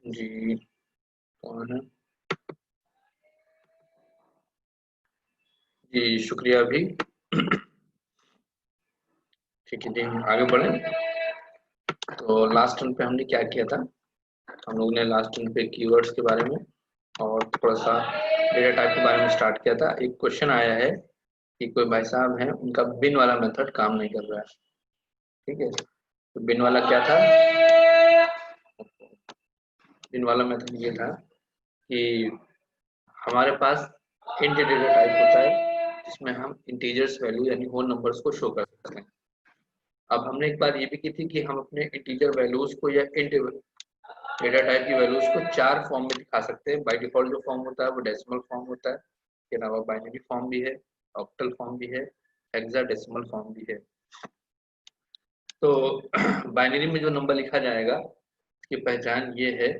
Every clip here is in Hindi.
जी कौन है? जी शुक्रिया अभी। ठीक है जी, आगे बढ़े। तो लास्ट टर्न पे हमने क्या किया था? हम लोग ने लास्ट टर्न पे कीवर्ड्स के बारे में और थोड़ा सा डेटा टाइप के बारे में स्टार्ट किया था। एक क्वेश्चन आया है कि कोई भाई साहब हैं, उनका बिन वाला मेथड काम नहीं कर रहा है। ठीक है, तो बिन वाला क्या था? बिन वाला मेथड ये था कि हमारे पास इंट डेटा टाइप होता है जिसमें हम इंटीजर्स वैल्यू यानी होल नंबर्स को शो कर सकते हैं। अब हमने एक बार ये भी की थी कि हम अपने इंटीजर वैल्यूज को या इंट डेटा टाइप की वैल्यूज को 4 फॉर्म में दिखा सकते हैं। बाय डिफॉल्ट जो फॉर्म होता है वो डेसिमल फॉर्म होता है, इसके अलावा बाइनरी फॉर्म भी है, ऑक्टल फॉर्म भी है, हेक्साडेसिमल फॉर्म भी है। तो बाइनरी में जो नंबर लिखा जाएगा उसकी पहचान ये है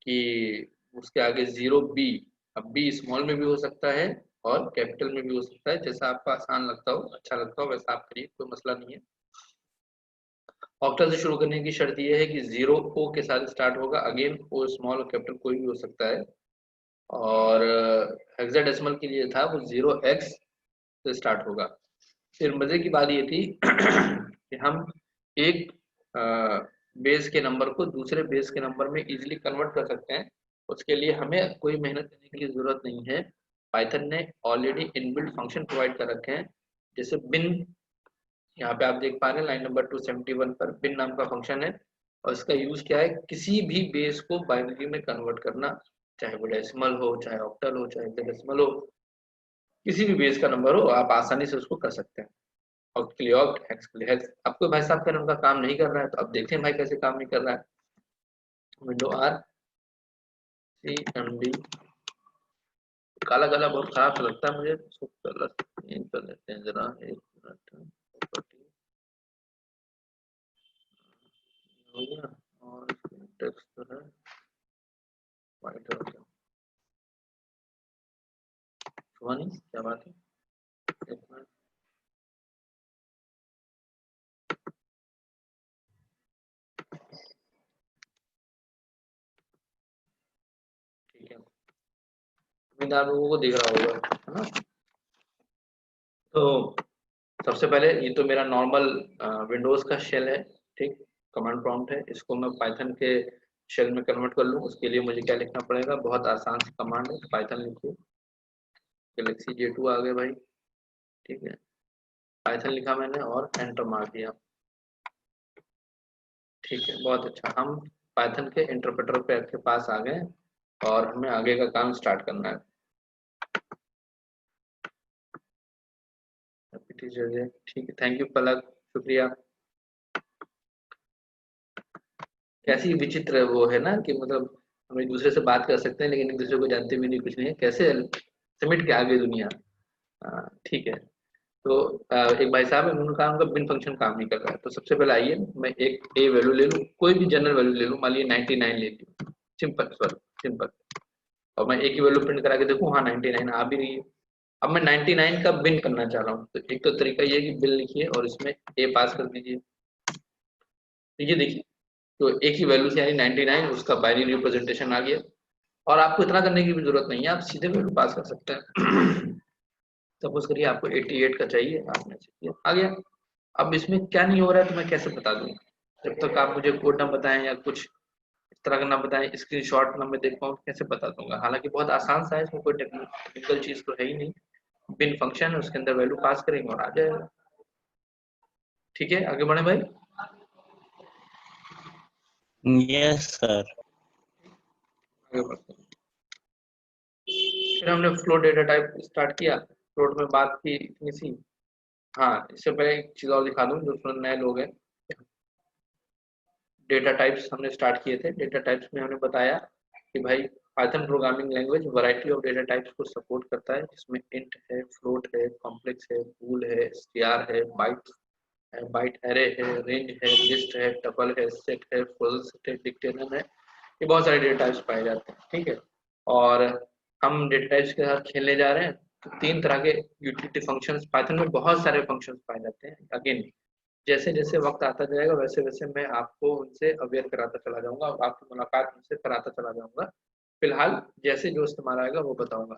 कि उसके आगे 0 बी, अब बी स्मॉल में भी हो सकता है और कैपिटल में भी हो सकता है, जैसा आपको आसान लगता हो, अच्छा लगता हो वैसा आप करिए, कोई मसला नहीं है। ऑक्टल से शुरू करने की शर्त यह है कि 0 ओ के साथ स्टार्ट होगा, अगेन ओ स्मॉल और कैपिटल कोई भी हो सकता है। और हेक्साडेसिमल के लिए था वो 0x से स्टार्ट होगा। फिर मजे की बात ये थी कि हम एक बेस के नंबर को दूसरे बेस के नंबर में इजीली कन्वर्ट कर सकते हैं। उसके लिए हमें कोई मेहनत करने की जरूरत नहीं है। पाइथन ने ऑलरेडी इनबिल्ट फंक्शन प्रोवाइड कर रखे हैं, जैसे बिन। यहाँ पे आप देख पा रहे हैं लाइन नंबर 271 पर बिन नाम का फंक्शन है और इसका यूज क्या है, किसी भी बेस को बाइनरी में कन्वर्ट करना, चाहे वो डेसिमल हो, चाहे ऑक्टल हो, चाहे हेक्साडेसिमल हो, किसी भी बेस का नंबर हो आप आसानी से उसको कर सकते हैं। ऑक्ट के लिए ऑक्ट, हेक्स के लिए हेक्स। आपको भाई साहब का उनका काम नहीं कर रहा है, तो अब देखते हैं भाई कैसे काम नहीं कर रहा है। Window R C M D, काला काला बहुत खराब सा लगता है मुझे, इसको कलर चेंज कर लेते हैं जरा, एक मिनट। हो गया, और टेक्स्ट जो है व्हाइट हो गया। हुआ नहीं, क्या बात है, एक मिनट। ठीक है, उम्मीद आप लोगों को दिख रहा होगा, है ना? तो सबसे पहले ये तो मेरा नॉर्मल विंडोज का शेल है, ठीक, कमांड प्रॉम्प्ट है। इसको मैं पाइथन के शेल में कन्वर्ट कर लूँ, उसके लिए मुझे क्या लिखना पड़ेगा? बहुत आसान सी कमांड है, पाइथन लिखिए, गैलेक्सी J2 आ गए भाई। ठीक है, पाइथन लिखा मैंने और एंटर मार दिया। ठीक है, बहुत अच्छा, हम पाइथन के इंटरप्रेटर पे के पास आ गए और हमें आगे का काम स्टार्ट करना है। ठीक है, थैंक यू पलक, शुक्रिया। कैसी विचित्र वो है ना कि मतलब हम एक दूसरे से बात कर सकते हैं लेकिन एक दूसरे को जानते भी नहीं, कुछ नहीं है, कैसे समिट के आगे दुनिया। ठीक है, तो एक भाई साहब है, उनका उनका बिन फंक्शन काम नहीं कर रहा है। तो सबसे पहले आइए मैं एक ए वैल्यू ले लूँ, कोई भी जनरल वैल्यू ले लूँ, मान लीजिए 99 ले लूँ, सिंपल सॉरी सिंपल, और मैं ए की वैल्यू प्रिंट करा के देखूँ, हाँ 99 आ भी रही है। अब मैं 99 का बिन करना चाह रहा हूँ, तो एक तो तरीका ये है कि बिन लिखिए और इसमें ए पास कर दीजिए। तो ये देखिए, तो ए की वैल्यू से यानी 99 उसका बाइनरी रिप्रेजेंटेशन आ गया। और आपको इतना करने की भी जरूरत नहीं है, आप सीधे वैल्यू पास कर सकते हैं। सपोज करिए आपको 88 का चाहिए, आपने चाहिए आ गया। अब इसमें क्या नहीं हो रहा है तो मैं कैसे बता दूं? जब तक आप मुझे कोड ना बताएं या कुछ इस तरह का ना बताएं, स्क्रीनशॉट ना मैं देख पाऊँ, कैसे बता दूंगा? हालांकि बहुत आसान सा है, इसमें कोई टेक्निकल चीज तो है ही नहीं। बिन फंक्शन है, उसके अंदर वैल्यू पास करेंगे और आ जाएगा। ठीक है, आगे बढ़े भाई। Yes sir. आगे बढ़ते हैं। फिर हमने फ्लोट डेटा टाइप स्टार्ट किया, फ्लोट में बात की इतनी सी। हाँ, इससे पहले एक चीज और दिखा दूं जो थोड़े नए लोग हैं। डेटा टाइप्स हमने स्टार्ट किए थे, डेटा टाइप्स में हमने बताया कि भाई Python programming language variety of data types को सपोर्ट करता है, जिसमें इंट है, फ्लोट है, कॉम्प्लेक्स है, बूल है, स्ट्र है, बाइट एरे है, रेंज है, लिस्ट है, टपल है, सेट है, फुल सेट है, डिक्टेशन है। ये बहुत सारे डेटा टाइप्स पाए जाते हैं, ठीक है। और हम डेटा टाइप्स के साथ खेलने जा रहे हैं। तो 3 तरह के यूटिलिटी फंक्शंस, पाइथन में बहुत सारे फंक्शंस पाए जाते हैं। अगेन जैसे जैसे वक्त आता जाएगा वैसे वैसे मैं आपको उनसे अवेयर कराता चला जाऊंगा और आपकी मुलाकात उनसे कराता चला जाऊंगा। फिलहाल जैसे जो इस्तेमाल आएगा वो बताऊंगा।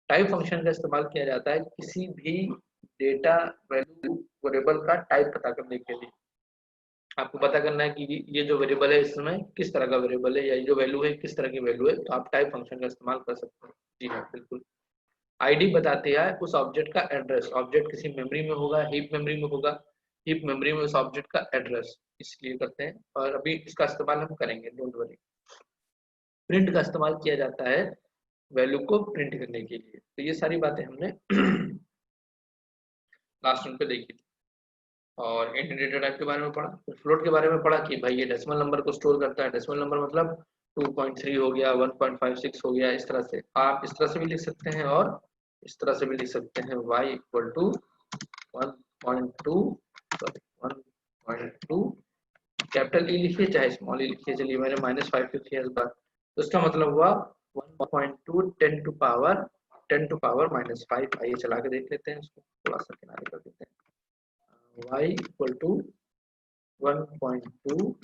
टाइप फंक्शन का इस्तेमाल किया जाता है किसी भी डेटा वैल्यू वेरिएबल का टाइप पता करने के लिए। आपको पता करना है कि ये जो वेरिएबल है इसमें किस तरह का वेरिएबल है या ये जो वैल्यू है किस तरह की वैल्यू है, तो आप टाइप फंक्शन का इस्तेमाल कर सकते हैं। जी हाँ, बिल्कुल। आईडी बताती है उस ऑब्जेक्ट का एड्रेस। ऑब्जेक्ट किसी मेमोरी में होगा, हीप मेमोरी में होगा, हीप मेमोरी में उस ऑब्जेक्ट का एड्रेस, इसलिए करते हैं और अभी इसका इस्तेमाल हम करेंगे, डोंट वरी। प्रिंट का इस्तेमाल किया जाता है वैल्यू को प्रिंट करने के लिए। तो ये सारी बातें हमने लास्ट रूम पे देखी थी। और इंट डेटा टाइप के बारे में पढ़ा, फिर फ्लोट के बारे में पढ़ा कि भाई ये डेसिमल नंबर को स्टोर करता है। डेसिमल नंबर मतलब 2.3 हो गया, 1.56 हो गया, इस तरह से आप इस तरह से भी लिख सकते हैं और इस तरह से भी लिख सकते हैं। y equal to 1.2 1.2 capital E लिखिए चाहे स्मॉल ई लिखिए। चलिए मैंने -5 लिख दिया इस बार, तो इसका मतलब हुआ 1.2 10 टू पावर -5। आइए चला के देख लेते हैं, इसको थोड़ा सा किनारे कर देते हैं। y इक्वल टू 1.2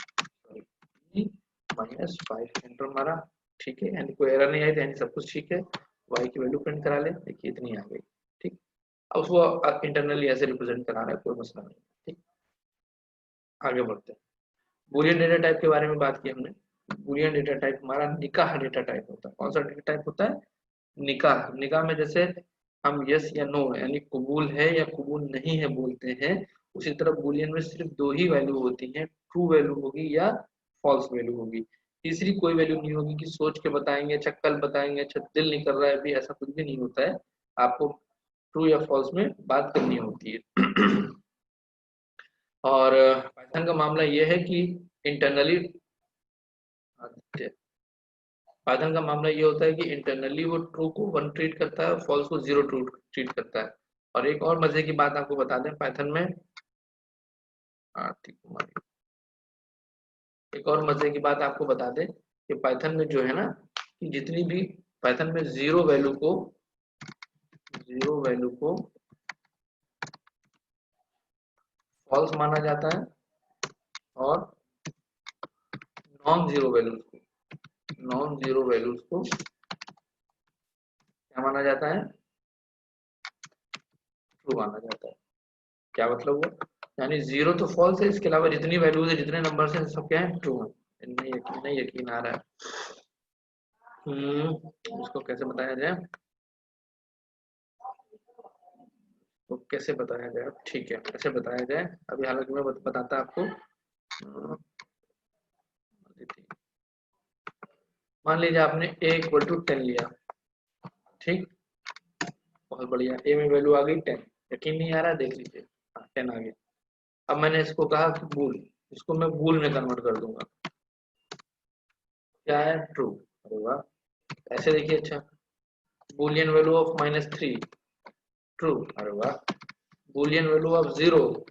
-5 एंटर मारा, ठीक है, यानी कोई एरर नहीं आई, यानी सब कुछ ठीक है। y की वैल्यू प्रिंट करा ले, देखिए इतनी आ गई, ठीक। अब उसको इंटरनली ऐसे रिप्रेजेंट कराना है, कोई मसला नहीं, ठीक। आगे बढ़ते हैं। बूलियन डेटा टाइप के बारे में बात की हमने। बूलियन डेटा टाइप हमारा निकाह डेटा टाइप होता है। कौन सा डेटा टाइप होता है? निकाह। निकाह में जैसे हम यस या नो यानी कबूल है या कबूल नहीं है बोलते हैं, उसी तरह बूलियन में सिर्फ दो ही वैल्यू होती हैं, ट्रू वैल्यू होगी या फॉल्स वैल्यू होगी। तीसरी कोई वैल्यू नहीं होगी कि सोच के बताएंगे, अच्छा कल बताएंगे, अच्छा दिल नहीं कर रहा है अभी, ऐसा कुछ भी नहीं होता है। आपको ट्रू या फॉल्स में बात करनी होती है। और पाइथन का मामला यह है कि इंटरनली पाइथन का मामला ये होता है कि इंटरनली वो ट्रू को 1 ट्रीट करता है और फॉल्स को 0 ट्रीट करता है। और एक और मजे की बात आपको बता दें पाइथन में, आर्थिक कुमारी, एक और मजे की बात आपको बता दें कि पाइथन में जो है ना कि जितनी भी पाइथन में जीरो वैल्यू को फॉल्स माना जाता है और नॉन जीरो वैल्यूज को क्या माना जाता है? ट्रू माना जाता है। क्या मतलब हुआ? यानी 0 तो फॉल्स है, इसके अलावा जितनी वैल्यूज है, जितने नंबर हैं, सब क्या है? ट्रू है। नहीं यकीन आ रहा है। इसको कैसे बताया जाए? तो कैसे बताया जाए? ठीक है, कैसे बताया जाए? अभी हालांकि मैं बताता आपको। मान लीजिए आपने a इक्वल टू 10 लिया, ठीक, बहुत बढ़िया। a में वैल्यू आ गई 10, यकीन नहीं आ रहा, देख लीजिए, 10 आ गई। अब मैंने इसको कहा कि बूल, इसको मैं बूल में कन्वर्ट कर दूंगा, क्या है? ट्रू। अरे वाह, ऐसे देखिए, अच्छा, बूलियन वैल्यू ऑफ -3 ट्रू, अरे वाह। बूलियन वैल्यू ऑफ 0,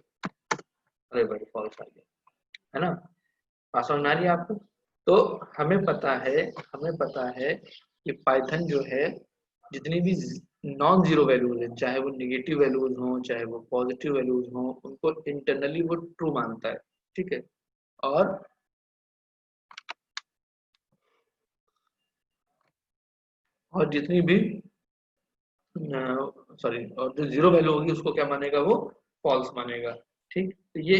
अरे भाई फॉल्स आ गया, है ना? बात समझ में आ रही है आपको? तो हमें पता है कि पाइथन जो है जितनी भी नॉन जीरो वैल्यूज है, चाहे वो निगेटिव वैल्यूज हो चाहे वो पॉजिटिव वैल्यूज हो, उनको इंटरनली वो ट्रू मानता है, ठीक है। और जितनी भी सॉरी, और जो जीरो वैल्यू होगी उसको क्या मानेगा? वो फॉल्स मानेगा, ठीक। तो ये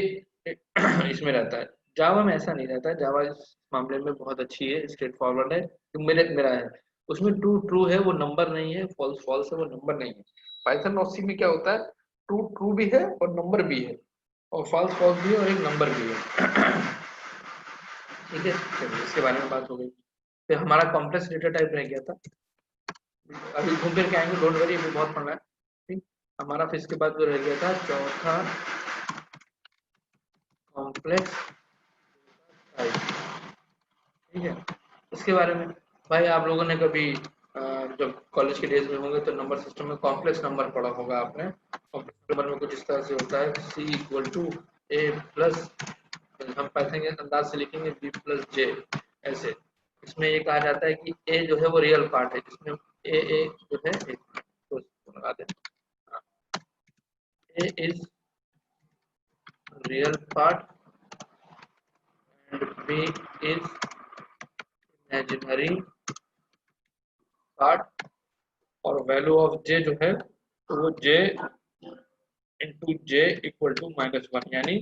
इसमें रहता है। जावा में ऐसा नहीं रहता है। जावा इस मामले में बहुत अच्छी है, स्ट्रेट फॉरवर्ड है। तो मेरा है, उसमें ट्रू ट्रू है, वो नंबर नहीं है, फॉल्स फॉल्स है, वो नंबर नहीं है। पाइथन और सी में क्या होता है? ट्रू ट्रू भी है और नंबर भी है, और फॉल्स फॉल्स भी है और एक नंबर भी है। ठीक है, चलिए इसके बारे में बात हो गई। फिर हमारा कॉम्प्लेक्स डेटा टाइप रह गया था। अभी घूम फिर के आएंगे, डोंट वरी, अभी बहुत पढ़ना है, ठीक। हमारा फिर इसके बाद जो रह गया था चौथा, कॉम्प्लेक्स टाइप, ठीक है। इसके बारे में भाई आप लोगों ने कभी जब कॉलेज के डेज में होंगे तो नंबर सिस्टम में कॉम्प्लेक्स नंबर पढ़ा होगा आपने। कॉम्प्लेक्स नंबर में कुछ इस तरह से होता है, सी इक्वल टू ए प्लस, हम पाइथन के अंदाज से लिखेंगे बी प्लस जे, ऐसे। इसमें ये कहा जाता है कि ए जो है वो रियल पार्ट है, जिसमें ए जो है तो लगा दें, a is real part and b is imaginary part, और वैल्यू ऑफ j जो है तो वो j into j equal to -1, यानी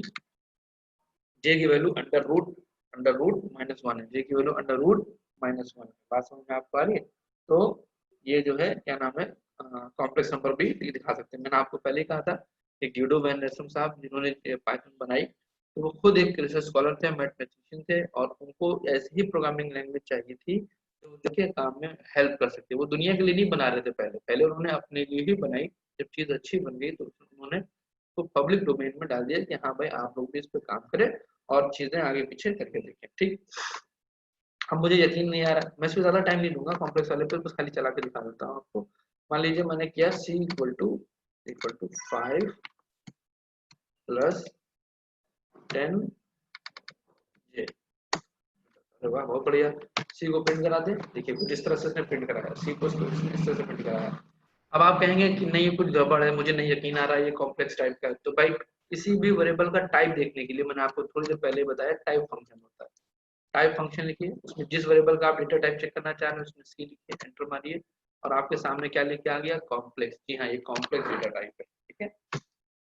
j की वैल्यू अंडर रूट -1 है, j की वैल्यू अंडर रूट -1 है। बात समझ में आपको आ रही है? तो ये जो है क्या नाम है, कॉम्प्लेक्स नंबर भी दिखा सकते हैं। मैंने आपको पहले ही कहा था कि गिडो वैन रेसम साहब जिन्होंने पाइथन बनाई, तो वो खुद एक रिसर्च स्कॉलर थे, मैथमेटिशियन थे, और उनको ऐसी ही प्रोग्रामिंग लैंग्वेज चाहिए थी जो उनके काम में हेल्प कर सकती है। वो दुनिया के लिए नहीं बना रहे थे, पहले उन्होंने अपने लिए ही बनाई। जब चीज अच्छी बन गई तो उन्होंने तो पब्लिक डोमेन में डाल दिया कि हाँ भाई आप लोग भी इस पे काम करें और चीजें आगे पीछे करके देखें। ठीक, अब मुझे यकीन नहीं आ रहा, मैं इसमें ज्यादा टाइम नहीं लूंगा, कॉम्प्लेक्स वाले पे बस खाली चला के दिखा देता हूँ आपको। मान लीजिए मैंने किया c equal to 5 plus 10 j। अरे वाह, बहुत बढ़िया। c को प्रिंट करा दे, देखिए कुछ इस तरह से इसने प्रिंट कराया, c को इस तरह से प्रिंट कराया। अब आप कहेंगे कि नहीं कुछ गड़बड़ है, मुझे नहीं यकीन आ रहा है ये कॉम्प्लेक्स टाइप का है। तो भाई किसी भी वेरिएबल का टाइप देखने के लिए मैंने आपको थोड़ी देर पहले बताया टाइप फंक्शन होता है। टाइप फंक्शन लिखिए, उसमें जिस वेरिएबल का आप डेटा टाइप चेक करना चाह रहे हैं उसमें सी लिखिए, एंटर मारिए, और आपके सामने क्या लिख के आ गया, कॉम्प्लेक्स। जी हाँ, ये कॉम्प्लेक्स डेटा टाइप है। ठीक है,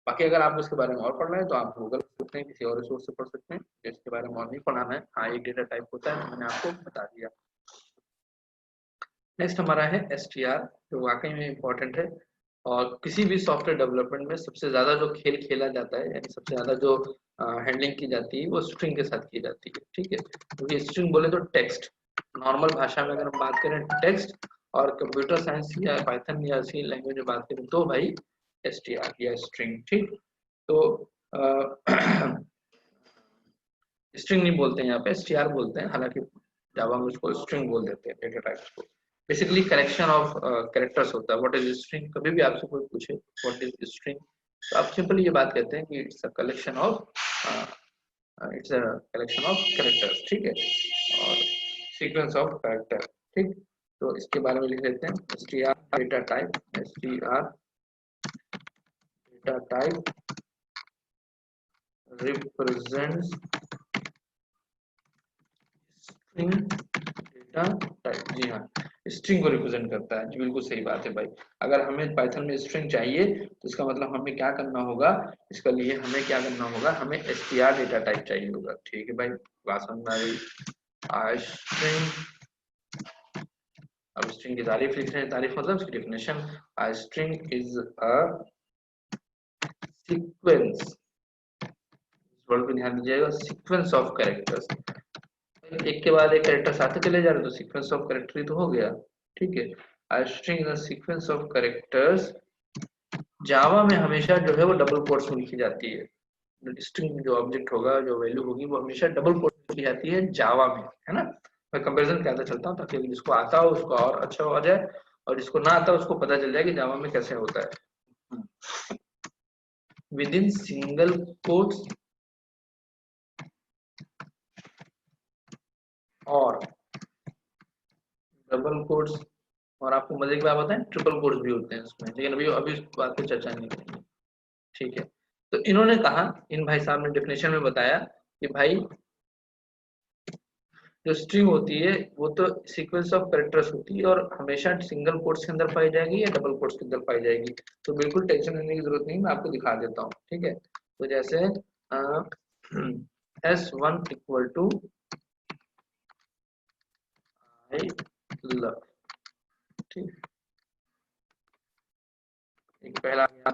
बाकी अगर आपको इसके बारे में और पढ़ना है तो आप गूगल कर सकते हैं, किसी और रिसोर्स से पढ़ सकते हैं। इसके बारे में और नहीं पढ़ाना है, हाँ एक डेटा टाइप होता है, मैंने आपको बता दिया। नेक्स्ट हमारा है str, जो वाकई में इम्पोर्टेंट है, और किसी भी सॉफ्टवेयर डेवलपमेंट में सबसे ज्यादा जो खेल खेला जाता है, यानी सबसे ज्यादा जो हैंडलिंग की जाती है वो स्ट्रिंग के साथ की जाती है। ठीक है, क्योंकि स्ट्रिंग बोले तो टेक्स्ट, नॉर्मल भाषा में अगर हम बात करें टेक्स्ट, और कंप्यूटर साइंस या पाइथन या सी लैंग्वेज में बात करें तो भाई str या स्ट्रिंग। ठीक, तो स्ट्रिंग नहीं बोलते हैं यहाँ पे, str बोलते हैं, हालांकि जावा में उसको स्ट्रिंग बोल देते हैं डेटा टाइप्स को। बेसिकली कलेक्शन ऑफ कैरेक्टर्स होता है। व्हाट इज स्ट्रिंग, कभी भी आपसे कोई पूछे व्हाट इज स्ट्रिंग, तो आप सिंपली ये बात कहते हैं कि it's a collection of characters. ठीक है, और सीक्वेंस ऑफ कैरेक्टर। ठीक, तो इसके बारे में लिख लेते हैं str data type, str data type represents string data type. जी हाँ, स्ट्रिंग को रिप्रेजेंट करता है। जी बिल्कुल सही बात है भाई, अगर हमें पाइथन में स्ट्रिंग चाहिए तो इसका मतलब हमें क्या करना होगा, इसके लिए हमें क्या करना होगा, हमें str डेटा टाइप चाहिए होगा। ठीक है भाई, क्लास समझ में आ गई। स्ट्रिंग, अब स्ट्रिंग की तारीफ लिख रहे हैं, तारीफ मतलब इसकी definition, string is a sequence, word पे ध्यान दीजिएगा, सीक्वेंस ऑफ कैरेक्टर्स, एक के बाद एक कैरेक्टर आते चले जा रहे तो सीक्वेंस ऑफ कैरेक्टर ही तो हो गया। ठीक है, a string is a sequence of characters। जावा में हमेशा जो है वो डबल कोट्स में लिखी जाती है, स्ट्रिंग जो ऑब्जेक्ट होगा, जो वैल्यू होगी, वो हमेशा डबल कोट्स में लिखी जाती है जावा में, है ना। मैं कंपैरिजन करता चलता हूँ ताकि जिसको आता हो उसको और अच्छा हो जाए, और जिसको ना आता उसको पता चल जाए कि जावा में कैसे होता है। विद इन सिंगल कोट्स और डबल कोट्स, और आपको मजे की बात बताएं ट्रिपल कोट्स भी होते हैं इसमें, लेकिन अभी अभी इस बात पे चर्चा नहीं करेंगे। ठीक है, तो इन्होंने कहा, इन भाई साहब ने डेफिनेशन में बताया कि भाई जो स्ट्रिंग होती है वो तो सीक्वेंस ऑफ कैरेक्टर्स होती है, और हमेशा सिंगल कोट्स के अंदर पाई जाएगी या डबल कोट्स के अंदर पाई जाएगी। तो बिल्कुल टेंशन लेने की जरूरत नहीं, मैं आपको दिखा देता हूँ। ठीक है, तो जैसे S1 equal to I love, ठीक, एक पहला गया,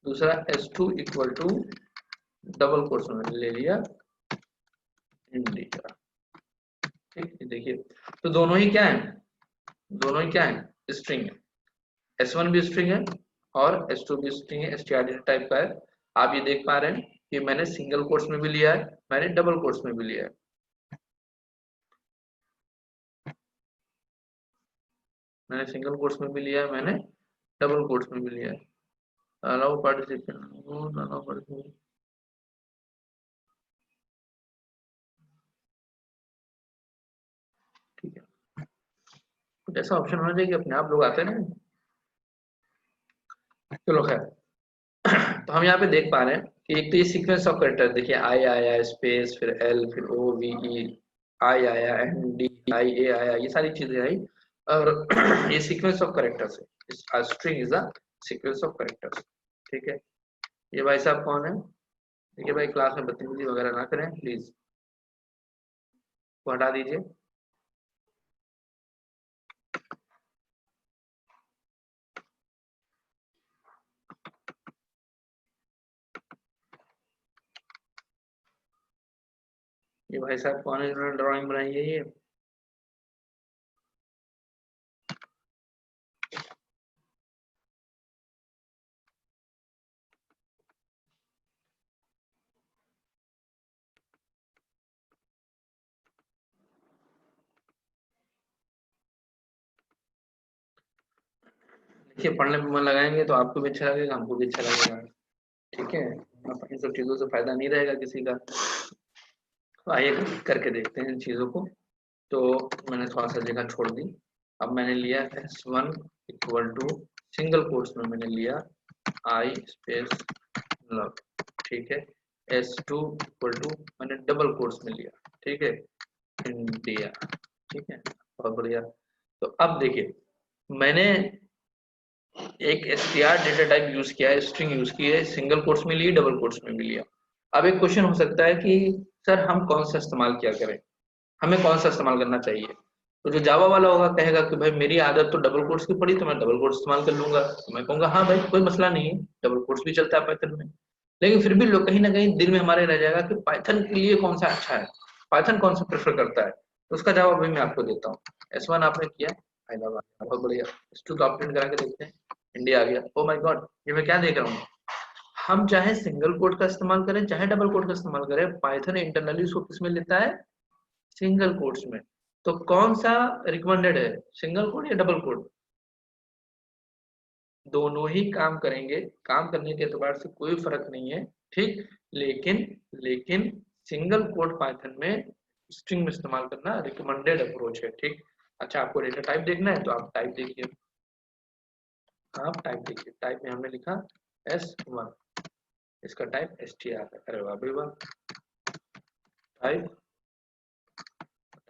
दूसरा S2 equal to double quotes में ले लिया इंडिका। ठीक, देखिए तो दोनों ही क्या है, दोनों ही क्या है, स्ट्रिंग है। S1 भी स्ट्रिंग है और S2 भी स्ट्रिंग है, str टाइप का है। आप ये देख पा रहे हैं कि मैंने सिंगल कोट्स में भी लिया है, मैंने डबल कोट्स में भी लिया है। मैंने सिंगल कोट्स में भी लिया है, मैंने डबल कोट्स में भी लिया है। अलाउ पार्टिसिपेंट, अलाउ पार्टिसिपेंट, ठीक है, कुछ ऐसा ऑप्शन होना चाहिए कि अपने आप लोग आते ना। चलो खैर, तो हम यहाँ पे देख पा रहे हैं कि एक तो ये सीक्वेंस ऑफ कैरेक्टर देखिए, आई आया स्पेस फिर एल फिर ओ वी ई, आई आया एन डी आई ए आया, ये सारी चीजें आई और ये सीक्वेंस ऑफ कैरेक्टर्स है। String is a sequence of characters. ठीक है, ये भाई साहब कौन है? देखिए भाई, क्लास में बदतमीजी वगैरह ना करें प्लीज, को हटा दीजिए। ये भाई साहब कौन है जिन्होंने ड्राइंग बनाई है ये? देखिए, पढ़ने में मन लगाएंगे तो आपको भी अच्छा लगेगा, हमको भी अच्छा लगेगा। ठीक है, इन सब चीजों से फायदा नहीं रहेगा किसी का। तो आइए करके देखते हैं इन चीजों को। तो मैंने थोड़ा सा जगह छोड़ दी। अब मैंने लिया s1 equal to single quotes में मैंने लिया आई स्पेस लव। ठीक है, s2 इक्वल टू मैंने डबल कोट्स में लिया, ठीक है, इंडिया। ठीक है, बहुत बढ़िया। तो अब देखिए, मैंने एक str डेटा टाइप यूज किया है, स्ट्रिंग यूज की है, सिंगल कोट्स में ली, डबल कोट्स में भी लिया। अब एक क्वेश्चन हो सकता है कि सर हम कौन सा इस्तेमाल किया करें, हमें कौन सा इस्तेमाल करना चाहिए? तो जो जावा वाला होगा कहेगा कि भाई मेरी आदत तो डबल कोट्स की पड़ी तो मैं डबल कोट्स इस्तेमाल कर लूंगा। तो मैं कहूंगा हाँ भाई कोई मसला नहीं है, डबल कोट्स भी चलता है पाइथन में। लेकिन फिर भी लोग कहीं ना कहीं दिल में हमारे रह जाएगा कि पाइथन के लिए कौन सा अच्छा है, पाइथन कौन सा प्रेफर करता है। तो उसका जवाब भी मैं आपको देता हूँ। S1 आपने किया, हैदराबाद, बहुत बढ़िया। S2 का ऑप्शन करा के देखते हैं, इंडिया आ गया। ओ माय गॉड, ये मैं क्या देख रहा हूँ? हम चाहे सिंगल कोट का इस्तेमाल करें चाहे डबल कोट का इस्तेमाल करें, पाइथन इंटरनली उसको किसमें लेता है? सिंगल कोट्स में। तो कौन सा रिकमेंडेड है, सिंगल कोट या डबल कोट? दोनों ही काम करेंगे, काम करने के एतबार से कोई फर्क नहीं है। ठीक, लेकिन लेकिन सिंगल कोट पाइथन में स्ट्रिंग में इस्तेमाल करना रिकमेंडेड अप्रोच है। ठीक, अच्छा आपको डेटा टाइप देखना है तो आप टाइप देखिए, आप टाइप देखिए। टाइप में हमने लिखा S1, इसका टाइप str है। अरे वाह भाई वाह, टाइप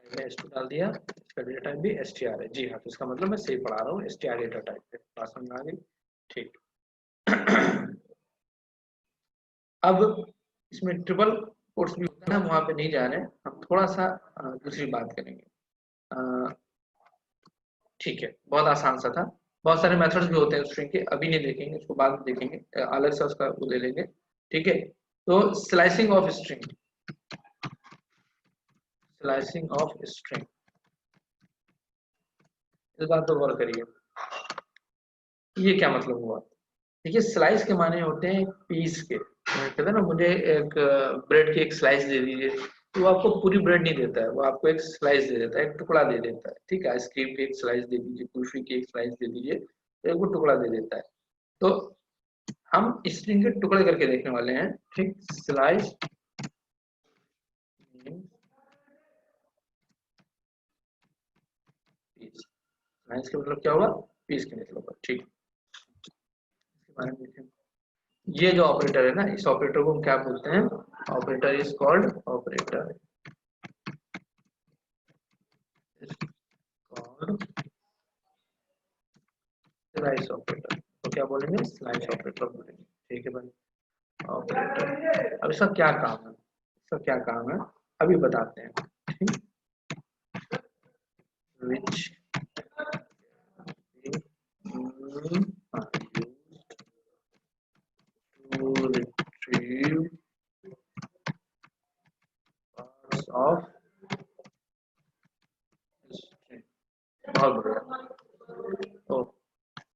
मैंने S2 डाल दिया, इसका डेटा टाइप भी str है। जी हाँ, तो इसका मतलब मैं सही पढ़ा रहा हूँ, str डेटा टाइप है। बात समझ में आ गई? ठीक। अब इसमें ट्रिपल कोट्स भी होता है, हम वहां पे नहीं जा रहे हैं, हम थोड़ा सा दूसरी बात करेंगे। अ, ठीक है, बहुत आसान सा था। बहुत सारे मेथड्स भी होते हैं स्ट्रिंग के, अभी नहीं देखेंगे, उसको बाद में देखेंगे, अलग से उसका वो ले लेंगे। ठीक है, तो slicing of string, slicing of string, इस बात पर गौर करिए, ये क्या मतलब हुआ? देखिए, स्लाइस के माने होते हैं पीस के। कहते हैं ना, मुझे एक ब्रेड की एक स्लाइस दे दीजिए, तो वो आपको पूरी ब्रेड नहीं देता है, वो आपको एक स्लाइस दे देता है, एक टुकड़ा दे देता है। ठीक है, आइसक्रीम की एक स्लाइस दे दीजिए, कुल्फी की एक स्लाइस दे दीजिए, तो एक वो टुकड़ा दे देता है। तो हम स्ट्रिंग के टुकड़े करके देखने वाले हैं। ठीक, स्लाइस पीस, स्लाइस का मतलब क्या हुआ? पीस के मतलब हुआ। ठीक, इसके बारे में देखें। ये जो ऑपरेटर है ना, इस ऑपरेटर को हम क्या बोलते हैं? Operator is called, operator called slice operator. तो क्या बोलेंगे? स्लाइस ऑपरेटर बोलेंगे। ठीक है भाई, ऑपरेटर। अब इसका क्या काम है, इसका क्या काम है अभी बताते हैं। ठीक, which to retrieve parts of string। बहुत बढ़िया, तो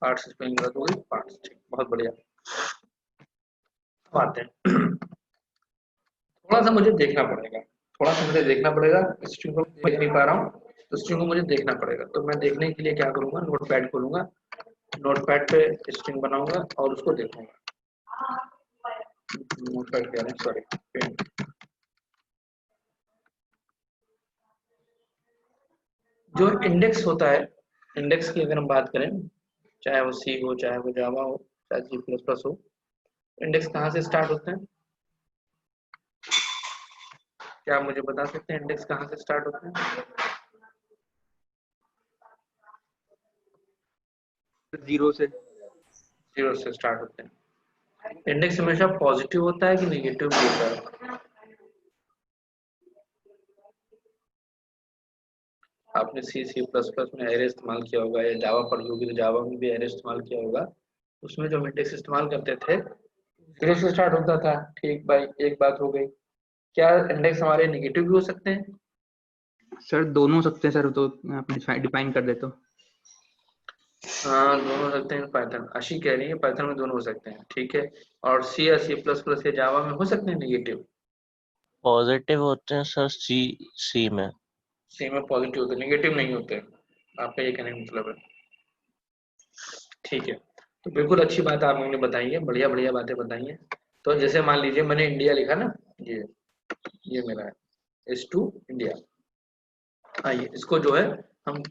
पार्ट्स स्पेलिंग गलत हो गई, पार्ट्स। ठीक, बहुत बढ़िया। अब आते हैं, थोड़ा सा मुझे देखना पड़ेगा, थोड़ा सा मुझे देखना पड़ेगा, स्ट्रिंग को देख नहीं पा रहा हूँ, तो स्ट्रिंग को मुझे देखना पड़ेगा। तो मैं देखने के लिए क्या करूंगा, नोटपैड खोलूंगा, नोटपैड पे स्ट्रिंग बनाऊंगा और उसको देखूंगा। नोटपैड कह रहे हैं, सॉरी, पेन। जो इंडेक्स होता है, इंडेक्स की अगर हम बात करें, चाहे वो सी हो, चाहे वो जावा हो, चाहे C++ हो, इंडेक्स कहाँ से स्टार्ट होते हैं? क्या आप मुझे बता सकते हैं इंडेक्स कहाँ से स्टार्ट होता है? 0 से। 0 से स्टार्ट होते हैं। इंडेक्स हमेशा पॉजिटिव होता है कि नेगेटिव भी होता है? आपने सी प्लस प्लस में एरे इस्तेमाल किया होगा या जावा पढ़ी होगी तो जावा में भी एरे इस्तेमाल किया होगा। उसमें जो इंडेक्स इस्तेमाल करते थे 0 से स्टार्ट होता था। ठीक भाई, एक बात हो गई। क्या इंडेक्स हमारे नेगेटिव भी हो सकते हैं? सर दोनों हो सकते हैं सर, तो आप डिफाइन कर देते हो। हाँ, दोनों हो सकते हैं। पाइथन आशी कह रही है पाइथन में दोनों हो सकते हैं, ठीक है। और सी या सी प्लस प्लस या जावा में हो सकते हैं नेगेटिव? पॉजिटिव होते हैं सर सी में। सी में पॉजिटिव होते हैं, नेगेटिव नहीं होते। आपका ये कहने का मतलब है, ठीक है। तो बिल्कुल अच्छी बात आप लोगों ने बताई है, बढ़िया बढ़िया बातें बताई हैं। तो जैसे मान लीजिए मैंने इंडिया लिखा ना, ये मेरा है S2 इंडिया। आइए इसको जो है हम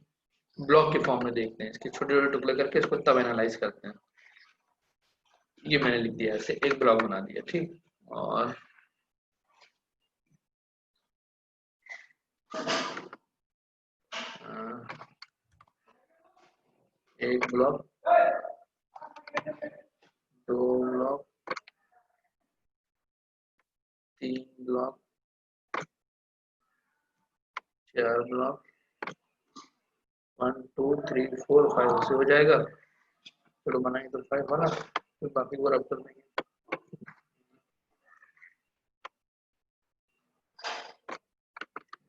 ब्लॉक के फॉर्म में देखते हैं, इसके छोटे छोटे टुकड़े करके इसको तब एनालाइज करते हैं। ये मैंने लिख दिया, ऐसे एक ब्लॉक बना दिया, ठीक। और एक ब्लॉक, दो ब्लॉक, तीन ब्लॉक, चार ब्लॉक, 1 2 3 4 5 से हो जाएगा। चलो बनाएंगे तो 5 वाला, फिर बाकी को रब कर देंगे।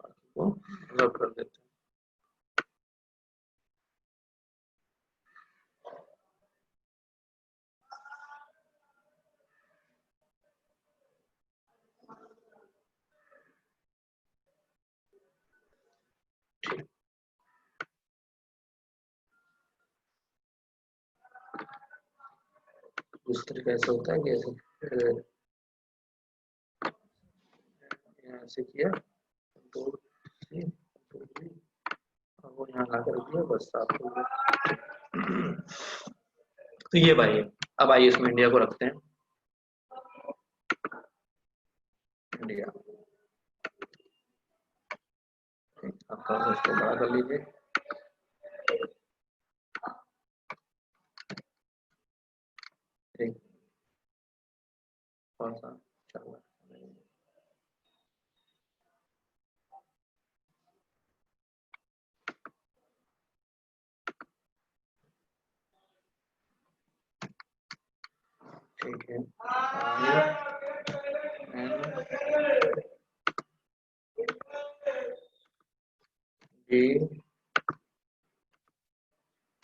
बाकी को रब कर देते हैं। उस तरीके ऐसा होता है कि ऐसे यहाँ से किया, कंट्रोल C, कंट्रोल V, और वो यहाँ ला कर दिया, बस साफ हो गया। तो ये भाई है। अब आइए इसमें इंडिया को रखते हैं। इंडिया, आप थोड़ा सा इसको बड़ा कर लीजिए। थोड़ा सा चल रहा है। ठीक है,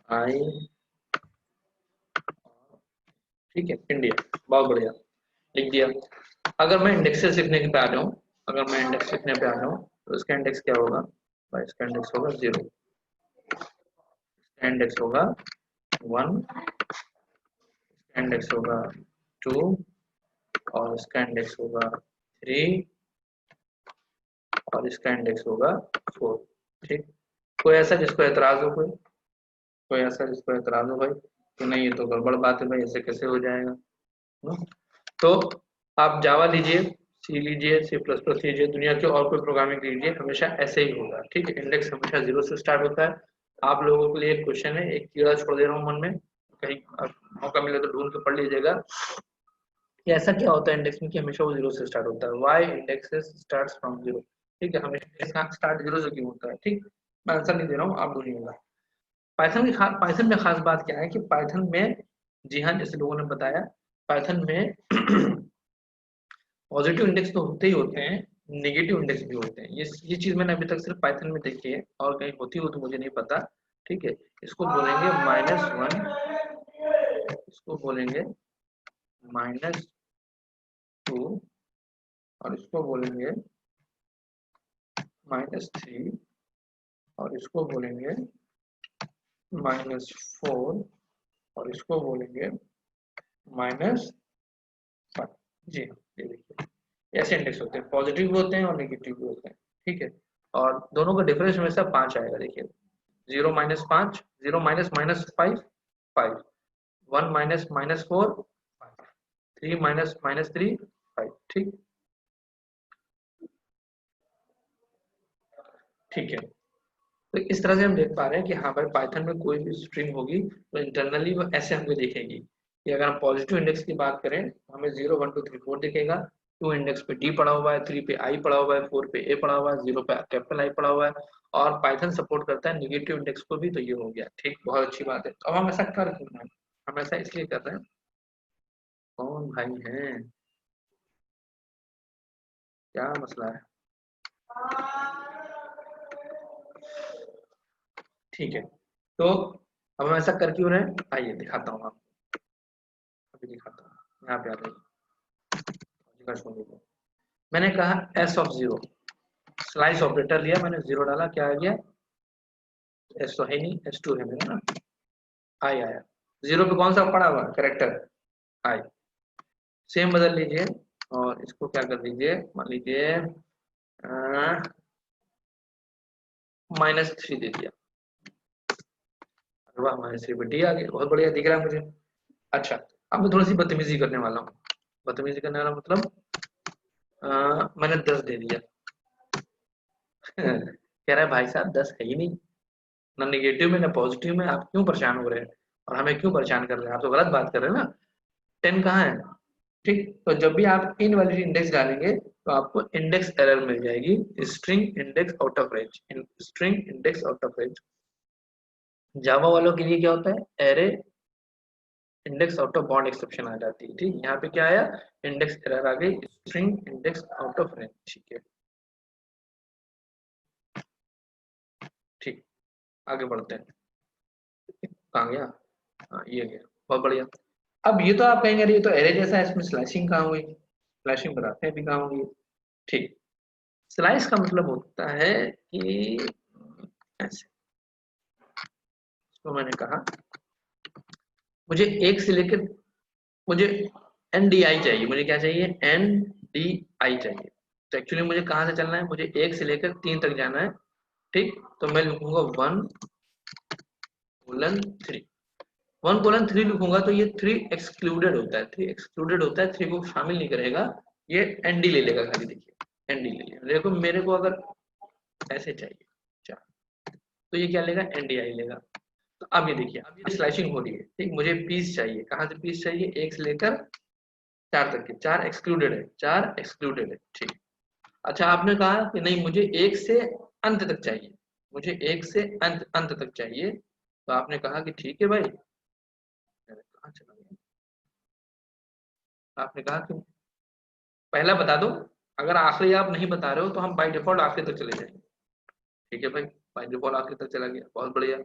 आई, ठीक है, इंडिया। बहुत बढ़िया, लिख दिया। अगर मैं इंडेक्स से सीखने पे आ जाऊँ, अगर मैं इंडेक्स सीखने पे आ जाऊँ तो इसका इंडेक्स क्या होगा भाई? इसका इंडेक्स होगा 0, इसका इंडेक्स होगा 1, इसका इंडेक्स होगा 2, और इसका इंडेक्स होगा 3, और इसका इंडेक्स होगा 4। ठीक। कोई ऐसा जिसको एतराज हो? कोई ऐसा जिसको एतराज हो भाई कि नहीं ये तो गड़बड़ बात है भाई, ऐसे कैसे हो जाएगा ना? तो आप जावा लीजिए, सी लीजिए, सी प्लस प्लस लीजिए, दुनिया के और कोई प्रोग्रामिंग लीजिए, हमेशा ऐसे ही होगा। ठीक है, इंडेक्स हमेशा 0 से स्टार्ट होता है। आप लोगों के लिए एक क्वेश्चन है, एक कीड़ा छोड़ दे रहा हूँ मन में, कहीं मौका मिले तो ढूंढ के पढ़ लीजिएगा कि ऐसा क्या होता है इंडेक्स में कि हमेशा वो 0 से स्टार्ट होता है। Why indexes starts from 0? ठीक है, हमेशा स्टार्ट 0 से क्यों होता है? ठीक, मैं आंसर नहीं दे रहा हूँ, आप ढूंढिएगा। पाइथन में खास बात क्या है कि पाइथन में, जी हाँ, जैसे लोगों ने बताया, पाइथन में पॉजिटिव इंडेक्स तो होते ही होते हैं, नेगेटिव इंडेक्स भी होते हैं। ये चीज मैंने अभी तक सिर्फ पाइथन में देखी है, और कहीं होती हो तो मुझे नहीं पता। ठीक है, इसको बोलेंगे -1, इसको बोलेंगे -2, और इसको बोलेंगे -3, और इसको बोलेंगे -4, और इसको बोलेंगे -5। जी हाँ, ये देखिए, ऐसे इंडेक्स होते हैं, पॉजिटिव भी होते हैं और नेगेटिव भी होते हैं। ठीक है, और दोनों का डिफरेंस हमेशा 5 आएगा। देखिए, 0 -5, 0 -5, 5, 1 -4, 3 -3, 5। ठीक, ठीक है, तो इस तरह से हम देख पा रहे हैं कि हाँ भाई पाइथन में कोई भी स्ट्रिंग होगी तो इंटरनली वो ऐसे हमको दिखेगी कि अगर हम पॉजिटिव इंडेक्स की बात करें तो हमें 0 1 2 3 4 दिखेगा, 2 इंडेक्स पे डी पड़ा हुआ है, 3 पे आई पड़ा हुआ है, 4 पे ए पड़ा हुआ है, 0 पे कैपिटल आई पड़ा हुआ है, और पाइथन सपोर्ट करता है नेगेटिव इंडेक्स को भी, तो ये हो गया। ठीक, बहुत अच्छी बात है। तो अब हम ऐसा कर क्यों रहे हैं? हम ऐसा इसलिए कर रहे हैं, कौन भाई है, क्या मसला है? ठीक है, तो अब हम ऐसा कर क्यों रहे हैं, आइए दिखाता हूँ आपको, अभी दिखाता हूँ। यहाँ पे आ जाइए, मैंने कहा एस ऑफ 0, स्लाइस ऑपरेटर लिया मैंने, 0 डाला, क्या आ गया, एस तो है नहीं, S2 है मेरा ना, आई आया। 0 पे कौन सा पड़ा हुआ करेक्टर, आई। सेम बदल लीजिए और इसको क्या कर दीजिए, मान लीजिए -3 दे दिया, वाह, -3 पे डी आ गया, बहुत बढ़िया दिख रहा है मुझे। अच्छा, अब मैं थोड़ी सी बदतमीजी करने वाला हूँ। बदतमीजी करने वाला मतलब मैंने 10 दे दिया। कह रहा है भाई साहब 10 है ही नहीं, ना नेगेटिव में ना पॉजिटिव में, आप क्यों परेशान हो रहे हैं और हमें क्यों परेशान कर रहे हैं, आप तो गलत बात कर रहे हैं ना, 10 कहाँ है। ठीक, तो जब भी आप इनवैलिड इंडेक्स डालेंगे तो आपको इंडेक्स एरर मिल जाएगी, string index out of range, string index out of range. Java वालों के लिए क्या होता है, array index out of bound exception आ जाती है। ठीक, यहाँ पे क्या आया, इंडेक्स एरर आ गई, string index out of range. ठीक है, ठीक, आगे बढ़ते हैं। कहाँ गया, हाँ ये गया, बहुत बढ़िया। अब ये तो आप कहेंगे अरे ये तो एरे जैसा है, इसमें स्लैशिंग कहाँ हुई, स्लैशिंग बताते हैं अभी कहाँ होगी। ठीक, स्लाइस का मतलब होता है कि ऐसे, तो मैंने कहा मुझे एक से लेकर, मुझे NDI चाहिए, मुझे क्या चाहिए, NDI चाहिए। तो एक्चुअली मुझे कहाँ से चलना है, मुझे 1 से लेकर 3 तक जाना है। ठीक, तो मैं लिखूंगा 1:3, 1:3 लिखूंगा तो ये 3 एक्सक्लूडेड होता है, 3 एक्सक्लूडेड होता है, 3 को शामिल नहीं करेगा, ये ND ले लेगा खाली। देखिए ND ले लिया, देखो मेरे को अगर ऐसे चाहिए 4, तो ये क्या लेगा, NDI लेगा। तो अब ये देखिए, अब ये स्लैशिंग हो रही है। ठीक, मुझे पीस चाहिए, कहाँ से पीस चाहिए, 1 से लेकर 4 तक के, 4 एक्सक्लूडेड है, 4 एक्सक्लूडेड है। ठीक, अच्छा आपने कहा कि नहीं मुझे 1 से अंत तक चाहिए, मुझे 1 से अंत अंत तक चाहिए, तो आपने कहा कि ठीक है भाई, कहाँ चला गया, आपने कहा कि पहला बता दो, अगर आखिरी आप नहीं बता रहे हो तो हम बाय डिफॉल्ट आखिरी तक चले जाएंगे। ठीक है भाई, बाय डिफॉल्ट आखिरी तक चला गया, बहुत बढ़िया।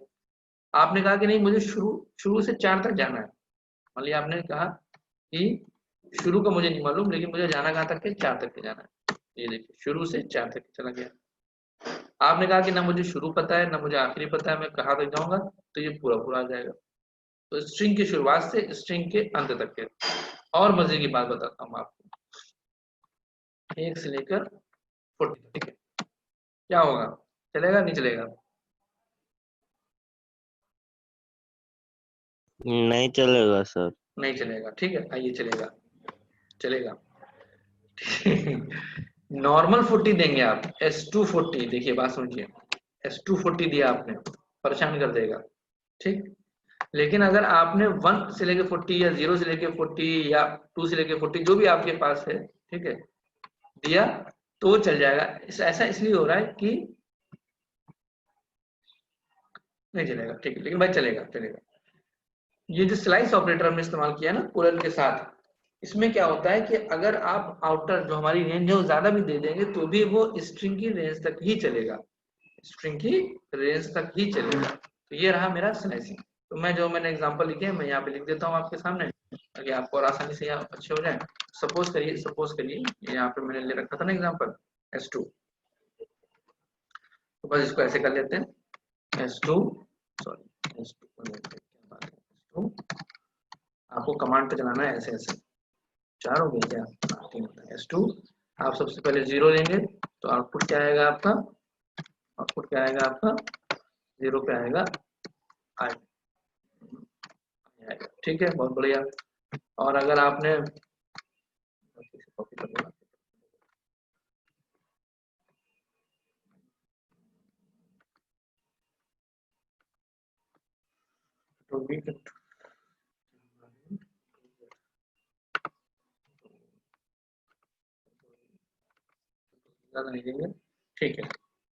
आपने कहा कि नहीं मुझे शुरू शुरू से 4 तक जाना है, मान लिया आपने कहा कि शुरू का मुझे नहीं मालूम, लेकिन मुझे जाना कहाँ तक है, 4 तक के जाना है। ये देखिए शुरू से 4 तक चला गया। आपने कहा कि ना मुझे शुरू पता है ना मुझे आखिरी पता है, मैं कहाँ तक जाऊंगा, तो ये पूरा पूरा आ जाएगा। तो स्ट्रिंग की शुरुआत से स्ट्रिंग के अंत तक के। और मजे की बात बताता हूँ आपको, 1 से लेकर 40, ठीक है, क्या होगा, चलेगा नहीं चलेगा, नहीं चलेगा सर। नहीं चलेगा। ठीक है, आइए चलेगा, चलेगा। नॉर्मल 40 देंगे आप, S240, देखिए बात समझिए, S240 दिया आपने, परेशान कर देगा। ठीक, लेकिन अगर आपने 1 से लेके 40 या 0 से लेके 40 या 2 से लेके 40 जो भी आपके पास है, ठीक है, दिया तो चल जाएगा। ऐसा इसलिए हो रहा है कि नहीं चलेगा, ठीक है, लेकिन भाई चलेगा, चलेगा। ये जो स्लाइस ऑपरेटर हमने इस्तेमाल किया ना कोलन के साथ, इसमें क्या होता है कि अगर आप आउटर जो हमारी रेंज है वो ज्यादा भी दे देंगे तो भी वो स्ट्रिंग की रेंज तक ही चलेगा, स्ट्रिंग की रेंज तक ही चलेगा। तो ये रहा मेरा स्लाइसिंग। तो मैं जो मैंने एग्जांपल लिखे हैं मैं यहाँ पे लिख देता हूँ आपके सामने, ताकि आपको और आसानी से यहाँ अच्छे हो जाए। सपोज करिए यहाँ पे मैंने ले रखा था ना एग्जांपल S2, तो बस इसको ऐसे कर लेते हैं S2, सॉरी S2, आपको कमांड पे चलाना है ऐसे ऐसे। 4 हो गया क्या, 3 होता है। S2 आप सबसे पहले 0 लेंगे तो आउटपुट क्या आएगा आपका, आउटपुट क्या आएगा आपका, 0 पे आएगा आई, ठीक है, बहुत बढ़िया। और अगर आपने कॉपी कर देना, तो भी ज्यादा नहीं देंगे, ठीक है।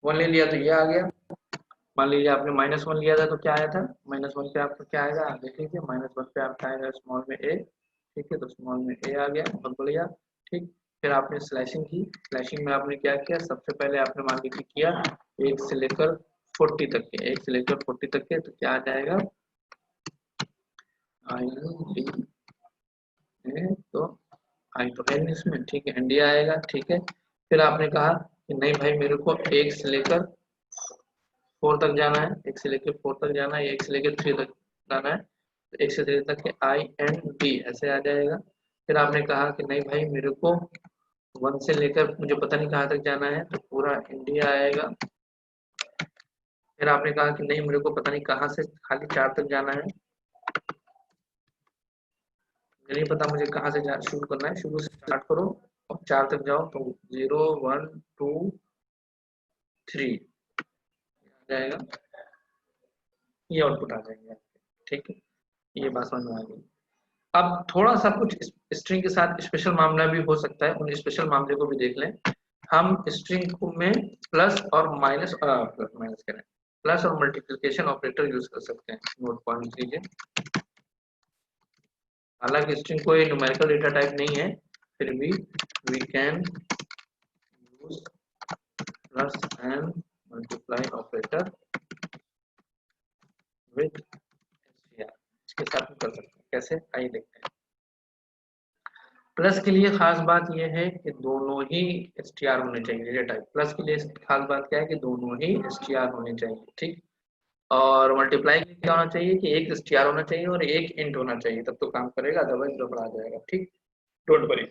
1 ले लिया तो ये आ गया। मान लीजिए आपने -1 लिया था तो क्या आया था, -1 पे आपका क्या आएगा आप देख लीजिए, -1 पे आपका आएगा स्मॉल में ए, ठीक है, तो स्मॉल में ए आ गया, बहुत बढ़िया। ठीक, फिर आपने स्लैशिंग की, स्लैशिंग में आपने क्या किया, सबसे पहले आपने मान लीजिए किया 1 से लेकर 40 तक के, 1 से लेकर 40 तक के, तो क्या आ जाएगा आई डी ए, तो आई तो है नहीं इसमें, ठीक है, इंडिया आएगा, ठीक है। फिर आपने कहा कि नहीं भाई मेरे को 1 से लेकर 4 तक जाना है, 1 से लेकर 4 तक जाना है, 1 से लेकर 3 तक जाना है, तो 1 से 3 तक के आई एन डी ऐसे आ जाएगा। फिर आपने कहा कि नहीं भाई मेरे को 1 से लेकर मुझे पता नहीं कहाँ तक जाना है, तो पूरा इंडिया आएगा। फिर आपने कहा कि नहीं मेरे को पता नहीं कहाँ से खाली 4 तक जाना है, मुझे नहीं पता मुझे कहाँ से शुरू करना है, शुरू से स्टार्ट करो और 4 तक जाओ, तो 0 1 2 3 आ जाएगा, ये आउटपुट आ जाएंगे, ठीक है, ये बात समझ में आ गई। अब थोड़ा सा कुछ स्ट्रिंग के साथ स्पेशल मामला भी हो सकता है, उन स्पेशल मामले को भी देख लें। हम स्ट्रिंग में प्लस और माइनस करें, प्लस और मल्टीप्लिकेशन ऑपरेटर यूज कर सकते हैं, नोट पॉइंट लीजिए। हालांकि स्ट्रिंग कोई न्यूमेरिकल डेटा टाइप नहीं है, फिर भी we can use plus and multiply operator with str, इसके साथ कर सकते हैं, कैसे आइए देखते हैं। प्लस के लिए खास बात यह है कि दोनों ही str होने चाहिए, डेटा टाइप प्लस के लिए खास बात क्या है कि दोनों ही str होने चाहिए, ठीक। और मल्टीप्लाई के लिए क्या होना चाहिए कि एक str होना चाहिए और एक इंट होना चाहिए, तब तो काम करेगा, अदरवाइज गड़बड़ा जाएगा, ठीक, डोंट वरी।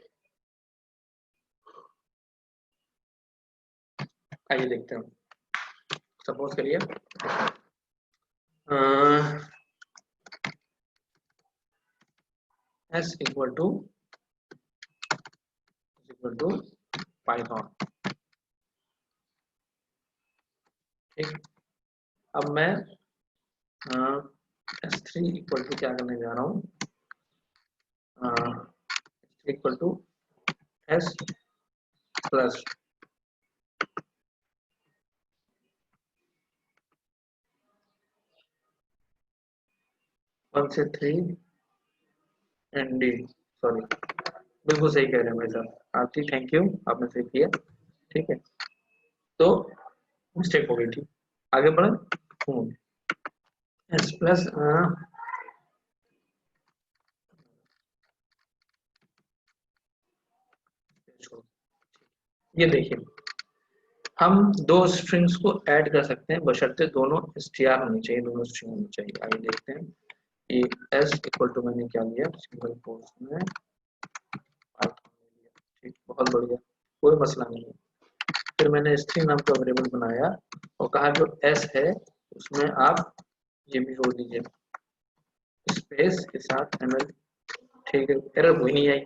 आइए देखते हैं, सपोज करिए s इक्वल टू पाइथन, ठीक। अब मैं s3 इक्वल टू क्या करने जा रहा हूँ, इक्वल टू s प्लस 1 से 3 एंड डी, सॉरी बिल्कुल सही कह रहे हैं भाई साहब, आरती थैंक यू, आपने सही किया, ठीक है, तो मिस्टेक हो गई थी, आगे बढ़े। एस प्लस ये देखिए हम दो स्ट्रिंग्स को ऐड कर सकते हैं बशर्ते दोनों str होनी चाहिए, दोनों स्ट्रिंग होनी चाहिए। आइए देखते हैं कि s इक्वल टू मैंने क्या लिया, सिंगल कोट्स में ठीक, बहुत बढ़िया, कोई मसला नहीं है। फिर मैंने string नाम का वेरिएबल बनाया और कहा जो s है उसमें आप ये भी जोड़ दीजिए स्पेस के साथ ml, ठीक है, एरर कोई नहीं आई।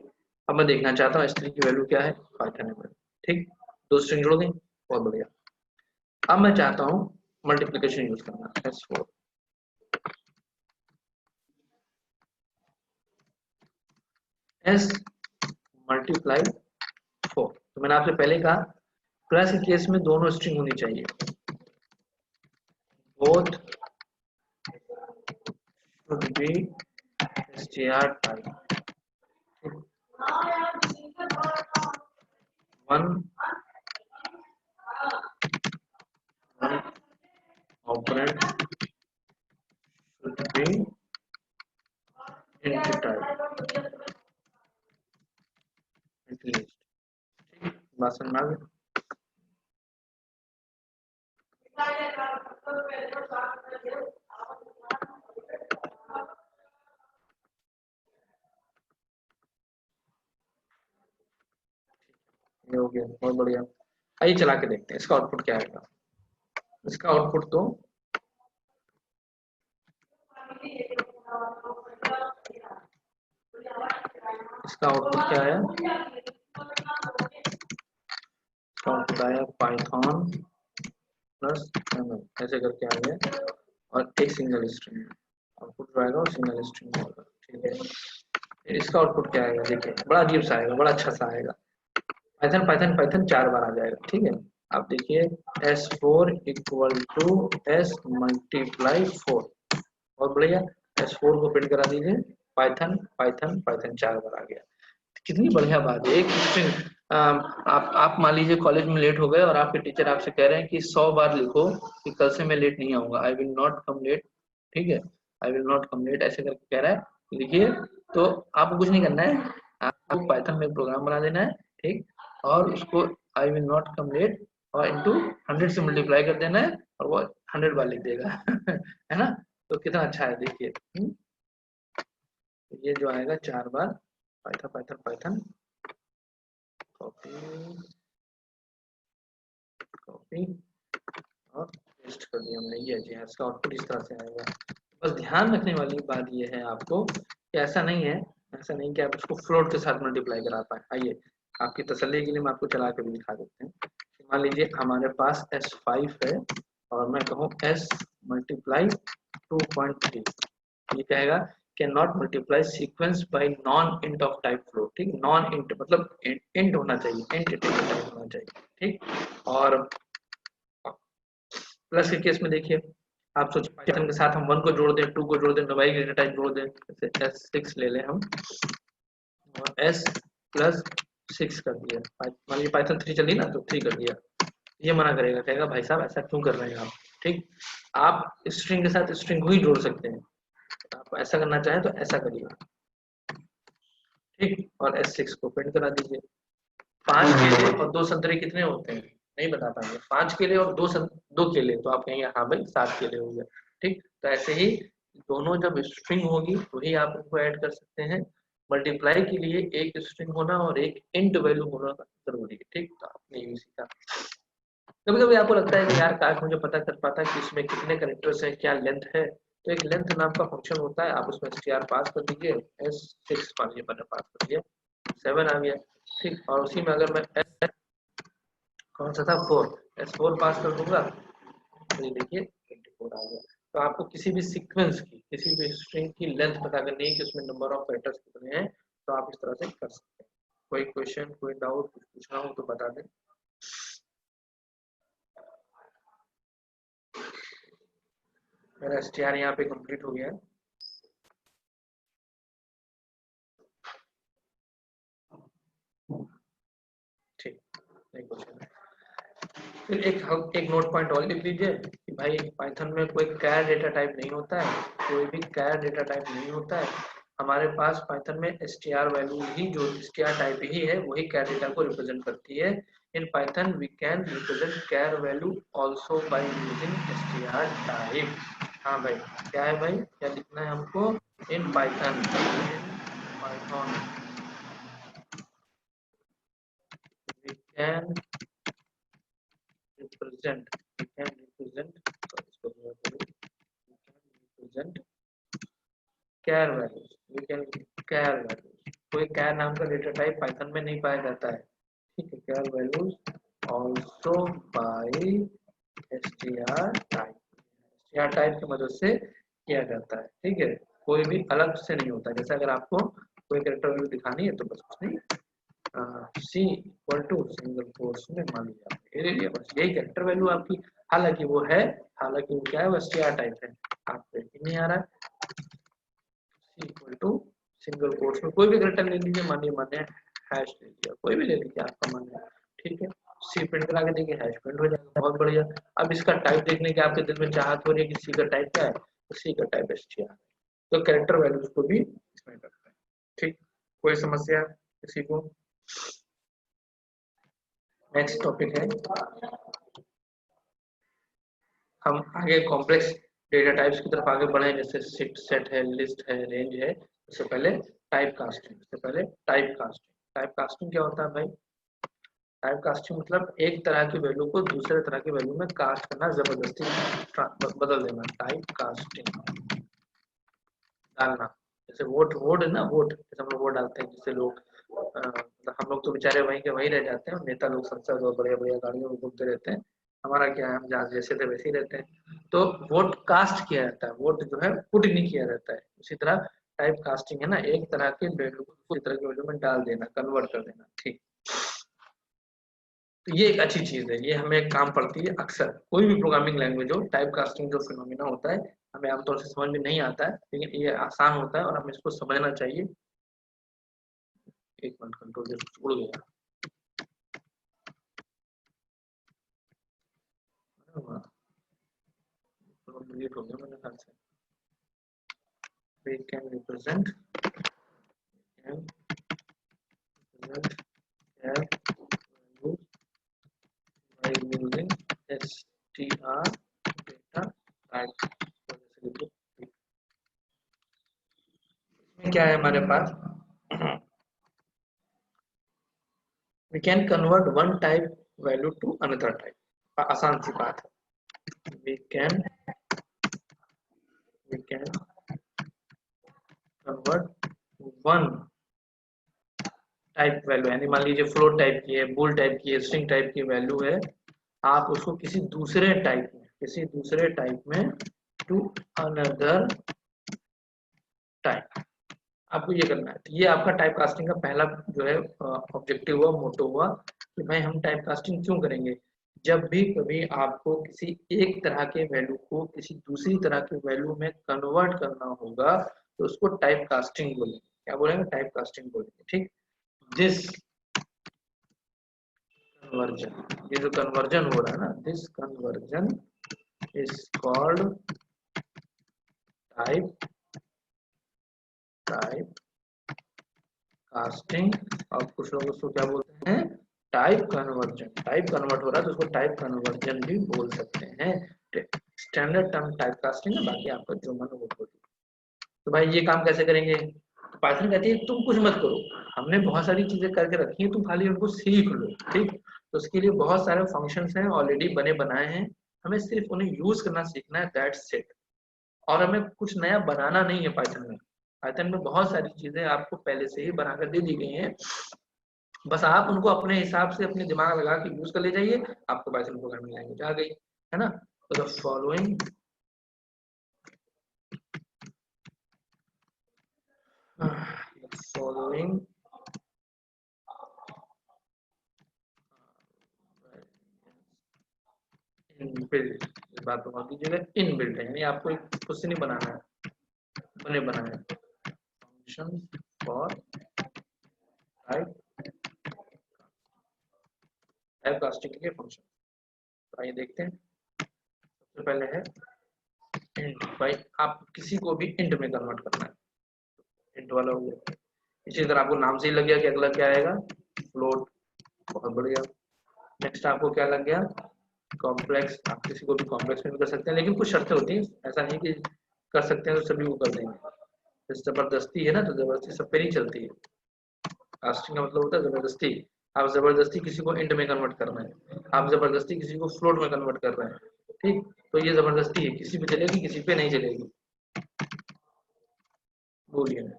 अब मैं देखना चाहता हूँ string की वैल्यू क्या है, पाइथन ml, ठीक, दो स्ट्रिंग जोड़ दी, बहुत बढ़िया। अब मैं चाहता हूँ मल्टीप्लिकेशन यूज करना, s4 s मल्टीप्लाई 4, तो मैंने आपसे पहले कहा प्लस के केस में दोनों स्ट्रिंग होनी चाहिए, both should be str type, one operand should be int type at least, बात समझ में आ गई। ये हो गया, बहुत बढ़िया। आइए चला के देखते हैं इसका आउटपुट क्या आएगा। इसका आउटपुट तो इसका आउटपुट क्या है, इसका आउटपुट आया पाइथन प्लस एमएल ऐसे करके आ गया और एक सिंगल स्ट्रिंग, और आउटपुट जो आएगा वो सिंगल स्ट्रिंग होगा, ठीक है। फिर इसका आउटपुट क्या आएगा, देखिए बड़ा अजीब सा आएगा, बड़ा अच्छा सा आएगा। पाइथन पाइथन पाइथन 4 बार आ जाएगा, ठीक है। आप देखिए S4 equal to S multiply 4, बहुत बढ़िया। S4 को प्रिंट करा दीजिए, पाइथन पाइथन पाइथन 4 बार आ गया। कितनी बढ़िया बात है। एक स्ट्रिंग आप मान लीजिए कॉलेज में लेट हो गए और आपके टीचर आपसे कह रहे हैं कि 100 बार लिखो कि कल से मैं लेट नहीं आऊंगा, I will not come late, ठीक है, I will not come late ऐसे करके कह रहा है, लिखिए। तो आपको कुछ नहीं करना है, आपको पाइथन में प्रोग्राम बना देना है, ठीक, और उसको I will not come late और इनटू 100 से मल्टीप्लाई कर देना है और वो 100 बार लिख देगा है ना। तो कितना अच्छा है, देखिए। ये जो आएगा 4 बार, Python Python Python copy copy और पेस्ट कर दिया हमने, ये जी इसका आउटपुट इस तरह से आएगा। बस ध्यान रखने वाली बात ये है आपको कि ऐसा नहीं है, ऐसा नहीं कि आप उसको फ्लोट के साथ मल्टीप्लाई करा पाए। आइए आपकी तसल्ली के लिए मैं आपको चला के भी दिखा देते हैं। मान लीजिए हमारे पास S5 है और मैं कहूँ S मल्टीप्लाई 2.3, ये कहेगा can not multiply sequence bye non int of type float, ठीक, नॉन इंट मतलब इंट होना चाहिए, इंट टाइप होना चाहिए, ठीक। और प्लस के केस में देखिए आप सोचिए पाइथन के साथ हम 1 को जोड़ दें, 2 को जोड़ दें, नवाई डेटा टाइप जोड़ दें, जैसे S6 ले लें हम और S प्लस 6 कर दिया, मान लीजिए पाइथन 3 चली ना तो 3 कर दिया, ये मना करेगा, कहेगा भाई साहब ऐसा क्यों कर रहे हैं आप, ठीक। आप स्ट्रिंग के साथ स्ट्रिंग को ही जोड़ सकते हैं, आप ऐसा करना चाहें तो ऐसा करिए, ठीक। और S6 को प्रिंट करा दीजिए। 5 केले और 2 संतरे कितने होते हैं, नहीं बता पाएंगे, 5 केले और 2 केले, तो आप कहेंगे हाँ भाई 7 केले हो गए, ठीक। तो ऐसे ही दोनों जब स्ट्रिंग होगी वही आप उनको ऐड कर सकते हैं। मल्टीप्लाई के लिए एक स्ट्रिंग होना और एक इंट वैल्यू होना जरूरी है, ठीक। तो आपने ये सीखा। कभी कभी आपको लगता है कि यार काश मुझे पता कर पाता कि इसमें कितने कैरेक्टर्स हैं, क्या लेंथ है, तो एक लेंथ नाम का फंक्शन होता है, आप उसमें str पास कर दीजिए, S6 मान लीजिए मैंने पास कर दिया, 7 आ गया, ठीक। और उसी में अगर मैं कौन सा था 4, S4 पास कर दूंगा तो ये देखिए 24 आ गया। तो आपको किसी भी सीक्वेंस की, किसी भी स्ट्रिंग की लेंथ पता करनी है कि उसमें नंबर ऑफ कैरेक्टर्स कितने हैं, तो आप इस तरह से कर सकते हैं। कोई क्वेश्चन, कोई डाउट, कुछ पूछना हो तो बता दें। मेरा str यहाँ पे कंप्लीट हो गया है। ठीक, नहीं क्वेश्चन है। फिर एक नोट पॉइंट और लिख लीजिए कि भाई पाइथन में कोई कैर डेटा टाइप नहीं होता है, कोई भी कैर डेटा टाइप नहीं होता है। हमारे पास पाइथन में str वैल्यू ही, जो str टाइप ही है, वही कैर डेटा को रिप्रेजेंट करती है। In Python we can represent char value also by using str type. हाँ भाई, क्या है भाई, क्या लिखना है हमको, in Python we can represent we can represent char values, we can char values, कोई char नाम का डेटा टाइप पाइथन में नहीं पाया जाता है, ठीक है। char values also by str type की मदद से किया जाता है, ठीक है। कोई भी अलग से नहीं होता, जैसे अगर आपको कोई कैरेक्टर वैल्यू दिखानी है तो बस कुछ नहीं, C equal to single quotes में मान लिया ये ले लिया, बस यही कैरेक्टर वैल्यू आपकी। हालांकि वो है, हालांकि वो क्या है, वो str टाइप है, आपको नहीं आ रहा है। C equal to single quotes में कोई भी कैरेक्टर ले लीजिए, मानिए मैंने हैश ले लिया, कोई भी ले लीजिए आपका मन है, ठीक है। C प्रिंट करा के देखिए, हैश प्रिंट हो जाएगा, बहुत बढ़िया। अब इसका टाइप देखने के आपके दिल में चाहत हो रही है कि C का टाइप क्या है, तो C का टाइप str, तो कैरेक्टर वैल्यूज को भी इसमें रखते हैं, ठीक। कोई समस्या किसी को? नेक्स्ट टॉपिक है, हम आगे कॉम्प्लेक्स डेटा टाइप्स की तरफ आगे बढ़े, जैसे सेट है, लिस्ट है, रेंज है। उससे पहले टाइप कास्टिंग, टाइप कास्टिंग क्या होता है भाई? टाइप कास्टिंग मतलब एक तरह की वैल्यू को दूसरे तरह की वैल्यू में कास्ट करना, जबरदस्ती बदल देना, टाइप कास्टिंग डालना। जैसे वोट है ना, वोट जैसे हम लोग वोट डालते हैं, जिससे लोग हम लोग तो बेचारे वहीं के वहीं रह जाते हैं, नेता लोग संसद और बड़े बड़े गाड़ियों में घूमते रहते हैं, हमारा क्या है, हम जहाँ जैसे थे वैसे ही रहते हैं। तो वोट कास्ट किया जाता है, वोट जो है पुट नहीं किया जाता है। उसी तरह टाइप कास्टिंग है ना, एक तरह के वैल्यू को दूसरी तरह के वैल्यू में डाल देना, कन्वर्ट कर देना। ठीक, तो ये एक अच्छी चीज है, ये हमें काम पड़ती है अक्सर। कोई भी प्रोग्रामिंग लैंग्वेज हो, टाइप कास्टिंग जो फिनोमिना होता है हमें आमतौर से समझ में नहीं आता है, लेकिन ये आसान होता है और हमें इसको समझना चाहिए। एक मिनट, कंट्रोल उड़ गया। डिलीट हो गया मेरे ख्याल से। We can represent values by using str data type। इसमें क्या है हमारे पास, we can convert one type value to another type। आसान सी बात है, we can convert one type value, यानी मान लीजिए फ्लोट टाइप की है, बूल टाइप की है, स्ट्रिंग टाइप की वैल्यू है, आप उसको किसी दूसरे टाइप में टू अनदर टाइप, आपको ये करना है। तो ये आपका टाइप कास्टिंग का पहला जो है ऑब्जेक्टिव हुआ, मोटो हुआ कि भाई हम टाइप कास्टिंग क्यों करेंगे। जब भी कभी आपको किसी एक तरह के वैल्यू को किसी दूसरी तरह के वैल्यू में कन्वर्ट करना होगा तो उसको टाइप कास्टिंग बोलेंगे। क्या बोलेंगे? टाइप कास्टिंग बोलेंगे। ठीक, दिस कन्वर्जन, ये जो कन्वर्जन हो रहा है ना, this conversion is called type casting. और कुछ लोग उसको क्या बोलते हैं? Type conversion. टाइप कन्वर्ट हो रहा है तो उसको टाइप कन्वर्जन भी बोल सकते हैं। स्टैंडर्ड टर्म टाइप कास्टिंग है, बाकी आपका जो मन हो वो बोलिए। तो भाई ये काम कैसे करेंगे? तो पाइथन कहती है तुम कुछ मत करो, हमने बहुत सारी चीजें करके रखी है, तुम खाली उनको सीख लो। ठीक, तो उसके लिए बहुत सारे फंक्शंस हैं ऑलरेडी बने बनाए हैं, हमें सिर्फ उन्हें यूज करना सीखना है, दैट्स इट। और हमें कुछ नया बनाना नहीं है पाइथन में। पाइथन में बहुत सारी चीजें आपको पहले से ही बनाकर दे दी गई हैं, बस आप उनको अपने हिसाब से अपने दिमाग लगा के यूज कर ले जाइए, आपको पाइथन प्रोग्रामिंग लैंग्वेज आ गई, है ना। तो द फॉलोइंग इनबिल्ट, इस बात को मान लीजिएगा, इनबिल्ट है, यानी आपको एक खुद से नहीं बनाना है, बने बनाए फंक्शन फॉर टाइप कास्टिंग के फंक्शन। तो आइए देखते हैं। सबसे पहले है इंट। भाई आप किसी को भी इंट में कन्वर्ट करना है, इंट वाला हो गया। इसी तरह आपको नाम से ही लग गया कि अगला क्या आएगा? फ्लोट। बहुत बढ़िया। नेक्स्ट आपको क्या लग गया? कॉम्प्लेक्स। आप किसी को भी कॉम्प्लेक्स में भी कर सकते हैं, लेकिन कुछ शर्तें होती हैं, ऐसा नहीं कि कर सकते हैं तो सभी को कर देंगे। जबरदस्ती है ना, तो जबरदस्ती सब पे नहीं चलती है। कास्टिंग का मतलब होता है जबरदस्ती। आप जबरदस्ती किसी को इंट में कन्वर्ट कर रहे हैं, आप जबरदस्ती किसी को फ्लोट में कन्वर्ट कर रहे हैं। ठीक, तो ये जबरदस्ती है, किसी पे चलेगी किसी पे नहीं चलेगी। बोलिए।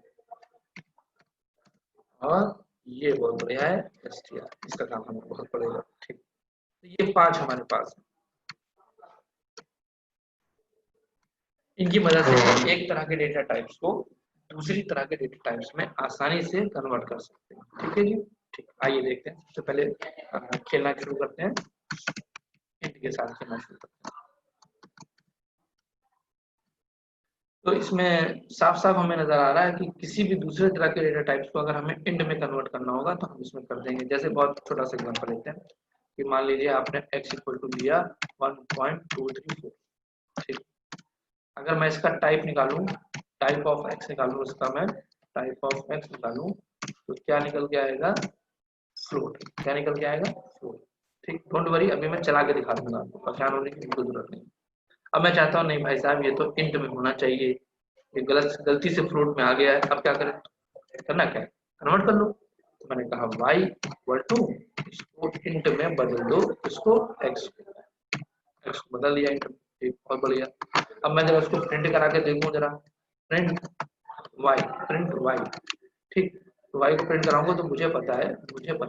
और ये बहुत बढ़िया है str, इसका काम हमें बहुत पड़ेगा। ठीक, तो ये 5 हमारे पास है। इनकी मदद से एक तरह के डेटा टाइप्स को दूसरी तरह के डेटा टाइप्स में आसानी से कन्वर्ट कर सकते हैं। ठीक है जी। ठीक, आइए देखते हैं। सबसे पहले खेलना शुरू करते हैं, इंट के साथ खेलना शुरू करते हैं। तो इसमें साफ साफ हमें नजर आ रहा है कि किसी भी दूसरे तरह के डेटा टाइप्स को अगर हमें इंट में कन्वर्ट करना होगा तो हम इसमें कर देंगे। जैसे बहुत छोटा सा एग्जांपल लेते हैं कि मान लीजिए आपने x इक्वल टू लिया 1.234। ठीक, अगर मैं इसका टाइप निकालूं, टाइप ऑफ x निकालूं, उसका मैं टाइप ऑफ x निकालूं तो क्या निकल के आएगा? फ्लोट। क्या निकल के आएगा? फ्लोट। ठीक, डोंट वरी, अभी मैं चला के दिखा दूंगा, आपको परेशान होने की बिल्कुल जरूरत नहीं। अब मैं चाहता हूँ नहीं भाई साहब ये तो इंट में होना चाहिए, ये गलती से फ्लोट में आ गया है, अब क्या करें? करना क्या है? कन्वर्ट कर लो। तो मैंने कहा y इक्वल टू, इसको इंट में बदल दो, इसको x को बदल दिया इंट में। ठीक, बहुत बढ़िया। अब मैं जब इसको प्रिंट करा के देखूं जरा, प्रिंट y। ठीक, तो y को प्रिंट कराऊंगा तो मुझे पता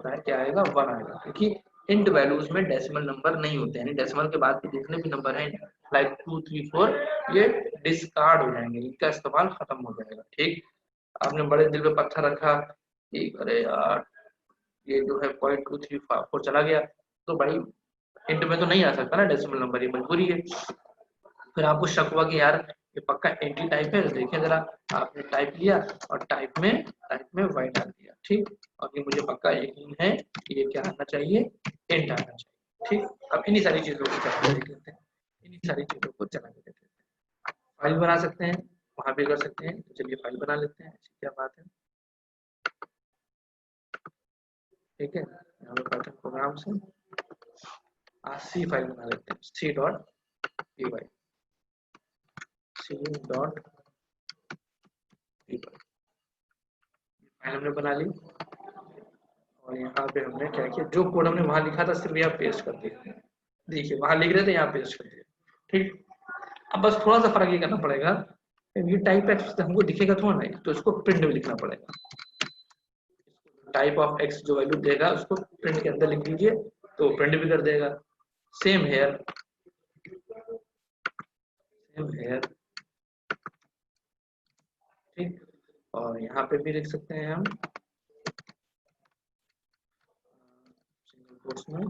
है क्या आएगा? 1 आएगा, क्योंकि इंट वैल्यूज में डेसिमल नंबर नहीं होते, यानी डेसिमल के बाद के जितने भी नंबर हैं लाइक 2 3 4 ये डिस्कार्ड हो जाएंगे, इनका इस्तेमाल खत्म हो जाएगा। ठीक, आपने बड़े दिल पे पत्थर रखा कि अरे यार ये जो है 0.2354 चला गया, तो भाई इंट में तो नहीं आ सकता ना डेसिमल नंबर, ये मजबूरी है। फिर आपको शक हुआ कि यार ये पक्का एंटी टाइप है, देखें जरा, आपने टाइप लिया और टाइप में वाई डाल दिया। ठीक, और ये मुझे पक्का यकीन है कि ये क्या आना चाहिए, एंट आना चाहिए। ठीक, अब इन्हीं सारी चीजों को चला के देख लेते हैं, इन्हीं सारी चीजों को चला के देख लेते हैं। फाइल बना सकते हैं, वहां भी कर सकते हैं, तो चलिए फाइल बना लेते हैं, ऐसी क्या बात है। ठीक है, यहाँ पे पाइथन प्रोग्राम से सी फाइल बना लेते हैं, c.py फाइल हमने बना ली। और यहाँ पे हमने क्या किया, जो कोड हमने वहां लिखा था सिर्फ यहाँ पेस्ट कर दिया। देखिए वहां लिख रहे थे, यहाँ पेस्ट कर दिया। ठीक, अब बस थोड़ा सा फर्क ये करना पड़ेगा, ये टाइप एक्स हमको दिखेगा थोड़ा नहीं, तो इसको प्रिंट में लिखना पड़ेगा। टाइप ऑफ एक्स जो वैल्यू देगा उसको प्रिंट के अंदर लिख दीजिए, तो प्रिंट भी कर देगा। सेम हेयर, ठीक, और यहाँ पे भी लिख सकते हैं हम सिंगल कोट्स में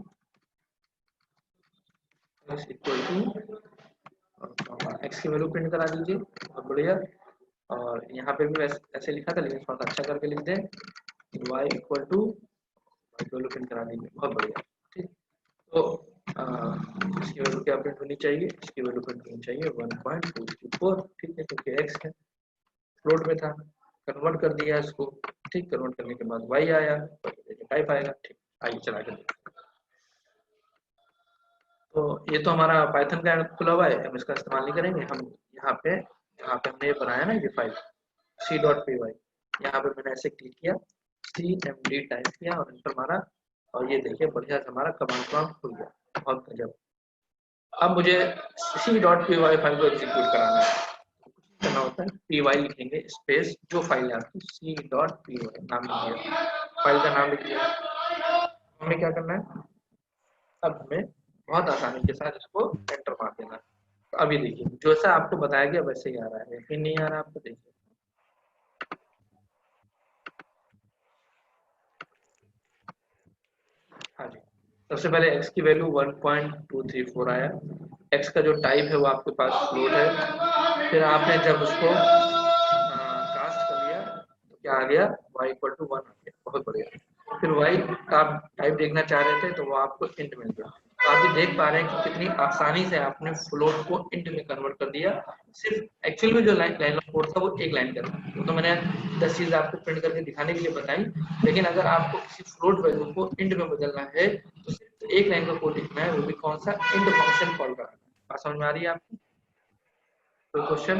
x इक्वल टू, एक्स की वैल्यू प्रिंट करा दीजिए, बहुत बढ़िया। और यहाँ पे भी ऐसे लिखा था, लेकिन थोड़ा सा अच्छा करके लिख दें, y equal to value print करा दीजिए, बहुत बढ़िया। ठीक, तो इसकी वैल्यू क्या प्रिंट होनी चाहिए, इसकी वैल्यू प्रिंट होनी चाहिए 1.234। ठीक है, क्योंकि x है, फ्लोट में था, कन्वर्ट कर दिया इसको। ठीक, कन्वर्ट करने के बाद y आया, टाइप आएगा। ठीक, आइए चला के देखते हैं। तो ये तो हमारा पाइथन का खुला हुआ है, हम इसका इस्तेमाल नहीं करेंगे। हम यहाँ पे हमने ये बनाया ना ये फाइल c.py, यहाँ पे मैंने ऐसे क्लिक किया, cmd टाइप किया और इंटर मारा, और ये देखिए बढ़िया से हमारा कमांड प्रॉम्प्ट खुल गया, बहुत गजब। अब मुझे c.py फाइल को एग्जीक्यूट कराना है, करना होता है py लिखेंगे स्पेस जो फाइल है आपकी c.py नाम लिखिए, फाइल का नाम लिखिए। हमें क्या करना है, अब हमें बहुत आसानी के साथ इसको एंटर मार देना है। तो अभी देखिए जैसा आपको बताया गया वैसे ही आ रहा है, फिर नहीं आ रहा आपको, देखिए हाँ जी। सबसे पहले x की वैल्यू 1.234 आया, x का जो टाइप है वो आपके पास फ्लोट है। फिर आपने जब उसको कास्ट कर लिया तो क्या आ गया, y इक्वल टू 1 आ गया, बहुत बढ़िया। फिर y का आप टाइप देखना चाह रहे थे तो वो आपको इंट मिल गया। तो आप ये देख पा रहे हैं कि कितनी आसानी से आपने फ्लोट को इंट में कन्वर्ट कर दिया। सिर्फ एक्चुअल में जो लाइन ऑफ कोड था वो एक लाइन का था, वो तो मैंने 10 चीज आपको प्रिंट करके दिखाने के लिए बताई, लेकिन अगर आपको किसी फ्लोट वैल्यू को इंट में बदलना है तो सिर्फ एक लाइन का कोड लिखना है, वो भी कौन सा, इंट फंक्शन कॉल करना है। बात समझ में आ रही है आपको, कोई क्वेश्चन?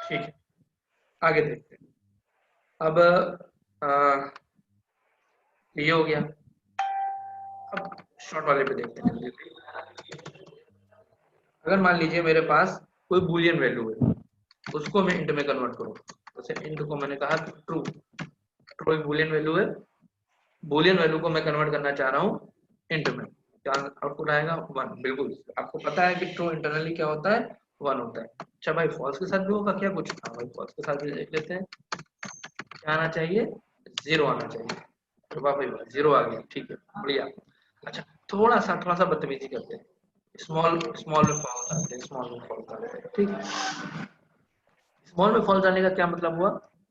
ठीक है, आगे देखते हैं। अब ये हो गया, अब शॉर्ट वाले पे देखते हैं जल्दी। अगर मान लीजिए मेरे पास कोई बूलियन वैल्यू है, उसको मैं इंट में कन्वर्ट करूँ, जैसे इंट को मैंने कहा ट्रू, ट्रू एक बूलियन वैल्यू है, बूलियन वैल्यू को मैं कन्वर्ट करना चाह रहा हूँ इंट में, क्या आउटपुट आएगा, 1। बिल्कुल, आपको पता है कि ट्रू इंटरनली क्या होता है, 1 होता है। अच्छा भाई फॉल्स के साथ भी होगा क्या कुछ, हाँ भाई फॉल्स के साथ भी देख लेते हैं, क्या आना चाहिए, 0 आना चाहिए। तो वाह भाई वाह, 0 आ गया, ठीक है, बढ़िया। अच्छा थोड़ा सा बदतमीजी करते हैं, स्मॉल स्मॉल में फॉल्स आते हैं, स्मॉल में फॉल्स आते हैं। ठीक है, स्मॉल में फॉल्स आने का क्या मतलब हुआ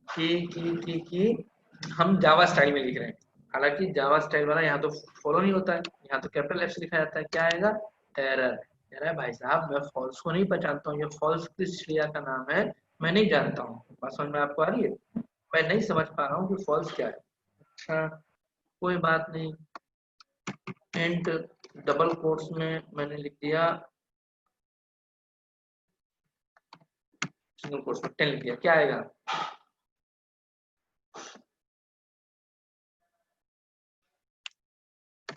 कि हम जावा स्टाइल में लिख रहे हैं, हालांकि जावा स्टाइल वाला यहाँ तो फॉलो नहीं होता है, यहाँ तो कैपिटल एफ से लिखा जाता है, क्या आएगा, एरर। कह रहा है भाई साहब मैं फॉल्स को नहीं पहचानता हूँ, ये फॉल्स किस चिड़िया का नाम है, मैं नहीं जानता हूँ। बात समझ में आपको आ रही है, मैं नहीं समझ पा रहा हूँ कि फॉल्स क्या है। अच्छा कोई बात नहीं, इंट डबल कोट्स में मैंने लिख दिया, सिंगल कोट्स में 10 लिख दिया, क्या आएगा,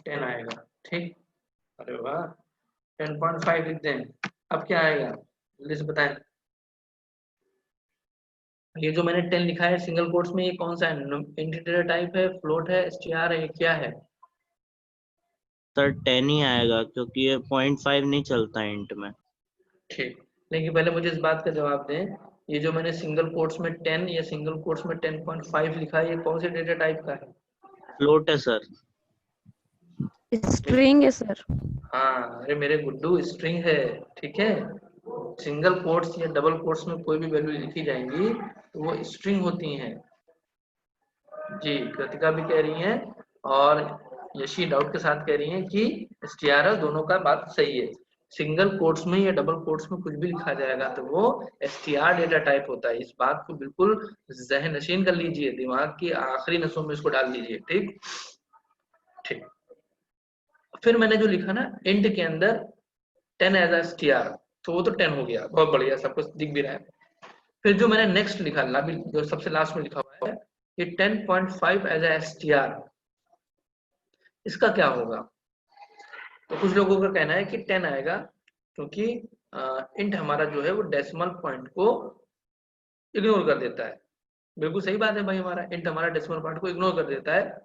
10 आएगा। ठीक, अरे वाह, 10.5 लिख दें, अब क्या आएगा जल्दी से बताएं, ये जो मैंने 10 लिखा है सिंगल कोट्स में, ये कौन सा है? इंटीजर टाइप है, फ्लोट है, str है, क्या है? सर 10 ही आएगा क्योंकि ये 0.5 नहीं चलता इंट में। ठीक, लेकिन पहले मुझे इस बात का जवाब दें, ये जो मैंने सिंगल कोट्स में 10 या सिंगल कोट्स में 10.5 लिखा है, ये कौन से डेटा टाइप का है? फ्लोट है सर। स्ट्रिंग है सर। हाँ, अरे मेरे गुड्डू, स्ट्रिंग है, ठीक है। सिंगल कोट्स या डबल कोट्स में कोई भी वैल्यू लिखी जाएंगी तो वो स्ट्रिंग होती हैं। जी, कृतिका भी कह रही हैं और यशी डाउट के साथ कह रही हैं कि str दोनों का बात सही है। सिंगल कोट्स में या डबल कोट्स में कुछ भी लिखा जाएगा तो वो str डेटा टाइप होता है। इस बात को बिल्कुल जहन नशीन कर लीजिए, दिमाग की आखिरी नसों में इसको डाल दीजिए। ठीक ठीक। फिर मैंने जो लिखा ना इंट के अंदर 10 एज str, तो वो तो 10 हो गया, बहुत बढ़िया, सब कुछ दिख भी रहा है। फिर जो मैंने नेक्स्ट लिखा, जो सबसे लास्ट में लिखा हुआ है, ये 10.5 एज str, इसका क्या होगा? तो कुछ लोगों का कहना है कि 10 आएगा क्योंकि इंट हमारा जो है वो डेसिमल पॉइंट को इग्नोर कर देता है। बिल्कुल सही बात है भाई, हमारा इंट हमारा डेसिमल पॉइंट को इग्नोर कर देता है।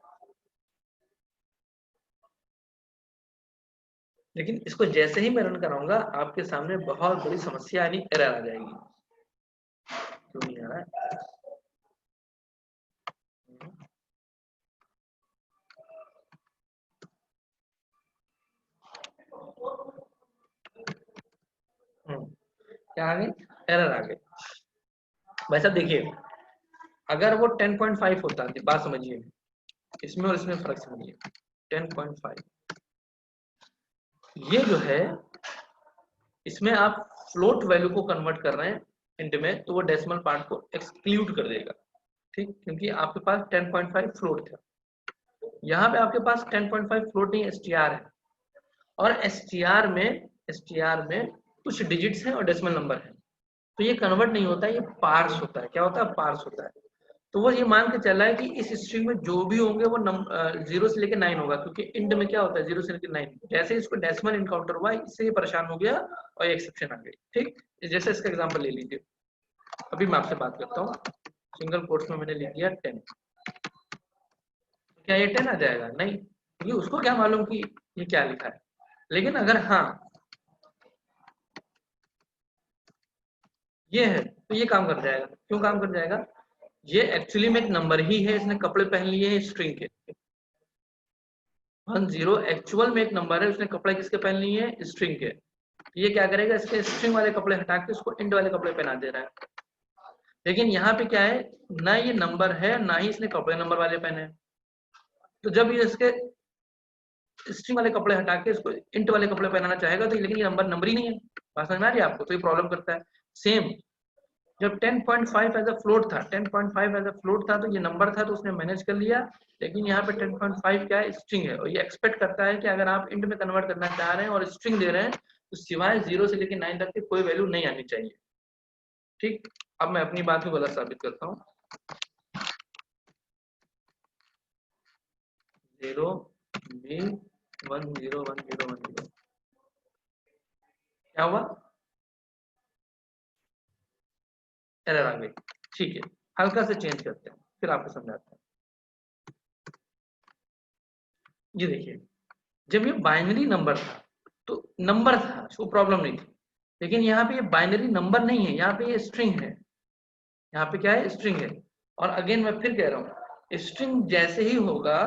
लेकिन इसको जैसे ही मैं रन कराऊंगा आपके सामने बहुत बड़ी समस्या यानी एरर आ जाएगी। क्यों नहीं आ रहा है? क्या आ गई? एरर आ गई। भाई साहब देखिए, अगर वो 10.5 होता, बात समझिए, इसमें और इसमें फर्क समझिए। 10.5 ये जो है, इसमें आप फ्लोट वैल्यू को कन्वर्ट कर रहे हैं इंट में, तो वो डेसिमल पार्ट को एक्सक्लूड कर देगा। ठीक, क्योंकि आपके पास 10.5 फ्लोट था, यहाँ पे आपके पास 10.5 फ्लोट नहीं str है, और str में कुछ डिजिट्स हैं और डेसिमल नंबर है, तो ये कन्वर्ट नहीं होता, ये पार्स होता है। क्या होता है? पार्स होता है। तो वो ये मान के चला है कि इस स्ट्रिंग में जो भी होंगे वो 0 से लेकर 9 होगा, क्योंकि इंट में क्या होता है 0 से लेकर 9। जैसे इसको डेसिमल इनकाउंटर हुआ, इससे ये परेशान हो गया और ये एक्सेप्शन आ गई। ठीक, जैसे इसका एग्जांपल ले लीजिए, अभी मैं आपसे बात करता हूँ, सिंगल कोट्स में मैंने लिख दिया 10, क्या ये 10 आ जाएगा? नहीं, क्योंकि उसको क्या मालूम कि ये क्या लिखा है। लेकिन अगर हाँ ये है तो ये काम कर जाएगा। क्यों काम कर जाएगा? ये एक्चुअली में एक नंबर ही है, इसने कपड़े पहन लिए हैं स्ट्रिंग के। 10 एक्चुअल में एक नंबर है, उसने कपड़े किसके पहन लिए हैं? स्ट्रिंग के। ये क्या करेगा? इसके स्ट्रिंग वाले कपड़े हटा के उसको इंट वाले कपड़े पहना दे रहा है। लेकिन यहाँ पे क्या है, ना ये नंबर है ना ही इसने कपड़े नंबर वाले पहने। तो जब ये इसके स्ट्रिंग वाले कपड़े हटा के इसको इंट वाले कपड़े पहनाना चाहेगा तो लेकिन ये नंबर ही नहीं है। बात समझ में आ रही है आपको? तो ये प्रॉब्लम करता है। सेम जब 10.5 एज अ फ्लोट था, 10.5 एज अ फ्लोट था तो ये नंबर था तो उसने मैनेज कर लिया। लेकिन यहाँ पे 10.5 क्या है? स्ट्रिंग है, और ये एक्सपेक्ट करता है कि अगर आप इंट में कन्वर्ट करना चाह रहे हैं और स्ट्रिंग दे रहे हैं तो सिवाय 0 से लेकर 9 तक की कोई वैल्यू नहीं आनी चाहिए। ठीक, अब मैं अपनी बात को गलत साबित करता हूँ। 0 B 1 0 1 0 1 0 क्या हुआ? एरर आ गई। ठीक है, हल्का से चेंज करते हैं, फिर आपको समझाते हैं। ये देखिए, जब ये बाइनरी नंबर था तो नंबर था, उसको प्रॉब्लम नहीं थी। लेकिन यहाँ पे ये बाइनरी नंबर नहीं है, यहाँ पे ये स्ट्रिंग है। यहाँ पे क्या है? स्ट्रिंग है। और अगेन मैं फिर कह रहा हूँ, स्ट्रिंग जैसे ही होगा,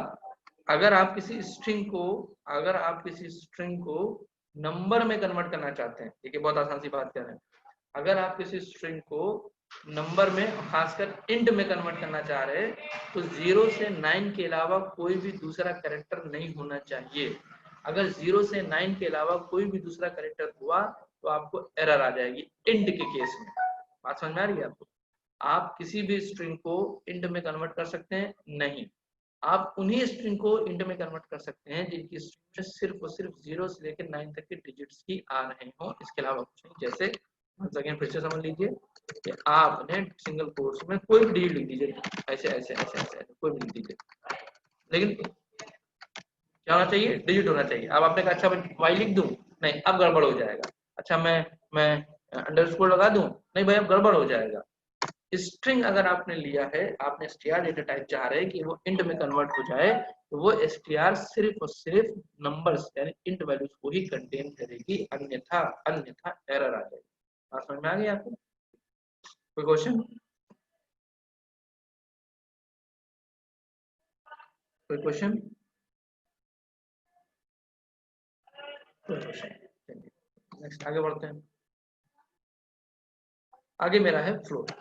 अगर आप किसी स्ट्रिंग को नंबर में कन्वर्ट करना चाहते हैं, देखिए बहुत आसान सी बात कर रहे हैं, अगर आप किसी स्ट्रिंग को नंबर में, खासकर इंट में कन्वर्ट करना चाह रहे हैं, तो 0 से 9 के अलावा कोई भी दूसरा कैरेक्टर नहीं होना चाहिए। अगर 0 से 9 के अलावा कोई भी दूसरा कैरेक्टर हुआ तो आपको एरर आ जाएगी इंट के केस में। बात समझ में आ रही है आपको? आप किसी भी स्ट्रिंग को इंट में कन्वर्ट कर सकते हैं? नहीं, आप उन्हीं स्ट्रिंग को इंट में कन्वर्ट कर सकते हैं जिनकी स्ट्रिंग में सिर्फ और सिर्फ 0 से लेकर 9 तक के डिजिट्स ही आ रहे हों, इसके अलावा कुछ नहीं। जैसे अगेन फिर से समझ लीजिए कि आपने सिंगल कोट्स में कोई भी डिजिट लिख दीजिए, ऐसे ऐसे ऐसे ऐसे, ऐसे कोई भी लिख दीजिए, लेकिन क्या होना चाहिए? डिजिट होना चाहिए। अब आपने कहा अच्छा वाई लिख दूं, नहीं अब गड़बड़ हो जाएगा। अच्छा मैं अंडरस्कोर लगा दूं, नहीं भाई अब गड़बड़ हो जाएगा। स्ट्रिंग अगर आपने लिया है, आपने str डेटा टाइप चाह रहे हैं कि वो int में कन्वर्ट हो जाए, तो वो str सिर्फ और सिर्फ नंबर्स यानी int वैल्यूज को ही कंटेन करेगी, अन्यथा अन्यथा एरर आ जाएगी। बात समझ में आ गई आपको? कोई क्वेश्चन? कोई क्वेश्चन? कोई क्वेश्चन? नेक्स्ट आगे बढ़ते हैं। आगे मेरा है फ्लोट।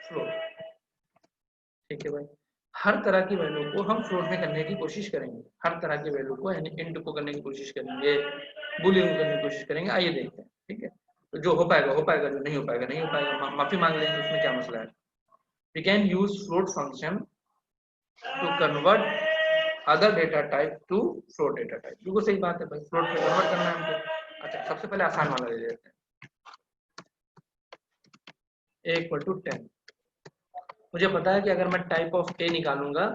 फ्लोट, ठीक है भाई। हर तरह की वैल्यू को हम फ्लोट में करने की कोशिश करेंगे, हर तरह की वैल्यू को यानी इंट को करने की कोशिश करेंगे, बुलियन को करने की कोशिश करेंगे। आइए देखते हैं, ठीक है। तो जो हो पाएगा हो पाएगा, जो नहीं हो पाएगा नहीं हो पाएगा, माफी मांग लेंगे, उसमें क्या मसला है। We can use float function to convert other data type to float data type. बिल्कुल सही बात है भाई, फ्लोट में कन्वर्ट करना है हमको। अच्छा, सबसे पहले आसान वाला ले लेते हैं, a इक्वल टू 10। मुझे पता है कि अगर मैं टाइप ऑफ a निकालूंगा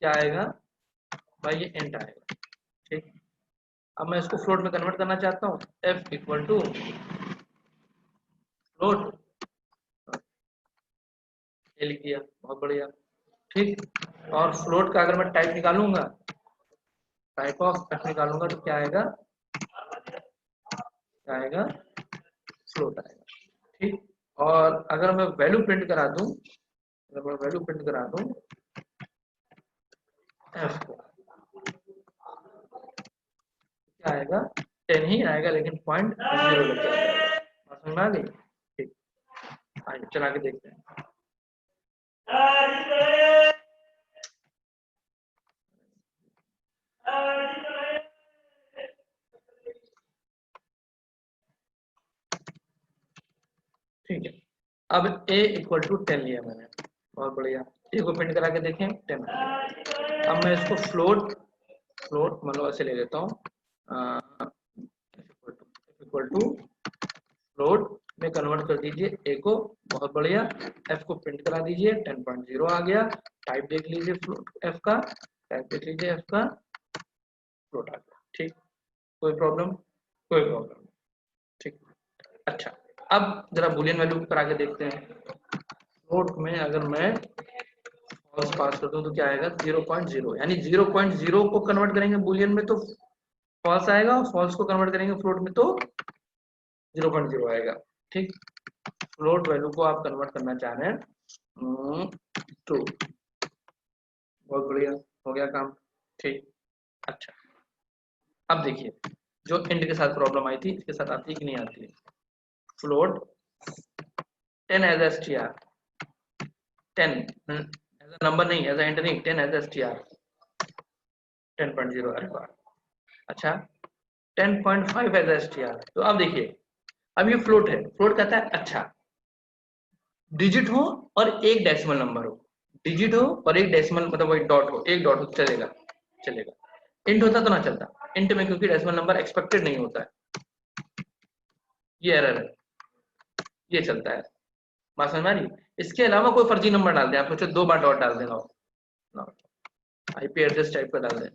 क्या आएगा भाई, ये इंट आएगा, ठीक। अब मैं इसको फ्लोट में कन्वर्ट करना चाहता हूँ, f इक्वल टू फ्लोट, ये लिख दिया, बहुत बढ़िया, ठीक। और फ्लोट का अगर मैं टाइप निकालूंगा, टाइप ऑफ f निकालूंगा तो क्या आएगा, क्या आएगा, फ्लोट आएगा, ठीक। और अगर मैं वैल्यू प्रिंट करा दूं, अगर मैं वैल्यू प्रिंट करा दूं f को, क्या आएगा, 10 ही आएगा, लेकिन पॉइंट 0 लग जाएगा। समझ में आ गई? ठीक, आइए चला के देखते हैं। ठीक है, अब a इक्वल टू 10 लिया मैंने, बहुत बढ़िया। a को प्रिंट करा के देखें 10। अब मैं इसको फ्लोट, फ्लोट मतलब ऐसे ले लेता हूँ, इक्वल टू फ्लोट में कन्वर्ट कर दीजिए a को, बहुत बढ़िया। f को प्रिंट करा दीजिए, 10.0 आ गया। टाइप देख लीजिए फ्लोट f का, टाइप देख लीजिए f का, फ्लोट आ गया, ठीक। कोई प्रॉब्लम? कोई प्रॉब्लम, ठीक। अच्छा, अब जरा बुलियन वैल्यू करा के देखते हैं। फ्लोट में अगर मैं फॉल्स पास कर दूं तो क्या आएगा, 0.0, यानी 0.0 को कन्वर्ट करेंगे बुलियन में तो फॉल्स आएगा, और फॉल्स को कन्वर्ट करेंगे फ्लोट में तो 0.0 आएगा, ठीक। फ्लोट वैल्यू को आप कन्वर्ट करना चाह रहे हैं ट्रू, बहुत बढ़िया, हो गया काम, ठीक। अच्छा, अब देखिए, जो इंड के साथ प्रॉब्लम आई थी, इसके साथ आती है कि नहीं आती है। Float 10 as str, 10 as a number नहीं, एज अ इंट नहीं, 10 एज str, 10.0 अरे वाह। अच्छा, 10.5 एज str। तो अब देखिए, अब ये फ्लोट है, फ्लोट कहता है अच्छा डिजिट हो और एक डेसिमल नंबर हो, डिजिट हो और एक डेसिमल मतलब वही डॉट हो, एक डॉट हो, चलेगा, चलेगा। इंट होता तो ना चलता, इंट में क्योंकि डेसिमल नंबर एक्सपेक्टेड नहीं होता है, ये एरर है, ये चलता है। बात समझ में आ रही? इसके अलावा कोई फर्जी नंबर डाल दें, आप सोचो 2 बार डॉट डाल देना, आईपी एड्रेस टाइप का डाल दें,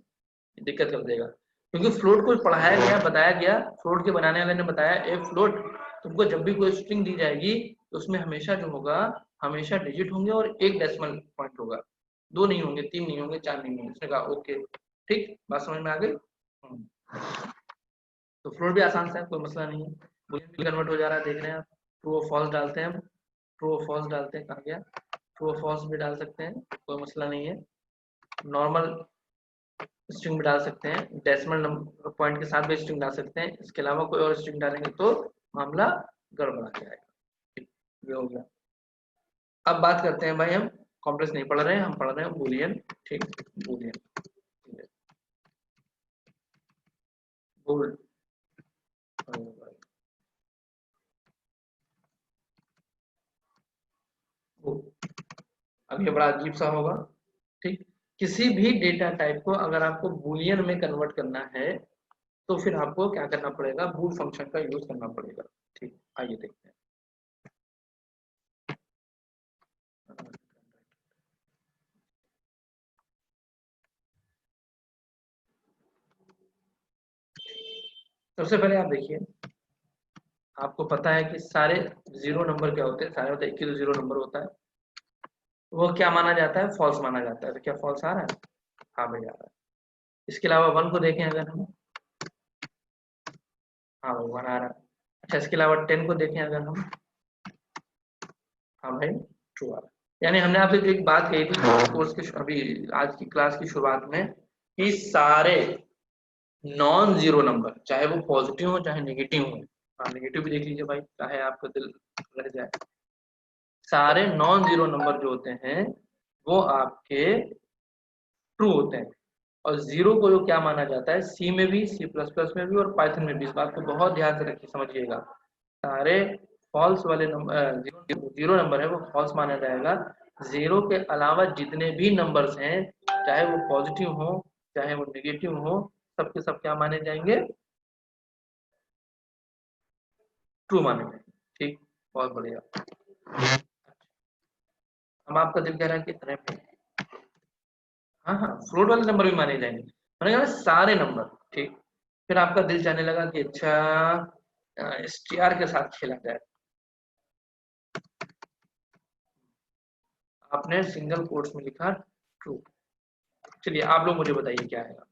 दिक्कत कर देगा। क्योंकि फ्लोट को पढ़ाया गया, बताया गया, फ्लोट के बनाने वाले ने बताया ए फ्लोट तुमको जब भी कोई स्ट्रिंग दी जाएगी तो उसमें हमेशा जो होगा, हमेशा डिजिट होंगे और एक डेसिमल पॉइंट होगा, 2 नहीं होंगे, 3 नहीं होंगे, 4 नहीं होंगे। उसने कहा ओके, ठीक, बात समझ में आ गई। तो फ्लोट भी आसान सा है, कोई मसला नहीं है। बुलियन भी कन्वर्ट हो जा रहा है, देख रहे हैं आप। ट्रू और फॉल्स डालते हैं हम, ट्रू और फॉल्स डालते हैं, कहा गया ट्रू और फॉल्स भी डाल सकते हैं, कोई मसला नहीं है। नॉर्मल स्ट्रिंग भी डाल सकते हैं, डेसिमल नंबर पॉइंट के साथ भी स्ट्रिंग डाल सकते हैं, इसके अलावा कोई और स्ट्रिंग डालेंगे तो मामला गड़बड़ा जाएगा। ये हो गया। अब बात करते हैं भाई, हम कॉम्प्लेक्स नहीं पढ़ रहे हैं, हम पढ़ रहे हैं बूलियन, ठीक, बूलियन, बूल, अब ये बड़ा अजीब सा होगा, ठीक। किसी भी डेटा टाइप को अगर आपको बूलियन में कन्वर्ट करना है तो फिर आपको क्या करना पड़ेगा, बूल फंक्शन का यूज करना पड़ेगा, ठीक। आइए देखते हैं। सबसे पहले आप देखिए, आपको पता है कि सारे जीरो नंबर क्या होते हैं, सारे होते हैं, एक ही तो जीरो नंबर होता है, वो क्या माना जाता है, फॉल्स माना जाता है। तो क्या फॉल्स आ रहा है? हाँ भाई आ रहा है। इसके अलावा वन को देखें अगर हम, हाँ भाई वन आ रहा है। अच्छा इसके अलावा 10 को देखें अगर हम, हाँ भाई ट्रू आ रहा है। यानी हमने आपसे जो एक बात कही थी कोर्स के अभी आज की क्लास की शुरुआत में, कि सारे नॉन जीरो नंबर, चाहे वो पॉजिटिव हो चाहे नेगेटिव हो, हाँ नेगेटिव भी देख लीजिए भाई, चाहे आपका दिल रह जाए, सारे नॉन जीरो नंबर जो होते हैं वो आपके ट्रू होते हैं। और जीरो को जो क्या माना जाता है, सी में भी, सी प्लस प्लस में भी और पाइथन में भी, इस बात को बहुत ध्यान से रखिए, समझिएगा। सारे फॉल्स वाले नंबर, जीरो नंबर है वो फॉल्स माना जाएगा। जीरो के अलावा जितने भी नंबर्स हैं, चाहे वो पॉजिटिव हो चाहे वो नेगेटिव हो, सबके सब क्या माने जाएंगे, ट्रू माने जाएंगे। ठीक, बहुत बढ़िया। हम आपका दिल कह रहा है कि अरे हाँ हाँ फ्लोट वाले नंबर भी माने जाएंगे, मैंने कहा ना सारे नंबर। ठीक, फिर आपका दिल चाहने लगा कि अच्छा एसटीआर के साथ खेला जाए। आपने सिंगल कोट्स में लिखा ट्रू। चलिए आप लोग मुझे बताइए क्या आएगा।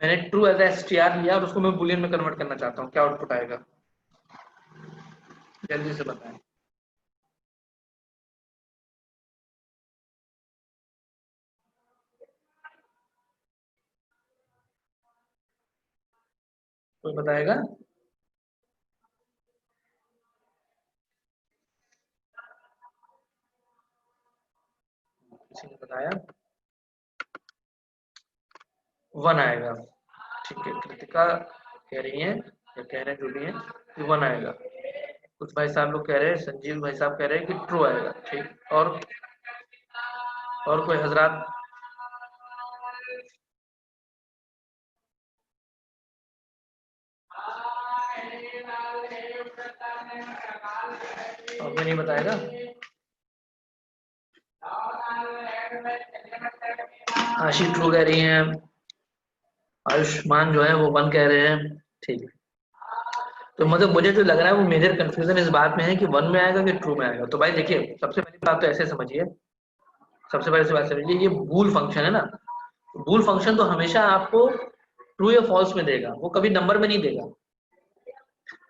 मैंने ट्रू एज एसटीआर लिया और उसको मैं बुलियन में कन्वर्ट करना चाहता हूँ, क्या आउटपुट आएगा, जल्दी से बताएं। कोई बताएगा? किसी ने बताया? वन आएगा। ठीक है, कृतिका कह रही है या कह रहे हैं जो भी है कि वन आएगा। कुछ भाई साहब लोग कह रहे हैं, संजीव भाई साहब कह रहे हैं कि ट्रू आएगा। ठीक, और कोई हजरात? और कोई नहीं बताएगा? आशी ट्रू कह रही हैं, आयुष्मान जो है वो वन कह रहे हैं। ठीक है, तो मतलब मुझे जो लग रहा है वो मेजर कंफ्यूजन इस बात में है कि वन में आएगा कि ट्रू में आएगा। तो भाई देखिए, सबसे पहली बात तो ऐसे समझिए, सबसे पहले से बात समझिए, ये बूल फंक्शन है ना, बूल फंक्शन तो हमेशा आपको ट्रू या फॉल्स में देगा, वो कभी नंबर में नहीं देगा।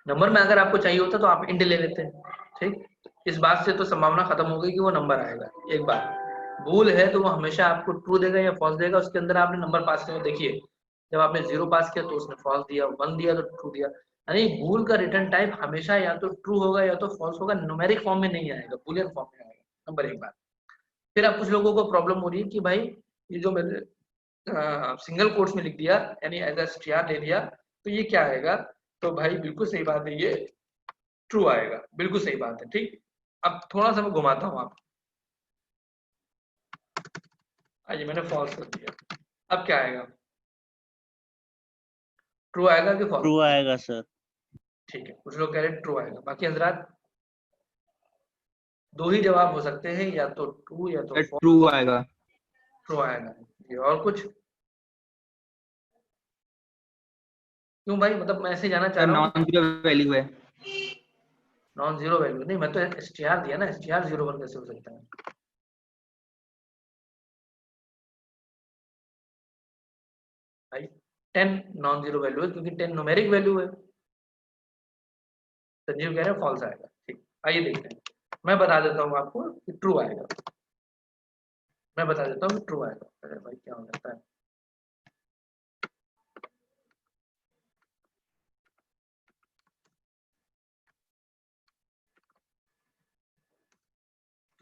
नंबर में अगर आपको चाहिए होता तो आप इंट ले लेते हैं। ठीक, इस बात से तो संभावना खत्म हो गई कि वो नंबर आएगा। एक बात, बूल है तो वो हमेशा आपको ट्रू देगा या फॉल्स देगा, उसके अंदर आपने नंबर पास किया। देखिए जब आपने जीरो पास किया तो उसने फॉल्स दिया, वन दिया तो ट्रू दिया। यानी बूल का रिटर्न टाइप हमेशा या तो ट्रू होगा या तो फॉल्स होगा, न्यूमेरिक फॉर्म में नहीं आएगा, बुलियन फॉर्म में आएगा। नंबर एक बात। फिर अब कुछ लोगों को प्रॉब्लम हो रही है कि भाई ये जो मैंने सिंगल कोट्स में लिख दिया यानी एज एस ले लिया, तो ये क्या आएगा। तो भाई बिल्कुल सही बात है, ये ट्रू आएगा, बिल्कुल सही बात है। ठीक, अब थोड़ा सा मैं घुमाता हूँ आप, आइए मैंने फॉल्स कर दिया, अब क्या आएगा, ट्रू आएगा कि फॉल्स? ट्रू आएगा सर। ठीक है, कुछ लोग कह रहे हैं ट्रू आएगा, बाकी हजरात दो ही जवाब हो सकते हैं, या तो ट्रू या तो फॉल्स। ट्रू आएगा। ट्रू आएगा। ये और कुछ? क्यों भाई, मतलब मैं ऐसे जाना चाह रहा हूँ, नॉन जीरो वैल्यू है। नॉन जीरो वैल्यू नहीं, मैं तो एसटीआर दिया ना, एसटीआर जीरो वन कैसे हो सकता है? भाई 10 नॉन जीरो वैल्यू है क्योंकि 10 न्यूमेरिक वैल्यू है। संजीव कह रहे हैं फॉल्स आएगा। ठीक, आइए देखते हैं, मैं बता देता हूँ आपको कि ट्रू आएगा, मैं बता देता हूँ कि ट्रू आएगा। अरे भाई क्या हो जाता है,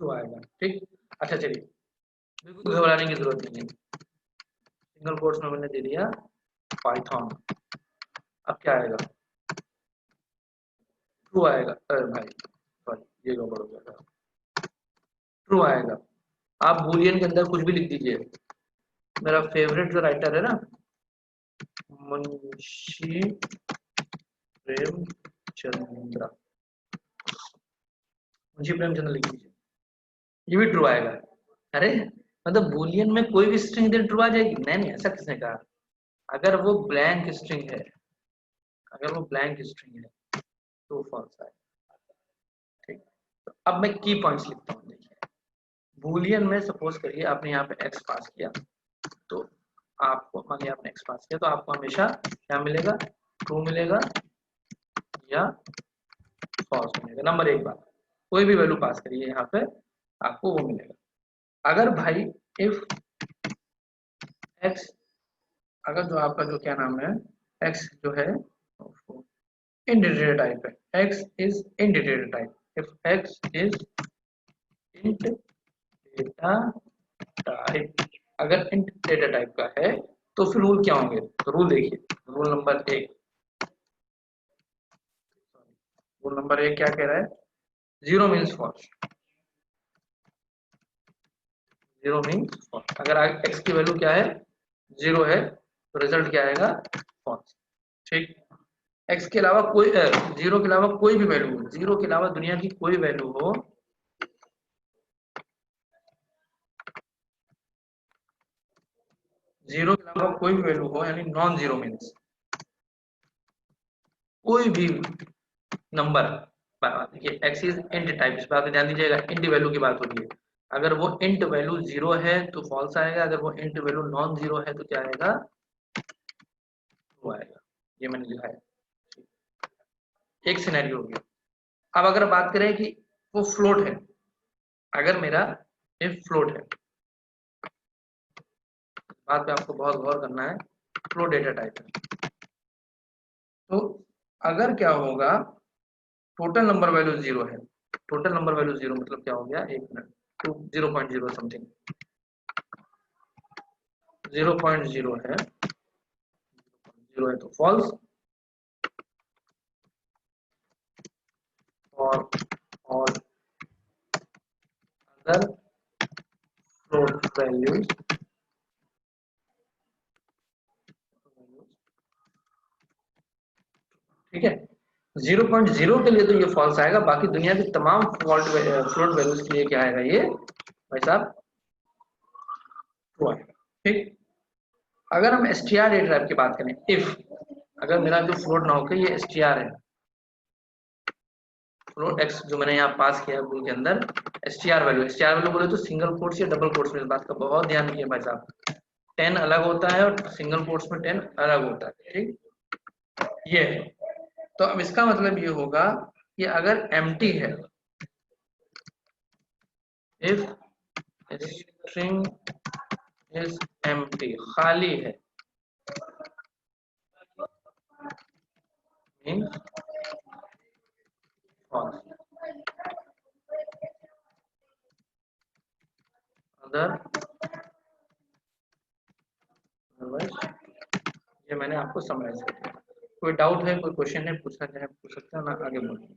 ट्रू आएगा। ठीक, अच्छा चलिए, बिल्कुल घबराने की जरूरत नहीं है, सिंगल कोट्स में मैंने दे दिया पाइथन। अब क्या आएगा, ट्रू आएगा। अरे भाई सॉरी, ये गड़बड़ हो गया, ट्रू आएगा। आप बूलियन के अंदर कुछ भी लिख दीजिए। मेरा फेवरेट जो राइटर है ना, मुंशी प्रेमचंद्र, मुंशी प्रेमचंद्र लिख दीजिए, ये भी ट्रू आएगा। अरे मतलब बूलियन में कोई भी स्ट्रिंग दे ट्रू आ जाएगी? नहीं नहीं, ऐसा किसने कहा? अगर वो ब्लैंक स्ट्रिंग है, अगर वो ब्लैंक स्ट्रिंग है तो फॉल्स आएगा। ठीक, तो अब मैं की पॉइंट्स लिखता हूँ। देखिए बूलियन में सपोज करिए आपने यहाँ पे एक्स पास किया, तो आपको मान लिया आपने एक्स पास किया तो आपको हमेशा क्या मिलेगा, ट्रू मिलेगा या फॉल्स मिलेगा। नंबर एक बात, कोई भी वैल्यू पास करिए यहाँ पे आपको वो मिलेगा। अगर भाई इफ एक्स, अगर जो आपका जो क्या नाम है एक्स जो है इंटीजर टाइप है, x is int data type, if x is int data type, अगर int डेटा टाइप का है तो फिर रूल क्या होंगे, तो रूल देखिए, रूल नंबर एक, रूल नंबर एक क्या कह रहा है, zero means false, zero means false. अगर x की वैल्यू क्या है, जीरो है तो रिजल्ट क्या आएगा, फॉल्स। ठीक, x के अलावा कोई जीरो के अलावा कोई भी वैल्यू हो, जीरो के अलावा दुनिया की कोई वैल्यू हो, जीरो के अलावा कोई भी वैल्यू हो यानी नॉन जीरो मीन्स कोई भी नंबर, देखिए x इज इंट टाइप, इस बात पे ध्यान दीजिएगा, इंट वैल्यू की बात हो रही है। अगर वो इंट वैल्यू जीरो है तो फॉल्स आएगा, अगर वो इंट वैल्यू नॉन जीरो है तो क्या आएगा, ट्रू आएगा। ये मैंने लिखा है, एक सिनेरियो हो गया। अब अगर बात करें कि वो फ्लोट है, अगर मेरा इफ फ्लोट है, बात पे आपको बहुत गौर करना है, फ्लोट डेटा टाइप है, तो अगर क्या होगा, टोटल नंबर वैल्यू जीरो है, टोटल नंबर वैल्यू जीरो मतलब क्या हो गया, एक मिनट, 0.0 समथिंग, 0.0 है, 0 है तो फॉल्स, और अदर फ्लोट वैल्यूज ठीक है, 0.0 के लिए तो ये फॉल्स आएगा, बाकी दुनिया की तमाम फ्लोट वैल्यूज के लिए क्या आएगा, ये भाई साहब ट्रू आएगा। ठीक, अगर हम str डेटा टाइप की बात करें, इफ अगर मेरा जो फ्लोट ना होकर ये str है, फ्लोट x जो मैंने यहाँ पास किया है के अंदर, str वैल्यू बोले तो सिंगल कोट्स या डबल कोट्स में, इस बात का बहुत ध्यान रखिए भाई साहब, 10 अलग होता है और सिंगल कोट्स में 10 अलग होता है। ठीक, ये है, तो अब इसका मतलब ये होगा कि अगर एम्प्टी है, इफ स्ट्रिंग इज एम्प्टी, खाली है, मीन्स फॉल्स, अदर ये मैंने आपको समराइज कर दिया। कोई डाउट है, कोई क्वेश्चन है, पूछना चाहे पूछ सकते हैं ना, आगे बोलिए।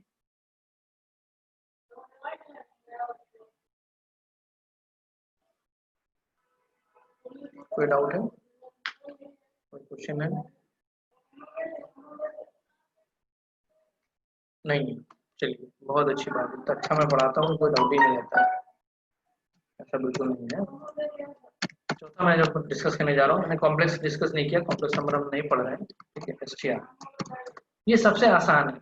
कोई डाउट है, कोई क्वेश्चन है? नहीं, चलिए बहुत अच्छी बात है, तो अच्छा मैं पढ़ाता हूँ, कोई डाउट ही नहीं रहता है, ऐसा बिल्कुल नहीं है। चौथा मैं जो डिस्कस करने जा रहा हूँ, मैंने कॉम्प्लेक्स डिस्कस नहीं किया, कॉम्प्लेक्स नंबर हम नहीं पढ़ रहे हैं। ठीक है, STR ये सबसे आसान है,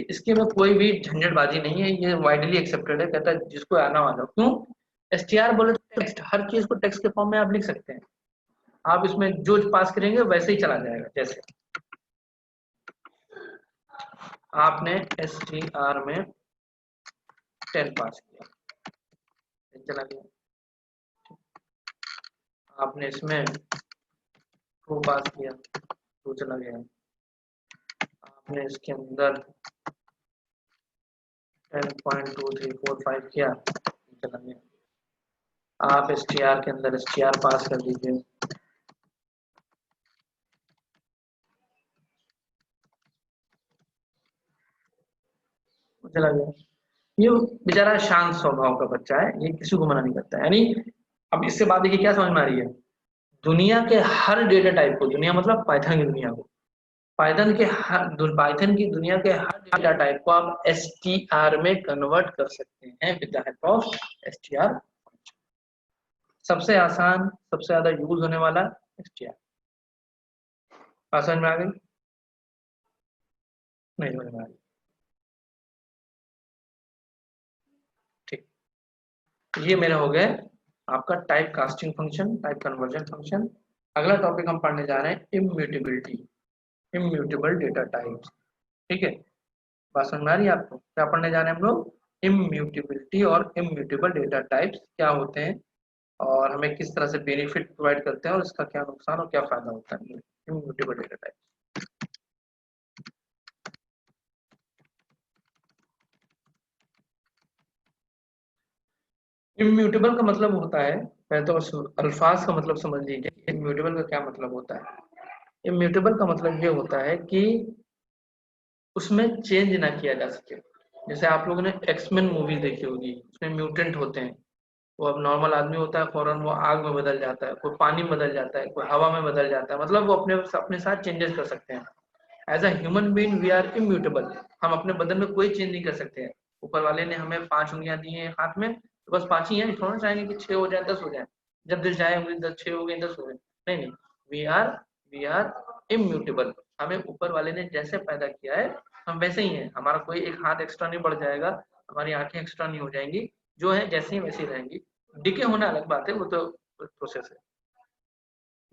इसके में कोई भी झंझटबाजी नहीं है, ये वाइडली एक्सेप्टेड है, कहता है जिसको आना वाला। क्यों, STR बोले तो टेक्स्ट, हर चीज को टेक्स्ट के फॉर्म में आप लिख सकते हैं, आप इसमें जो पास करेंगे वैसे ही चला जाएगा। जैसे आपने STR में 10 पास किया, चला गया, आपने इसमें 2 पास किया, 2 चला गया, आपने इसके अंदर 10.2345 किया, चला गया, आप STR के अंदर STR पास कर दीजिए, चला गया। ये बेचारा शांत स्वभाव का बच्चा है, ये किसी को मना नहीं करता है, यानी अब इससे बात देखिए क्या समझ में आ रही है, दुनिया के हर डेटा टाइप को, दुनिया मतलब पाइथन की दुनिया को, पाइथन की दुनिया के हर डेटा टाइप को आप STR में कन्वर्ट कर सकते हैं with the help of STR। सबसे आसान, सबसे ज्यादा यूज होने वाला STR। बात समझ में आ गई? नहीं समझ में आ गई? ठीक, ये मेरा हो गया आपका type casting function, type conversion function. अगला टॉपिक हम पढ़ने जा रहे हैं इम्यूटेबिलिटी, इम्यूटेबल डेटा टाइप्स। ठीक है, बात समझ में आ रही है आपको? क्या पढ़ने जा रहे हैं हम लोग? इम्यूटेबिलिटी और इम्यूटेबल डेटा टाइप्स क्या होते हैं और हमें किस तरह से बेनिफिट प्रोवाइड करते हैं और इसका क्या नुकसान और क्या फायदा होता है इम्यूटेबल डेटा टाइप। इम्यूटेबल का मतलब होता है, पहले तो अल्फाज का मतलब समझ लीजिए, इम्यूटेबल का क्या मतलब होता है। इम्यूटेबल का मतलब ये होता है कि उसमें चेंज ना किया जा सके। जैसे आप लोगों ने एक्समेन मूवी देखी होगी, उसमें म्यूटेंट होते हैं, वो अब नॉर्मल आदमी होता है, फौरन वो आग में बदल जाता है, कोई पानी में बदल जाता है, कोई हवा में बदल जाता है, मतलब वो अपने अपने साथ चेंजेस कर सकते हैं। As a human being we are immutable, हम अपने बदन में कोई चेंज नहीं कर सकते हैं। ऊपर वाले ने हमें 5 उंगलियां दी हैं हाथ में, तो बस 5 ही हैं, थोड़ा चाहेंगे कि 6 हो जाए 10 हो जाए, जब दिल चाहे उंगली 10 6 हो गई 10 हो गए, नहीं नहीं, वी आर इम्यूटेबल। हमें ऊपर वाले ने जैसे पैदा किया है हम वैसे ही हैं, हमारा कोई एक हाथ एक्स्ट्रा नहीं बढ़ जाएगा, हमारी आंखें एक्स्ट्रा नहीं हो जाएंगी, जो है जैसे ही वैसे ही रहेंगी। डिके होना अलग बात है, वो तो प्रोसेस है।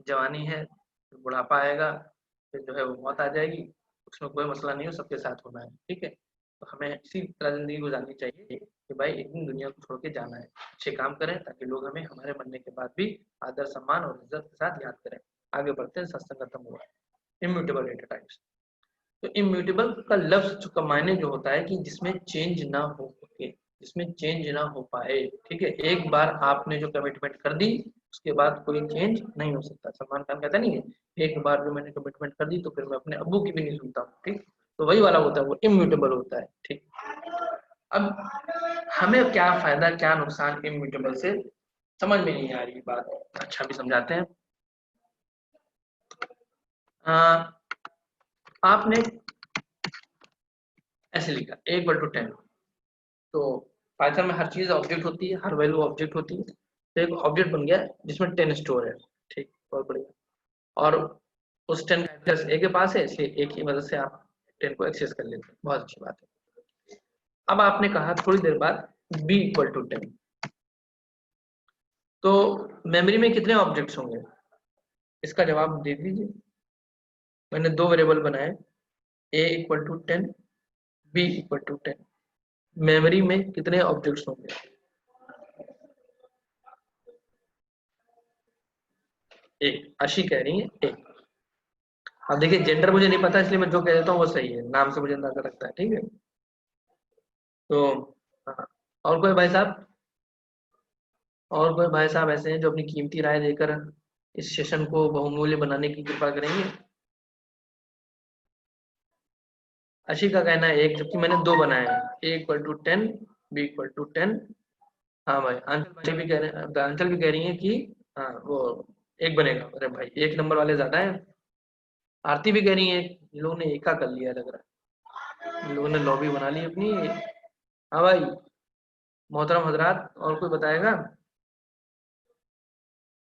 जवानी है, फिर बुढ़ापा आएगा, फिर जो है वो मौत आ जाएगी, उसमें कोई मसला नहीं हो, सबके साथ होना है। ठीक है, तो हमें इसी तरह जिंदगी गुजारनी चाहिए कि भाई एक दिन दुनिया को छोड़ के जाना है, अच्छे काम करें ताकि लोग हमें हमारे मरने के बाद भी आदर सम्मान और इज्जत के साथ याद करें। आगे बढ़ते हैं, सत्संग खत्म हुआ। Immutable data types. तो इम्यूटेबल का लफ्ज का मायने जो होता है कि जिसमें चेंज ना हो सके, जिसमें चेंज ना हो पाए। ठीक है, एक बार आपने जो कमिटमेंट कर दी उसके बाद कोई चेंज नहीं हो सकता। सलमान खान कहता नहीं है, एक बार जो मैंने कमिटमेंट कर दी तो फिर मैं अपने अब्बू की भी नहीं सुनता हूँ। ठीक, तो वही वाला होता है, वो इम्यूटेबल होता है। ठीक, अब हमें क्या फायदा क्या नुकसान इम्यूटेबल से समझ में नहीं आ रही बात, अच्छा भी समझाते हैं। आपने ऐसे लिखा a इक्वल टू 10, तो पाइथन में हर चीज ऑब्जेक्ट होती है, हर वैल्यू ऑब्जेक्ट होती है, तो एक ऑब्जेक्ट बन गया जिसमें 10 स्टोर है। ठीक, बहुत बढ़िया। और उस 10 का एड्रेस ए के पास है, इसलिए एक की मदद से आप 10 को एक्सेस कर लेते हैं, बहुत अच्छी बात है। अब आपने कहा थोड़ी देर बाद b इक्वल टू 10, तो मेमोरी में कितने ऑब्जेक्ट्स होंगे, इसका जवाब दे दीजिए। मैंने दो वेरिएबल बनाए, a equal to 10, b equal to 10, memory में कितने ऑब्जेक्ट्स होंगे? एक। अशी कह रही है एक। अब देखिए जेंडर मुझे नहीं पता, इसलिए मैं जो कह देता हूँ वो सही है, नाम से मुझे अंदाजा लगता है। ठीक है, तो हाँ, और कोई भाई साहब, और कोई भाई साहब ऐसे हैं जो अपनी कीमती राय देकर इस सेशन को बहुमूल्य बनाने की कृपा करेंगे? अशी का कहना है एक, जबकि मैंने दो बनाए हैं, a equal to 10, b equal to 10। हाँ भाई, अंचल भी कह रहे हैं, अंचल भी कह रही है कि हाँ वो एक बनेगा। अरे भाई एक नंबर वाले ज्यादा है। आरती भी कह रही है, इन लोगों ने एका कर लिया लग रहा है, इन लोगों ने लॉबी बना ली अपनी। हाँ भाई, मोहतरम हजरात, और कोई बताएगा?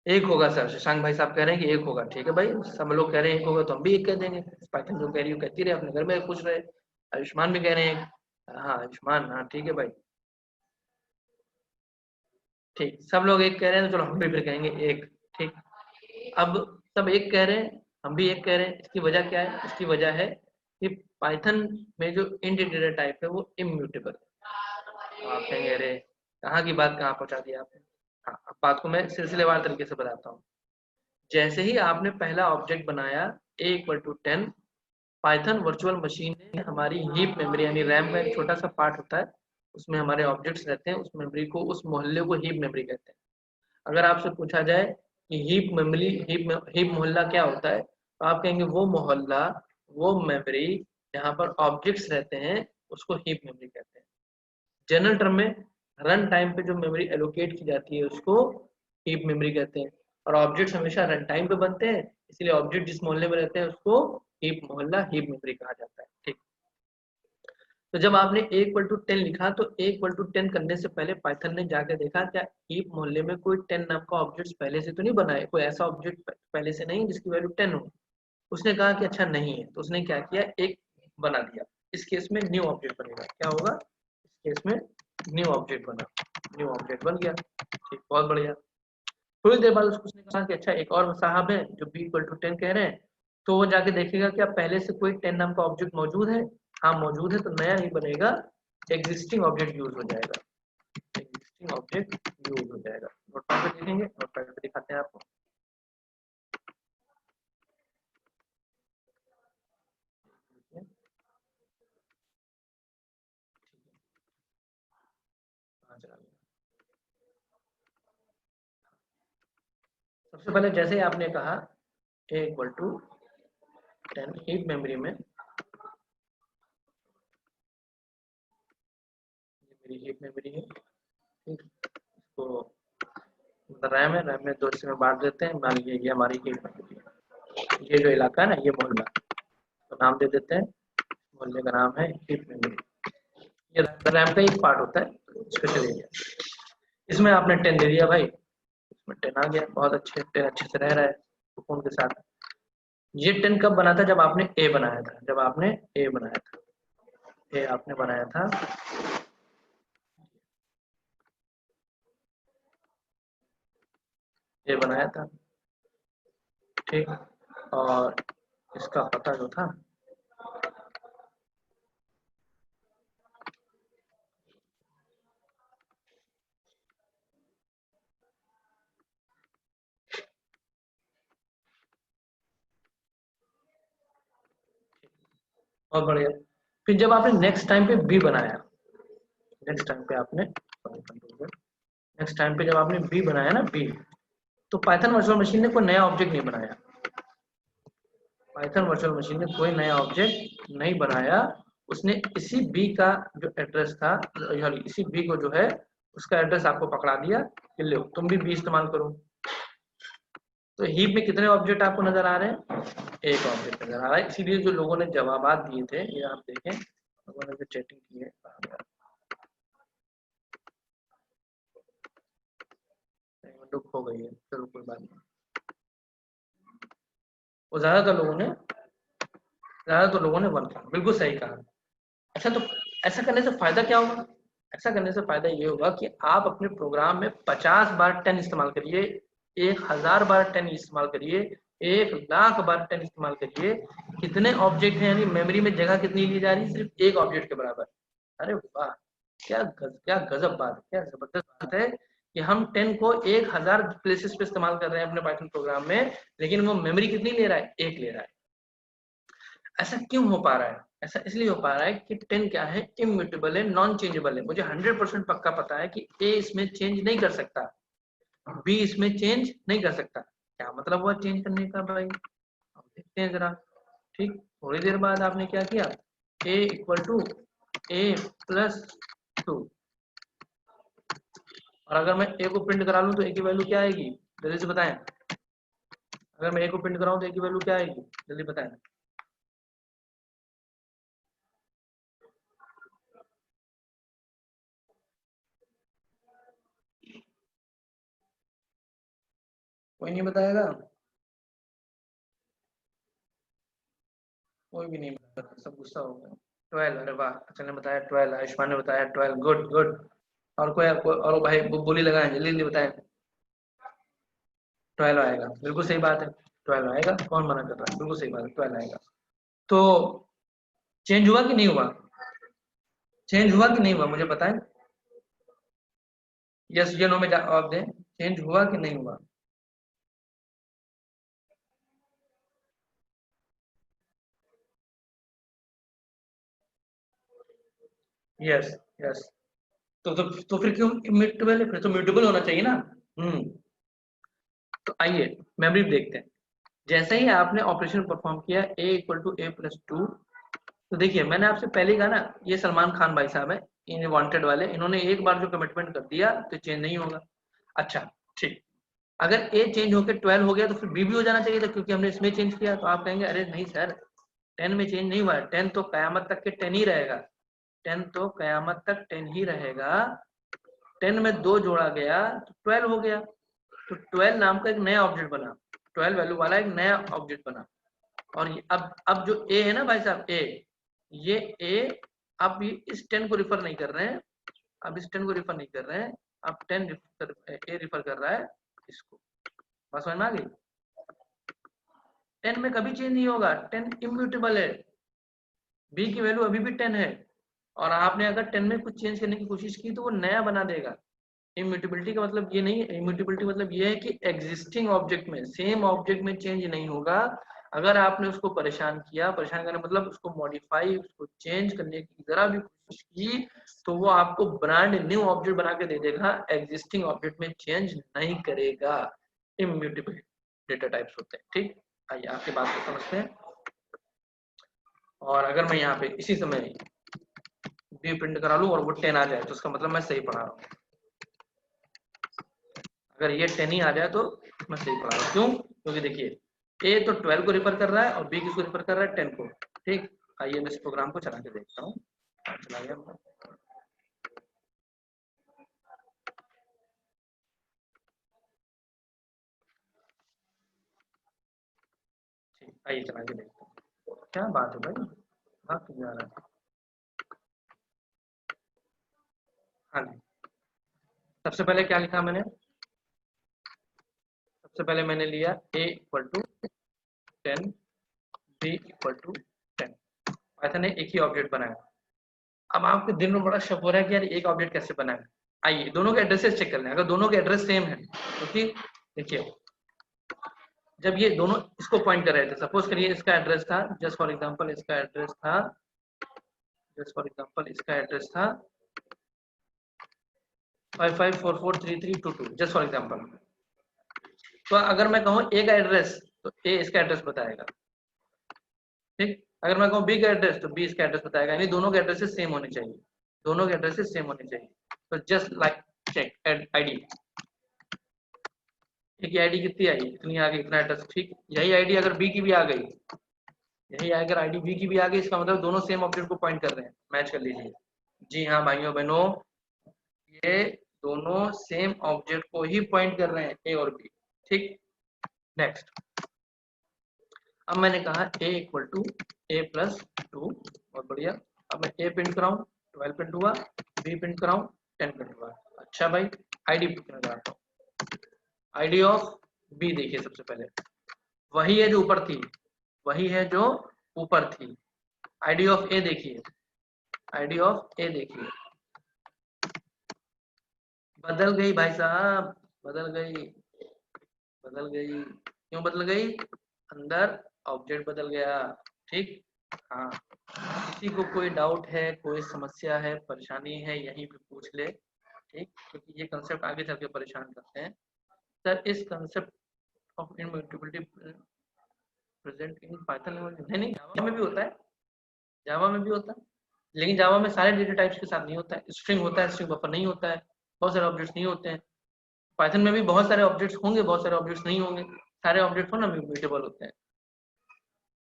एक होगा सर, शशांक भाई साहब कह रहे हैं कि एक होगा। ठीक है भाई, सब लोग कह रहे हैं एक होगा तो हम भी एक कह देंगे। पाइथन जो कह रही हो कहती रहे, अपने घर में पूछ रहे। आयुष्मान भी कह रहे हैं, हाँ आयुष्मान, हाँ ठीक है भाई, ठीक, सब लोग एक कह रहे हैं तो चलो हम भी फिर कहेंगे एक। ठीक, अब सब एक कह रहे हैं, हम भी एक कह रहे हैं, इसकी वजह क्या है? इसकी वजह है कि पाइथन में जो इंट डेटा टाइप है वो इम्यूटेबल है। आप कहेंगे अरे कहाँ की बात कहाँ पहुंचा दिया आपने। हाँ, अब बात को मैं सिलसिलेवार तरीके से बताता हूँ। जैसे ही आपने पहला ऑब्जेक्ट बनाया a equal to 10, Python virtual machine ने हमारी हीप मेमोरी यानी रैम का एक छोटा सा पार्ट होता है, उसमें हमारे ऑब्जेक्ट्स रहते हैं, उस मेमोरी को, उस मोहल्ले को हीप मेमोरी कहते हैं। अगर आपसे पूछा जाए कि हीप मेमोरी, हीप मोहल्ला क्या होता है, तो आप कहेंगे वो मोहल्ला, वो मेमोरी जहाँ पर ऑब्जेक्ट्स रहते हैं उसको हीप मेमोरी कहते हैं। जनरल टर्म में रन टाइम पे जो मेमोरी एलोकेट की जाती है उसको हीप मेमोरी कहते हैं। और ऑब्जेक्ट्स हमेशा रन टाइम पे बनते हैं, इसलिए ऑब्जेक्ट जिस मोहल्ले में रहते हैं उसको हीप मोहल्ला, हीप मेमोरी कहा जाता है। ठीक, तो जब आपने a इक्वल टू 10 लिखा तो a इक्वल टू 10 करने से पहले पाइथन ने जाकर देखा क्या हीप मोहल्ले में कोई 10 नाम का ऑब्जेक्ट पहले से तो नहीं बना है, कोई ऐसा ऑब्जेक्ट पहले से नहीं जिसकी वैल्यू 10 हो। उसने कहा कि अच्छा नहीं है, तो उसने क्या किया, एक बना दिया। इस केस में न्यू ऑब्जेक्ट बनेगा, क्या होगा, इस केस में न्यू ऑब्जेक्ट बना, न्यू ऑब्जेक्ट बन गया। ठीक, बहुत बढ़िया। थोड़ी देर बाद उसने कहा कि अच्छा एक और साहब है जो b = 10 कह रहे हैं, तो वो जाके देखेगा कि अब पहले से कोई 10 नाम का ऑब्जेक्ट मौजूद है। हाँ मौजूद है, तो नया ही बनेगा, एग्जिस्टिंग ऑब्जेक्ट यूज हो जाएगा, एग्जिस्टिंग ऑब्जेक्ट यूज हो जाएगा। नोटपैड पे देखेंगे, नोटपैड पे दिखाते हैं आपको। सबसे पहले जैसे ही आपने कहा a = 10 हीप मेमोरी में, मेरी हीप मेमोरी है, ठीक, इसको रैम है, रैम में 2 हिस्से में बांट देते हैं। मान लीजिए ये हमारी हीप मेमोरी है, ये जो इलाका है ना, ये मोहल्ला, तो नाम दे देते हैं, मोहल्ले का नाम है हीप मेमोरी। ये रैम का एक पार्ट होता है, स्पेशल एरिया। इसमें आपने 10 दे दिया भाई, इसमें 10 आ गया, बहुत अच्छे, 10 अच्छे से रह रहा है सुकून के साथ। ये 10 कब बना था, जब आपने ए बनाया था, जब आपने ए बनाया था, ए आपने बनाया था, ए बनाया था, ठीक। और इसका पता जो था, बहुत बढ़िया। फिर जब आपने नेक्स्ट टाइम पे बी बनाया, नेक्स्ट टाइम पे आपने, नेक्स्ट टाइम पे जब आपने बी बनाया ना, बी, तो पाइथन वर्चुअल मशीन ने कोई नया ऑब्जेक्ट नहीं बनाया, पाइथन वर्चुअल मशीन ने कोई नया ऑब्जेक्ट नहीं बनाया। उसने इसी बी का जो एड्रेस था, इसी बी को जो है उसका एड्रेस आपको पकड़ा दिया कि लो तुम भी बी इस्तेमाल करो। तो हीप में कितने ऑब्जेक्ट आपको नजर आ रहे हैं, एक ऑब्जेक्ट नजर आ रहा है। इसीलिए जो लोगों ने जवाबात दिए थे, ये आप देखें, लोगों ने जो चैटिंग की है, दुख हो गई है, चलो कोई बात नहीं। वो ज्यादातर लोगों ने 1 कहा, बिल्कुल सही कहा। अच्छा, तो ऐसा करने से फायदा क्या होगा, ऐसा करने से फायदा ये होगा कि आप अपने प्रोग्राम में 50 बार 10 इस्तेमाल करिए, 1000 बार 10 इस्तेमाल करिए, 1,00,000 बार 10 इस्तेमाल करिए, कितने ऑब्जेक्ट हैं, यानी मेमोरी में जगह कितनी ली जा रही है, सिर्फ एक ऑब्जेक्ट के बराबर। अरे वाह, क्या गजब बात है, क्या जबरदस्त बात है कि हम 10 को 1000 प्लेसेस पे इस्तेमाल कर रहे हैं अपने पाइथन प्रोग्राम में, लेकिन वो मेमोरी कितनी ले रहा है, एक ले रहा है। ऐसा क्यों हो पा रहा है, ऐसा इसलिए हो पा रहा है कि 10 क्या है, इम्यूटेबल है, नॉन चेंजेबल है। मुझे 100% पक्का पता है कि ए इसमें चेंज नहीं कर सकता, बी इसमें चेंज नहीं कर सकता। क्या मतलब हुआ चेंज करने का भाई, अब देखते हैं जरा। ठीक, थोड़ी देर बाद आपने क्या किया, a = a+2, और अगर मैं a को प्रिंट करा लूं तो a की वैल्यू क्या आएगी, जल्दी से बताएं। अगर मैं a को प्रिंट कराऊं तो a की वैल्यू क्या आएगी, जल्दी बताएं। कोई नहीं बताएगा, कोई भी नहीं बताएगा, सब गुस्सा हो गया। 12, अरे वाह, अच्छा ने बताया 12, आयुष्मान ने बताया 12, गुड गुड। और और भाई बोली लगाए, जल्दी जल्दी बताएं। 12 आएगा, बिल्कुल सही बात है, 12 आएगा, कौन मना कर रहा है, बिल्कुल सही बात है, 12 आएगा। तो चेंज हुआ कि नहीं हुआ, चेंज हुआ कि नहीं हुआ, मुझे बताएं, यस या नो में जवाब दें, चेंज हुआ कि नहीं हुआ। यस यस, तो फिर क्यों इम्यूटेबल है, फिर तो म्यूटेबल होना चाहिए ना। तो आइए मेमोरी देखते हैं। जैसे ही आपने ऑपरेशन परफॉर्म किया a = a+2, तो देखिए मैंने आपसे पहले कहा ना, ये सलमान खान भाई साहब है, इन वांटेड वाले, इन्होंने एक बार जो कमिटमेंट कर दिया तो चेंज नहीं होगा। अच्छा ठीक, अगर a चेंज होकर 12 हो गया तो फिर b भी हो जाना चाहिए था, क्योंकि हमने इसमें चेंज किया। तो आप कहेंगे अरे नहीं सर, 10 में चेंज नहीं हुआ है, 10 तो कयामत तक के 10 ही रहेगा, 10 तो कयामत तक 10 ही रहेगा। 10 में 2 जोड़ा गया तो 12 हो गया, तो 12 नाम का एक नया ऑब्जेक्ट बना, 12 वैल्यू वाला एक नया ऑब्जेक्ट बना। और अब जो ए है ना भाई साहब, ये ए, अब इस 10 को रिफर नहीं कर रहे हैं, अब इस 10 को रिफर नहीं कर रहे हैं, अब 10 ए रिफर कर रहा है इसको। बात समझ में आ गई? 10 में कभी चेंज नहीं होगा, 10 इम्यूटेबल है, बी की वैल्यू अभी भी 10 है, और आपने अगर 10 में कुछ चेंज करने की कोशिश की तो वो नया बना देगा। इम्यूटेबिलिटी का मतलब ये नहीं है, इम्यूटेबिलिटी मतलब ये है कि एग्जिस्टिंग ऑब्जेक्ट में, सेम ऑब्जेक्ट में चेंज नहीं होगा। अगर आपने उसको परेशान किया, परेशान करने मतलब उसको मॉडिफाई, उसको चेंज करने की जरा भी कोशिश की, तो वो आपको ब्रांड न्यू ऑब्जेक्ट बना के दे देगा, एग्जिस्टिंग ऑब्जेक्ट में चेंज नहीं करेगा। इम्यूटेबल डेटा टाइप्स होते हैं। ठीक, आइए आपकी बात को समझते हैं। और अगर मैं यहाँ पे इसी समय बी प्रिंट करा लूं और वो 10 आ जाए तो उसका मतलब मैं सही पढ़ा रहा हूँ। अगर ये 10 ही आ जाए तो मैं सही पढ़ा रहा हूँ। क्यों? क्योंकि देखिए ए तो 12 को रिफर कर रहा है और बी किसको रिफर कर रहा है? 10 को। ठीक, आइए मैं इस प्रोग्राम को चला के देखता हूँ। चला गया, ठीक, आइए चला के देखता हूँ। क्या बात है भाई, हाँ क्यों आ रहा है? हाँ जी, सबसे पहले क्या लिखा मैंने? सबसे पहले मैंने लिया a equal to 10, b equal to 10। Python ने एक ही ऑब्जेक्ट बनाया। अब आपके दिल में बड़ा शक हो रहा है कि यार एक ऑब्जेक्ट कैसे बनाया। आइए दोनों के एड्रेसेस चेक कर लें। अगर दोनों के एड्रेस सेम है क्योंकि देखिए जब ये दोनों इसको पॉइंट कर रहे थे, सपोज करिए इसका एड्रेस था, जस्ट फॉर एग्जांपल इसका एड्रेस था, इसका एड्रेस था 55443322, जस्ट फॉर एग्जांपल। तो अगर मैं कहूँ ए का एड्रेस तो ए इसका एड्रेस बताएगा। ठीक, अगर मैं कहूँ बी का एड्रेस तो बी इसका एड्रेस बताएगा, यानी दोनों के एड्रेसेस सेम होने चाहिए, दोनों के एड्रेसेस सेम होने चाहिए। तो जस्ट लाइक चेक आईडी, ठीक है, आईडी कितनी आई? इतनी आ गई, इतना एड्रेस। ठीक, यही आईडी अगर बी की भी आ गई, यही अगर आईडी बी की भी आ गई, इसका मतलब दोनों सेम ऑब्जेक्ट को पॉइंट कर रहे हैं। मैच कर लीजिए। जी हाँ भाइयों बहनों, ये दोनों सेम ऑब्जेक्ट को ही पॉइंट कर रहे हैं, ए और बी। ठीक, नेक्स्ट। अब मैंने कहा a equal to a plus 2, बहुत बढ़िया। अब मैं a प्रिंट कराऊं, 12 प्रिंट हुआ, b प्रिंट कराऊं, 10 प्रिंट हुआ। अच्छा भाई, आईडी प्रिंट कराता हूं। आईडी ऑफ b देखिए, सबसे पहले वही है जो ऊपर थी, वही है जो ऊपर थी। आईडी ऑफ a देखिए, आईडी ऑफ a देखिए, बदल गई भाई साहब, बदल गई, बदल गई। क्यों बदल गई? अंदर ऑब्जेक्ट बदल गया। ठीक, हाँ, किसी को कोई डाउट है, कोई समस्या है, परेशानी है, यहीं पे पूछ ले। ठीक, क्योंकि ये कंसेप्ट आगे चल के परेशान करते हैं। सर इस concept of immutability present in Python language? नहीं, जावा में भी होता है, जावा में भी होता है, लेकिन जावा में सारे डेटा टाइप्स के साथ नहीं होता है। स्ट्रिंग होता है, स्ट्रिंग बफर नहीं होता है, बहुत सारे ऑब्जेक्ट्स नहीं होते हैं। पाइथन में भी बहुत सारे ऑब्जेक्ट्स होंगे, बहुत सारे ऑब्जेक्ट्स नहीं होंगे। सारे ऑब्जेक्ट्स हो ना म्यूटेबल होते हैं।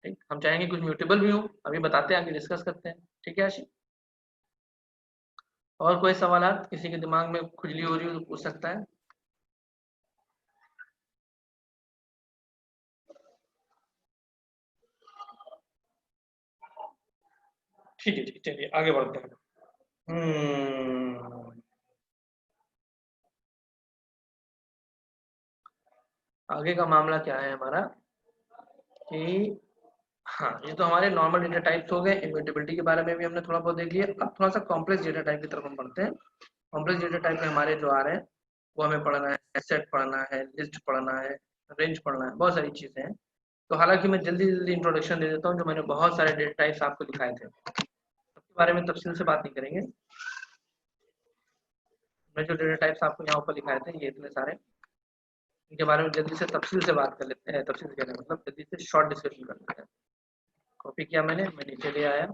ठीक, हम चाहेंगे कुछ म्यूटेबल भी हो, अभी बताते हैं, आगे डिस्कस करते हैं। ठीक है आशी, और कोई सवाल किसी के दिमाग में खुजली हो रही हो तो पूछ सकता है। ठीक है, ठीक, चलिए आगे बढ़ते हैं। आगे का मामला क्या है हमारा कि हाँ, ये तो हमारे नॉर्मल डेटा टाइप्स हो गए। इम्यूटेबिलिटी के बारे में भी हमने थोड़ा बहुत देख लिया। अब थोड़ा सा कॉम्प्लेक्स डेटा टाइप की तरफ हम बढ़ते हैं। कॉम्प्लेक्स डेटा टाइप में हमारे जो आ रहे हैं वो हमें पढ़ना है, सेट पढ़ना है, लिस्ट पढ़ना है, रेंज पढ़ना है, बहुत सारी चीजें हैं। तो हालांकि मैं जल्दी जल्दी इंट्रोडक्शन दे देता हूँ। जो मैंने बहुत सारे डेटा टाइप्स आपको दिखाए थे, उसके बारे में तफसील से बात नहीं करेंगे। मैं जो डेटा टाइप्स आपको यहाँ ऊपर दिखाए थे, ये इतने सारे, इनके बारे में जल्दी से तफसील से बात कर लेते हैं। तफसील से कहने मतलब जल्दी से शॉर्ट डिस्कशन कर लेते हैं। कॉपी किया मैंने, मैं नीचे ले आया।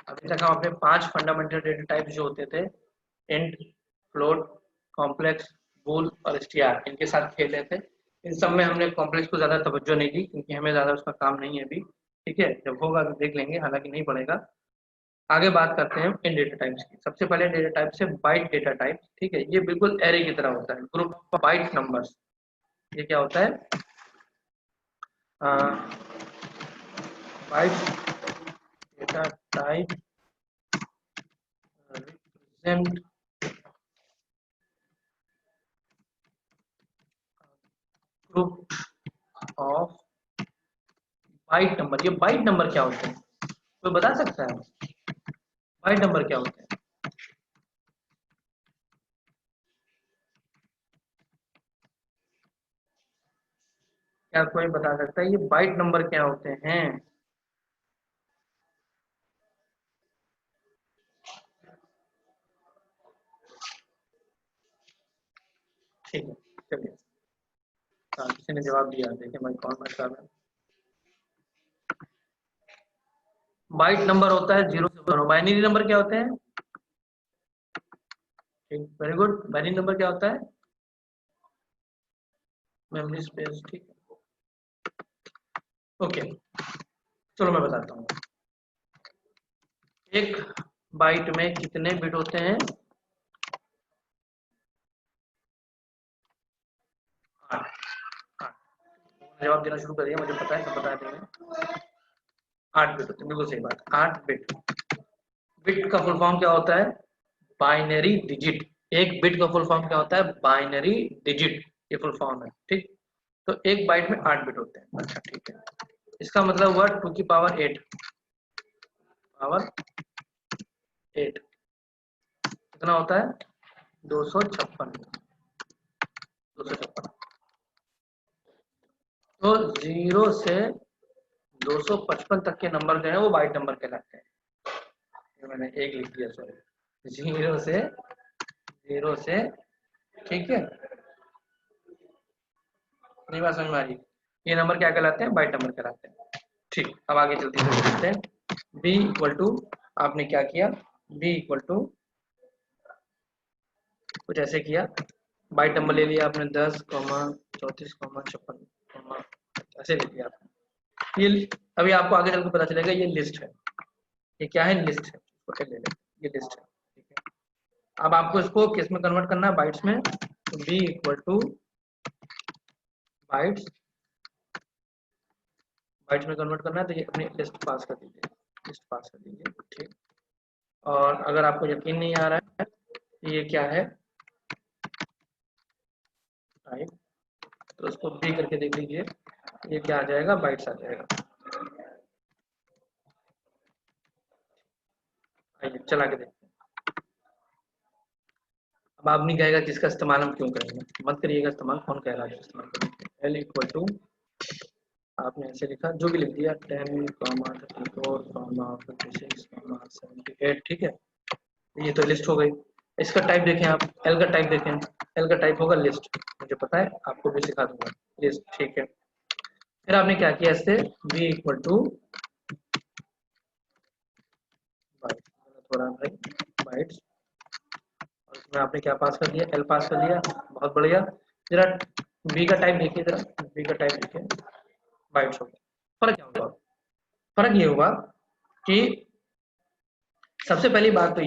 अभी तक हम अपने 5 फंडामेंटल डेटा टाइप जो होते थे, इंट, फ्लोट, कॉम्प्लेक्स, बूल और स्ट्र, इनके साथ खेल रहे थे। इन सब में हमने कॉम्प्लेक्स को ज्यादा तवज्जो नहीं दी क्योंकि हमें ज्यादा उसका काम नहीं है अभी। ठीक है, जब होगा तो देख लेंगे, हालांकि नहीं पड़ेगा। आगे बात करते हैं इन डेटा टाइप्स की। सबसे पहले डेटा टाइप से बाइट डेटा टाइप, ठीक है। ये बिल्कुल एरे की तरह होता है, ग्रुप ऑफ बाइट नंबर्स। ये क्या होता है? Byte data type represent group of bite number. ये बाइट नंबर क्या होते हैं, कोई बता सकता है? बाइट नंबर क्या होते हैं? क्या कोई बता सकता है ये बाइट नंबर क्या होते हैं? ठीक है, चलिए। किसी ने जवाब दिया, देखिए मैं कौन बता रहा है। बाइट नंबर होता है 0 से 1। बाइनरी नंबर क्या होते हैं? ठीक, वेरी गुड। बाइनरी नंबर क्या होता है? मेमोरी स्पेस, ठीक है, ओके। चलो मैं बताता हूँ। एक बाइट में कितने बिट होते हैं? 8। जवाब देना शुरू कर दिया, मुझे पता है, सब बता देंगे। 8 बिट होते हैं, बिल्कुल सही बात। 8 बिट। बिट का फुल फॉर्म क्या होता है? Binary digit. एक बिट का फुल फॉर्म क्या होता है? बाइनरी डिजिट, ये फुल फॉर्म है, ठीक। तो एक बाइट में 8 बिट होते हैं। अच्छा, ठीक है। इसका मतलब हुआ 2 की पावर 8 कितना होता है? 256। 256। तो 0 से 255 तक के नंबर जो है वो बाइट नंबर कहलाते हैं। मैंने एक लिख दिया, सॉरी। 0 से, ठीक है, नहीं बात समझ में आ रही? ये नंबर क्या कहलाते हैं? बाइट नंबर कहलाते हैं। ठीक, अब आगे चलते हैं। b इक्वल टू, आपने क्या किया? b इक्वल टू कुछ ऐसे किया, बाइट नंबर ले लिया आपने 10, 34, 56, ऐसे ले लिया आपने। ये अभी आपको आगे चलकर पता चलेगा ये लिस्ट है। ये क्या है? लिस्ट है। ले लें, ये लिस्ट है, ठीक है। अब आपको इसको किस में कन्वर्ट करना है? बाइट्स में। तो b equal two bytes, bytes में कन्वर्ट करना है, तो ये अपनी लिस्ट पास कर दीजिए, लिस्ट पास कर दीजिए, ठीक। और अगर आपको यकीन नहीं आ रहा है ये क्या है टाइप, तो उसको बी करके देख लीजिए, ये क्या आ जाएगा? बाइट्स आ जाएगा। आइए चला के देखते हैं। अब आप नहीं कहेगा कि इसका इस्तेमाल हम क्यों करेंगे, मत करिएगा इस्तेमाल, कौन कह रहा है इस्तेमाल करेंगे। एल इक्वल टू, आपने ऐसे लिखा, जो भी लिख दिया, 10, 34, 56, 78, ठीक है। ये तो लिस्ट हो गई। इसका टाइप देखें आप, एल का टाइप देखें, एल का टाइप होगा लिस्ट, मुझे पता है, आपको भी सिखा दूंगा, लिस्ट, ठीक है। फिर आपने क्या किया? इससे v इक्वल टू थोड़ा भाई बाइट्स, और इसमें आपने क्या पास कर दिया? एल पास कर दिया, बहुत बढ़िया। जरा v का टाइप देखिए, जरा v का टाइप देखिए, बाइट्स हो गया। फर्क क्या होगा? फर्क ये होगा कि सबसे पहली बात तो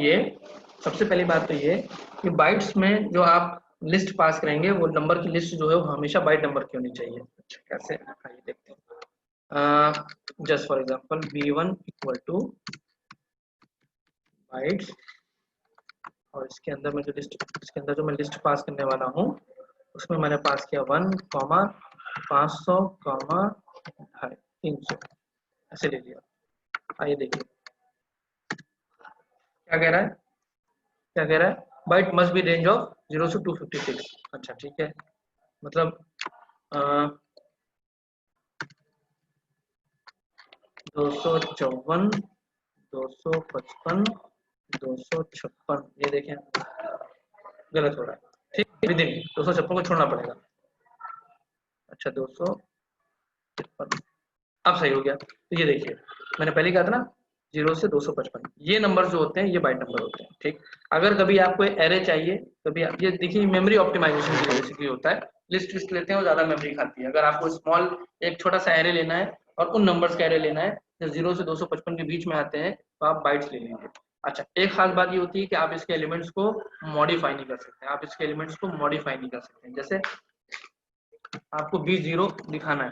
ये कि बाइट्स में जो आप लिस्ट पास करेंगे, वो नंबर की लिस्ट जो है वो हमेशा बाइट नंबर की होनी चाहिए। अच्छा, कैसे? आइए देखते हैं। Just for example v1 equal two bytes, और इसके अंदर मैं जो मैं लिस्ट पास करने वाला हूँ, उसमें मैंने पास किया 1, 500, 300, ऐसे ले लिया। आइए देखिए क्या कह रहा है, क्या कह रहा है? Byte must be range of 0 से 256। अच्छा, ठीक है, मतलब 254, 255, 256, ये देखें गलत हो रहा है, ठीक। विद इन 256 को छोड़ना पड़ेगा। अच्छा, 253, अब सही हो गया। तो ये देखिए, मैंने पहले कहा था ना 0 से 255, ये नंबर जो होते हैं ये बाइट नंबर होते हैं, ठीक। अगर कभी आपको एरे चाहिए, कभी आप ये देखिए, मेमोरी ऑप्टिमाइजेशन की वजह से होता है। लिस्ट लेते हैं वो ज्यादा मेमोरी खाती है। अगर आपको स्मॉल एक छोटा सा एरे लेना है और उन नंबर्स का एरे लेना है, जब 0 से 255 के बीच में आते हैं तो आप बाइट्स ले लीजिए। अच्छा, एक खास बात ये होती है कि आप इसके एलिमेंट्स को मॉडिफाई नहीं कर सकते, आप इसके एलिमेंट्स को मॉडिफाई नहीं कर सकते। जैसे आपको B0 दिखाना है,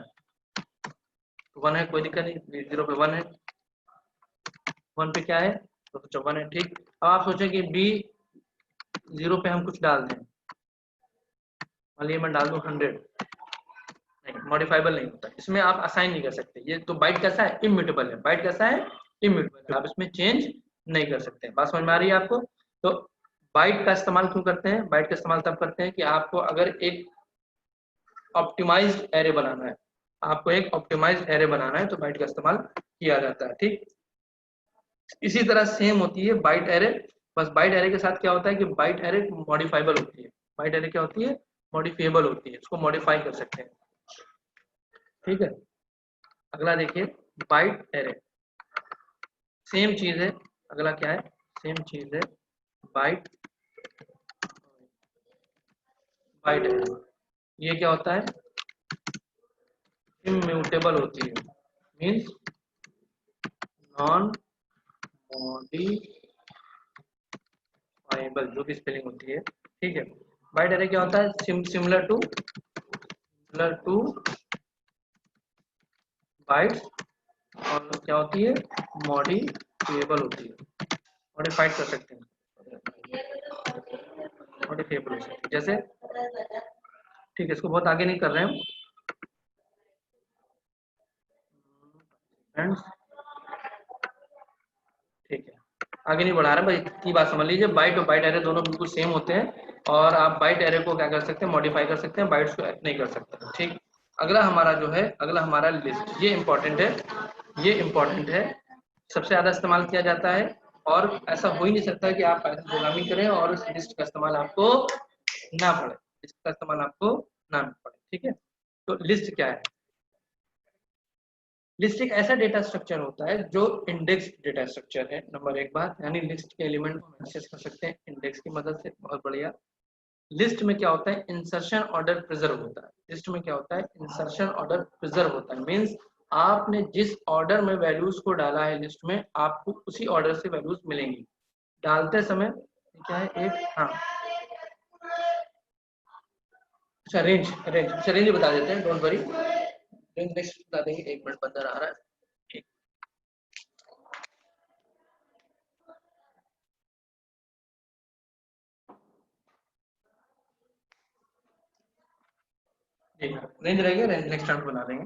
1 है, कोई दिक्कत नहीं, B0 पे 1 है, 1 पे क्या है, 254 है, ठीक। अब आप सोचें कि B0 पे हम कुछ डाल दें, मान लीजिए मैं डाल दूं 100, नहीं, मॉडिफाइबल नहीं होता, इसमें आप असाइन नहीं कर सकते। ये तो बाइट कैसा है, इम्यूटेबल है, बाइट कैसा है, इम्यूटेबल, आप इसमें चेंज नहीं कर सकते। बात समझ में आ रही है आपको? तो बाइट का इस्तेमाल क्यों करते हैं, बाइट का इस्तेमाल तब करते हैं कि आपको अगर एक ऑप्टिमाइज्ड एरे बनाना है, आपको एक ऑप्टिमाइज्ड एरे बनाना है तो बाइट का इस्तेमाल किया जाता है, ठीक। इसी तरह सेम होती है बाइट एरे, बस बाइट एरे के साथ क्या होता है कि बाइट एरे मॉडिफाइबल होती है, बाइट एरे क्या होती है, मॉडिफाइबल होती है, इसको मॉडिफाई कर सकते हैं, ठीक है। अगला देखिए बाइट एरे, सेम चीज है, अगला क्या है, सेम चीज है, बाइट एरे, ये क्या होता है, इम्यूटेबल होती है, मींस नॉन मॉडिफाइबल, जो भी स्पेलिंग होती है, ठीक है। बाइट एरे क्या होता है, सिमिलर टू बाइट्स, और क्या होती है, मॉडिफाइबल होती है, मॉडिफाइड कर सकते हैं, मॉडिफाइबल हो सकती है। जैसे, ठीक है, इसको बहुत आगे नहीं कर रहे हैं फ्रेंड्स, ठीक है, आगे नहीं बढ़ा रहे, बस इतनी बात समझ लीजिए, बाइट और बाइट एरे दोनों बिल्कुल सेम होते हैं, और आप बाइट एरे को क्या कर सकते हैं, मॉडिफाई कर सकते हैं, बाइट्स को नहीं कर सकते, ठीक। अगला हमारा जो है, अगला हमारा लिस्ट, ये इंपॉर्टेंट है, ये इंपॉर्टेंट है, सबसे ज्यादा इस्तेमाल किया जाता है, और ऐसा हो ही नहीं सकता कि आप पाइथन प्रोग्रामिंग करें और इस लिस्ट का इस्तेमाल आपको ना पड़े, इसका इस्तेमाल आपको ना पड़े, ठीक है। तो लिस्ट क्या है, लिस्ट एक ऐसा डेटा स्ट्रक्चर होता है जो इंडेक्स डेटा स्ट्रक्चर है, नंबर एक बात, यानी लिस्ट के एलिमेंट को एक्सेस कर सकते हैं इंडेक्स की मदद से, बहुत बढ़िया। लिस्ट में क्या होता है, इंसर्शन ऑर्डर प्रिजर्व होता है, लिस्ट में क्या होता है, इंसर्शन ऑर्डर प्रिजर्व होता है, मींस आपने जिस ऑर्डर में वैल्यूज को डाला है लिस्ट में, आपको उसी ऑर्डर से वैल्यूज मिलेंगी डालते समय, क्या है एक, हाँ, अच्छा रेंज, अच्छा रेंज बता देते हैं, डोंट वरी, रेंज नेक्स्ट बता देंगे, 1 मिनट बंदर आ रहा है, ठीक। रेंज रहेगा, रेंज नेक्स्ट टाइम बना देंगे।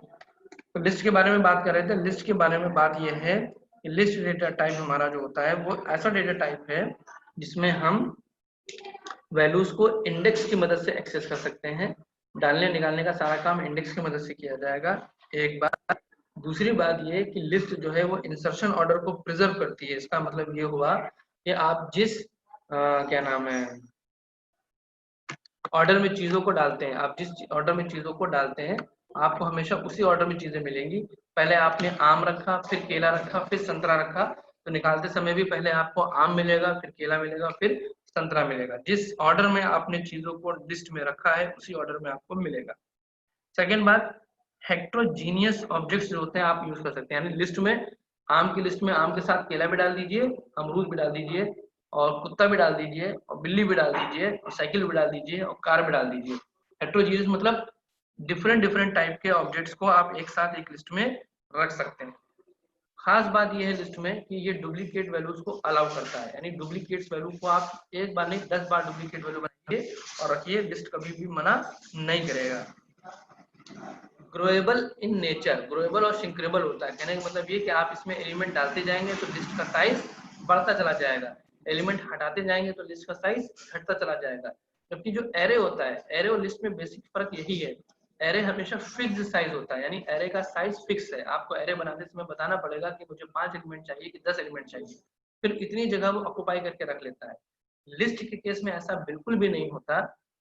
तो लिस्ट के बारे में बात कर रहे थे, लिस्ट के बारे में बात यह है कि लिस्ट डेटा टाइप हमारा जो होता है वो ऐसा डेटा टाइप है जिसमें हम वैल्यूज को इंडेक्स की मदद से एक्सेस कर सकते हैं, डालने निकालने का सारा काम इंडेक्स की मदद से किया जाएगा, एक बात। दूसरी बात ये कि लिस्ट जो है वो इंसर्शन ऑर्डर को प्रिजर्व करती है, इसका मतलब ये हुआ कि आप जिस क्या नाम है, ऑर्डर में चीजों को डालते हैं, आप जिस ऑर्डर में चीजों को डालते हैं आपको हमेशा उसी ऑर्डर में चीजें मिलेंगी। पहले आपने आम रखा, फिर केला रखा, फिर संतरा रखा, तो निकालते समय भी पहले आपको आम मिलेगा, फिर केला मिलेगा, फिर संतरा मिलेगा, जिस ऑर्डर में आपने चीजों को लिस्ट में रखा है उसी ऑर्डर में आपको मिलेगा। सेकेंड बात, हेट्रोजीनियस ऑब्जेक्ट्स जो होते हैं आप यूज कर सकते हैं, यानी लिस्ट में, आम की लिस्ट में आम के साथ केला भी डाल दीजिए, अमरूद भी डाल दीजिए, और कुत्ता भी डाल दीजिए, और बिल्ली भी डाल दीजिए, और साइकिल भी डाल दीजिए, और कार भी डाल दीजिए। हेट्रोजीनियस मतलब डिफरेंट डिफरेंट टाइप के ऑब्जेक्ट्स को आप एक साथ एक लिस्ट में रख सकते हैं। खास बात यह है लिस्ट में कि ये डुप्लीकेट वैल्यूज को अलाउ करता है, यानी डुप्लीकेट वैल्यू को आप एक बार नहीं 10 बार डुप्लीकेट वैल्यू बनाइए और रखिए, लिस्ट कभी भी मना नहीं करेगा। ग्रोएबल इन नेचर, ग्रोएबल और शिंक्रेबल होता है, कहने का मतलब ये कि आप इसमें एलिमेंट डालते जाएंगे तो लिस्ट का साइज बढ़ता चला जाएगा, एलिमेंट हटाते जाएंगे तो लिस्ट का साइज घटता चला जाएगा। जबकि जो एरे होता है, एरे और लिस्ट में बेसिक फर्क यही है, एरे हमेशा फिक्स्ड साइज होता है, यानी एरे का साइज फिक्स है, आपको एरे बनाने समय बताना पड़ेगा कि मुझे 5 एलिमेंट चाहिए कि 10 एलिमेंट चाहिए, फिर इतनी जगह वो ऑक्युपाई करके रख लेता है। लिस्ट के केस में ऐसा बिल्कुल भी नहीं होता,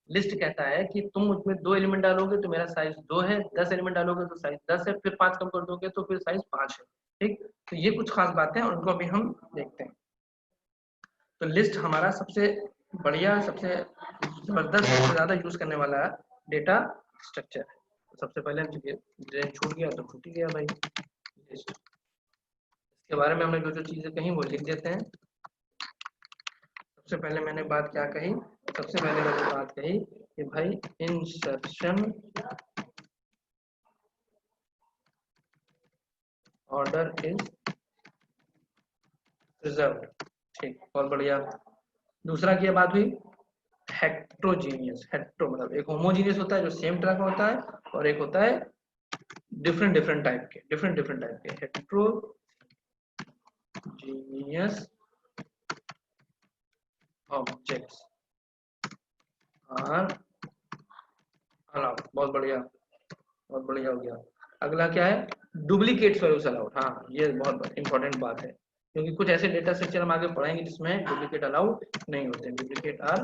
लिस्ट कहता है कि तुम मुझमें 2 एलिमेंट डालोगे तो मेरा साइज 2 है, 10 एलिमेंट डालोगे तो साइज 10 है, फिर 5 कम कर दोगे तो फिर साइज 5 है, ठीक। तो ये कुछ खास बातें हैं, उनको भी हम देखते हैं। तो लिस्ट हमारा सबसे बढ़िया, सबसे जबरदस्त, सबसे ज्यादा यूज करने वाला डेटा स्ट्रक्चर है। सबसे पहले छूट गया तो छूट ही गया भाई, लिस्ट। इसके बारे में हमने जो जो चीजें कही वो लिख देते हैं। सबसे पहले मैंने बात क्या कही, सबसे पहले मैंने बात कही कि भाई इंसर्शन ऑर्डर इज रिजर्व्ड। ठीक, बहुत बढ़िया। दूसरा क्या बात हुई, हेट्रोजीनियस। हेट्रो मतलब एक होमोजीनियस होता है जो सेम तरह का होता है, और एक होता है डिफरेंट डिफरेंट टाइप के, डिफरेंट डिफरेंट टाइप के। Heterogeneous objects are allowed. बहुत बढ़िया, बहुत बढ़िया हो गया। अगला क्या है, डुप्लीकेट वैल्यूज अलाउड। हाँ, ये बहुत इंपॉर्टेंट बात है, क्योंकि कुछ ऐसे डेटा स्ट्रक्चर हम आगे पढ़ेंगे जिसमें डुप्लीकेट अलाउड नहीं होते, डुप्लीकेट आर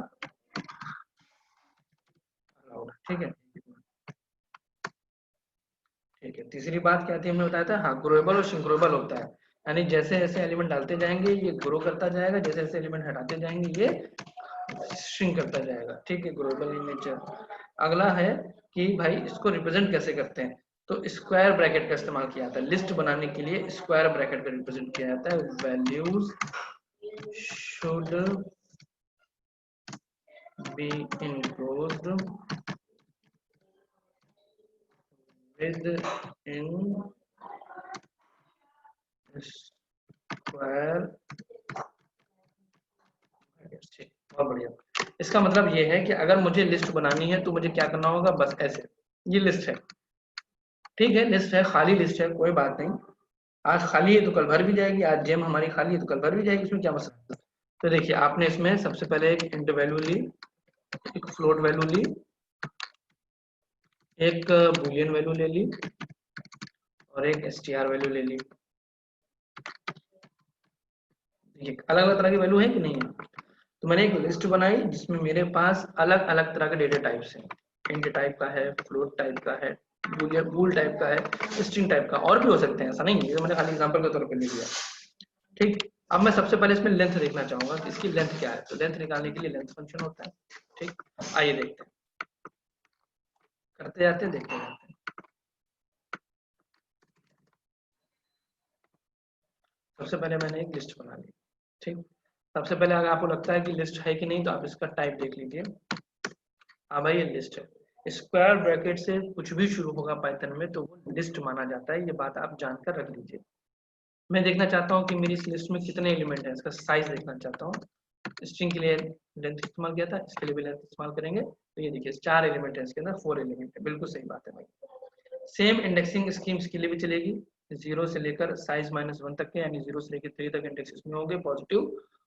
अलाउड। ठीक है, ठीक है। तीसरी बात क्या थी, हमने बताया था, हाँ, ग्रोएबल और सिंक्रोएबल होता है, यानी जैसे जैसे एलिमेंट डालते जाएंगे ये ग्रो करता जाएगा, जैसे जैसे एलिमेंट हटाते जाएंगे ये श्रिंक करता जाएगा। ठीक है, ग्लोबल इन नेचर। अगला है कि भाई इसको रिप्रेजेंट कैसे करते हैं, तो स्क्वायर ब्रैकेट का इस्तेमाल किया जाता है लिस्ट बनाने के लिए। स्क्वायर ब्रैकेट का रिप्रेजेंट किया जाता है, values should be enclosed with in square. बहुत बढ़िया। इसका मतलब ये है कि अगर मुझे लिस्ट बनानी है तो मुझे क्या करना होगा, बस ऐसे, ये लिस्ट है, ठीक है, लिस्ट है, खाली लिस्ट है, कोई बात नहीं। आज खाली है तो कल भर भी जाएगी, आज जेम हमारी खाली है तो कल भर भी जाएगी, इसमें क्या मसला। तो देखिए, आपने इसमें सबसे पहले एक इंट वैल्यू ली, एक फ्लोट वैल्यू ली, एक बूलियन वैल्यू ले ली, और एक str वैल्यू ले ली। ये अलग अलग तरह की वैल्यू है कि नहीं है। तो मैंने एक लिस्ट बनाई जिसमें मेरे पास अलग अलग तरह के डेटा टाइप्स हैं। इंट टाइप का है, फ्लोट टाइप का है, बूल टाइप का है, स्ट्रिंग टाइप का, और भी हो सकते हैं, ऐसा नहीं है, ये तो मैंने खाली एग्जांपल के तौर पर ले लिया। ठीक, अब मैं सबसे पहले इसमें लेंथ देखना चाहूंगा कि इसकी लेंथ क्या है, तो लेंथ निकालने के लिए लेंथ फंक्शन होता है। ठीक, आइए देखते हैं, करते जाते हैं, देखते जाते हैं। सबसे पहले मैंने एक लिस्ट बना ली। ठीक, सबसे पहले अगर आपको लगता है कि लिस्ट है कि नहीं तो आप इसका टाइप देख लीजिए। हाँ भाई, ये लिस्ट है। स्क्वायर ब्रैकेट से कुछ भी शुरू होगा पाइथन में तो वो लिस्ट माना जाता है, ये बात आप जानकर रख लीजिए। मैं देखना चाहता हूँ कि मेरी इस लिस्ट में कितने एलिमेंट हैं, इसका साइज देखना चाहता हूँ। स्ट्रिंग के लिए लेंथ इस्तेमाल किया था, इसके लिए भी लेंथ इस्तेमाल करेंगे। तो ये देखिए 4 एलिमेंट है, इसके अंदर 4 एलिमेंट है, बिल्कुल सही बात है भाई। सेम इंडेक्सिंग स्कीम इसके लिए भी चलेगी, 0 से लेकर साइज -1 तक के, यानी 0 से लेकर 3 तक इंडेक्स इसमें होंगे पॉजिटिव,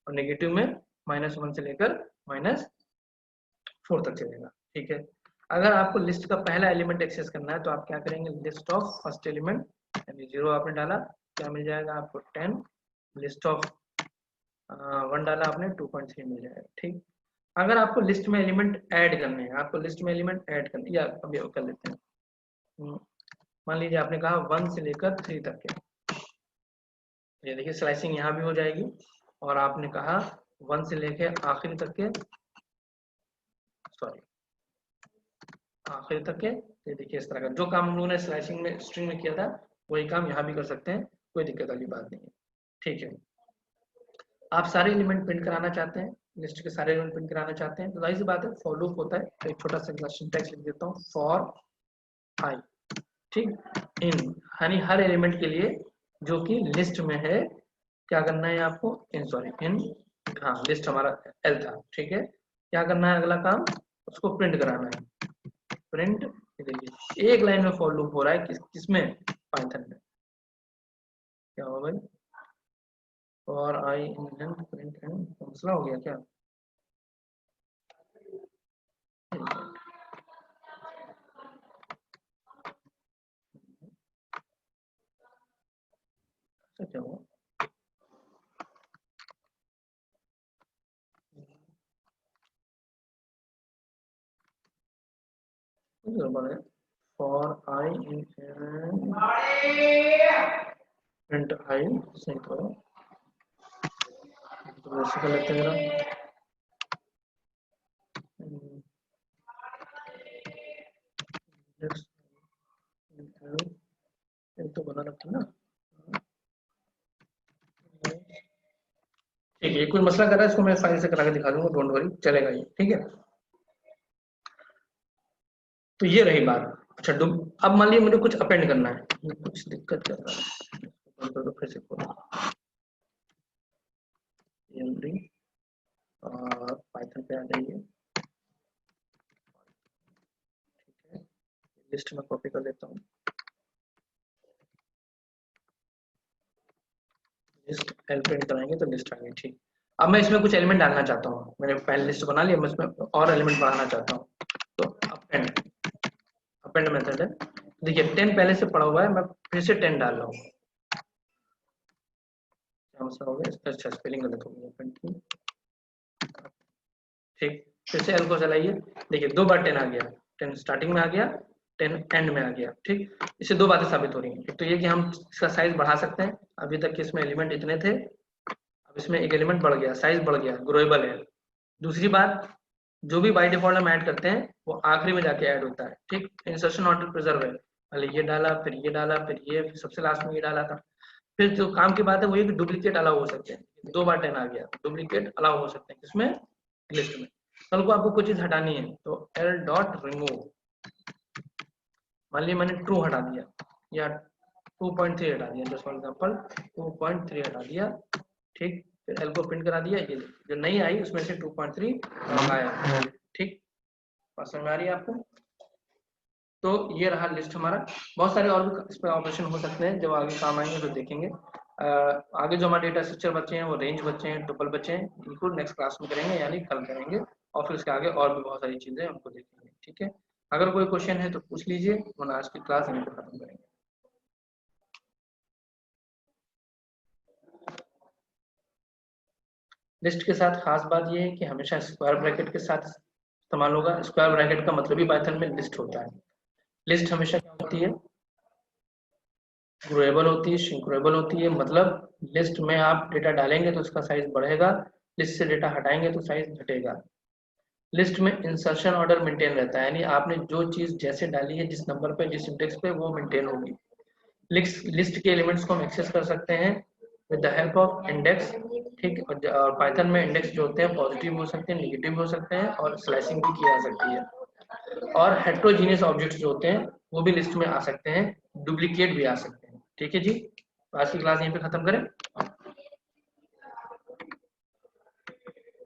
और नेगेटिव में -1 से लेकर -4 तक चलेगा। ठीक है, अगर आपको लिस्ट का पहला एलिमेंट एक्सेस करना है तो आप क्या करेंगे, लिस्ट ऑफ फर्स्ट एलिमेंट, यानी 0 आपने डाला, क्या मिल जाएगा आपको 10, लिस्ट ऑफ 1 डाला आपने 2.3 मिल जाएगा। ठीक, अगर आपको लिस्ट में एलिमेंट ऐड करने हैं, आपको लिस्ट में एलिमेंट ऐड करने, या अभी कर लेते हैं, मान लीजिए आपने कहा 1 से लेकर 3 तक के, ये देखिए स्लाइसिंग यहाँ भी हो जाएगी, और आपने कहा 1 से लेकर आखिरी तक के, सॉरी आखिर तक के, ये देखिए इस तरह का जो काम हम लोगों ने स्लाइसिंग में स्ट्रिंग में किया था वही काम यहाँ भी कर सकते हैं, कोई दिक्कत वाली बात नहीं है। ठीक है, आप सारे एलिमेंट प्रिंट कराना चाहते हैं, लिस्ट के सारे एलिमेंट प्रिंट कराना चाहते हैं, तो जाहिर सी बात है फॉर लूप होता है। तो एक छोटा सा सिंटैक्स लिख देता हूँ, फॉर आई, ठीक, इन, यानी हर एलिमेंट के लिए जो कि लिस्ट में है, क्या करना है आपको, इन सॉरी इन, हाँ लिस्ट हमारा एल था, ठीक है, क्या करना है अगला काम, उसको प्रिंट कराना है। प्रिंट, देखिए एक लाइन में फॉर लूप हो रहा है, किसमें, पाइथन में। क्या होगा भाई, for I in length print and, मसला हो गया क्या, क्या हुआ, गड़बड़ है। For I in print I, सही करो, तो वैसे कर लेते हैं जरा, तो बना रखा ना, ठीक है, कोई मसला कर रहा है, इसको मैं फाइल से करा के दिखा दूंगा, डोंट वरी, चलेगा ये, ठीक है। तो ये रही बात। अच्छा, अब मान लीजिए मुझे कुछ अपेंड करना है, कुछ दिक्कत कर रहा है, तो फिर से खोलो और पाइथन पे आ जाइए, ठीक है। लिस्ट में कॉपी कर लेता हूँ, लिस्ट एल प्रिंट कराएंगे तो लिस्ट आ गई, ठीक। अब मैं इसमें कुछ एलिमेंट डालना चाहता हूँ, मैंने पहले लिस्ट बना लिया, मैं इसमें और एलिमेंट बढ़ाना चाहता हूँ, तो अपेंड मेथड है। देखिए 10 पहले से पड़ा हुआ है, मैं फिर से 10 डाल रहा हूँ, क्या मसला हो गया इसका? अच्छा, स्पेलिंग गलत हो गई, ठीक। फिर से एल को चलाइए, देखिए 2 बार 10 आ गया, 10 स्टार्टिंग में आ गया, 10 एंड में आ गया, ठीक। इससे 2 बातें साबित हो रही हैं। एक तो ये कि हम इसका साइज बढ़ा सकते हैं, अभी तक के इसमें एलिमेंट इतने थे, अब इसमें एक एलिमेंट बढ़ गया, साइज बढ़ गया, ग्रोएबल है। दूसरी बात, जो भी बाय डिफॉल्ट हम ऐड करते हैं वो आखिरी में जाके ऐड होता है, ठीक। इंसर्शन ऑर्डर प्रिजर्व है, पहले ये डाला, फिर ये डाला, फिर ये, फिर सबसे लास्ट में ये डाला था। फिर जो काम की बात है वो ये कि डुप्लीकेट अलाउ हो सकते हैं, 2 बार 10 आ गया, डुप्लीकेट अलाउ हो सकते हैं, किसमें? लिस्ट में। कल को आपको कोई चीज हटानी है तो एल डॉट रिमूव, मान लीजिए मैंने ट्रू हटा दिया या 2.3 हटा दिया, जस्ट फॉर एग्जांपल 2.3 हटा दिया, ठीक। फिर एल को प्रिंट करा दिया, ये जो नहीं आई उसमें से 2.3 आया, ठीक। बात समझ में आ रही है आपको? तो ये रहा लिस्ट हमारा। बहुत सारे और भी इस पर ऑपरेशन हो सकते हैं, जब आगे काम आएंगे तो देखेंगे। आगे जो हमारे डेटा स्ट्रक्चर बच्चे हैं वो रेंज बच्चे हैं, टुपल बच्चे हैं, इनको नेक्स्ट क्लास में करेंगे, यानी कल करेंगे, और फिर उसके आगे और भी बहुत सारी चीजें उनको देखेंगे, ठीक है। अगर कोई क्वेश्चन है तो पूछ लीजिए, वरना आज की क्लास यहीं पे खत्म करेंगे। लिस्ट के साथ खास बात यह है कि हमेशा स्क्वायर ब्रैकेट के साथ इस्तेमाल होगा। स्क्वायर ब्रैकेट का मतलब ही पाइथन में लिस्ट होता है। लिस्ट हमेशा क्या होती है? ग्रोएबल होती है, श्रिंकेबल होती है, मतलब लिस्ट में आप डेटा डालेंगे तो उसका साइज बढ़ेगा, लिस्ट से डेटा हटाएंगे तो साइज घटेगा। लिस्ट में इंसर्शन ऑर्डर मेंटेन रहता है, यानी आपने जो चीज जैसे डाली है, जिस नंबर पे, जिस इंडेक्स पे, वो मेंटेन होगी। लिस्ट के एलिमेंट्स को हम एक्सेस कर सकते हैं with the help of index, ठीक। और पाइथन में इंडेक्स जो होते हैं पॉजिटिव हो सकते हैं, नेगेटिव हो सकते हैं, और स्लाइसिंग भी की जा सकती है। और हेट्रोजीनियस ऑब्जेक्ट्स जो होते हैं वो भी लिस्ट में आ सकते हैं, डुप्लीकेट भी आ सकते हैं, ठीक है जी। आज की क्लास यहीं पे खत्म करें।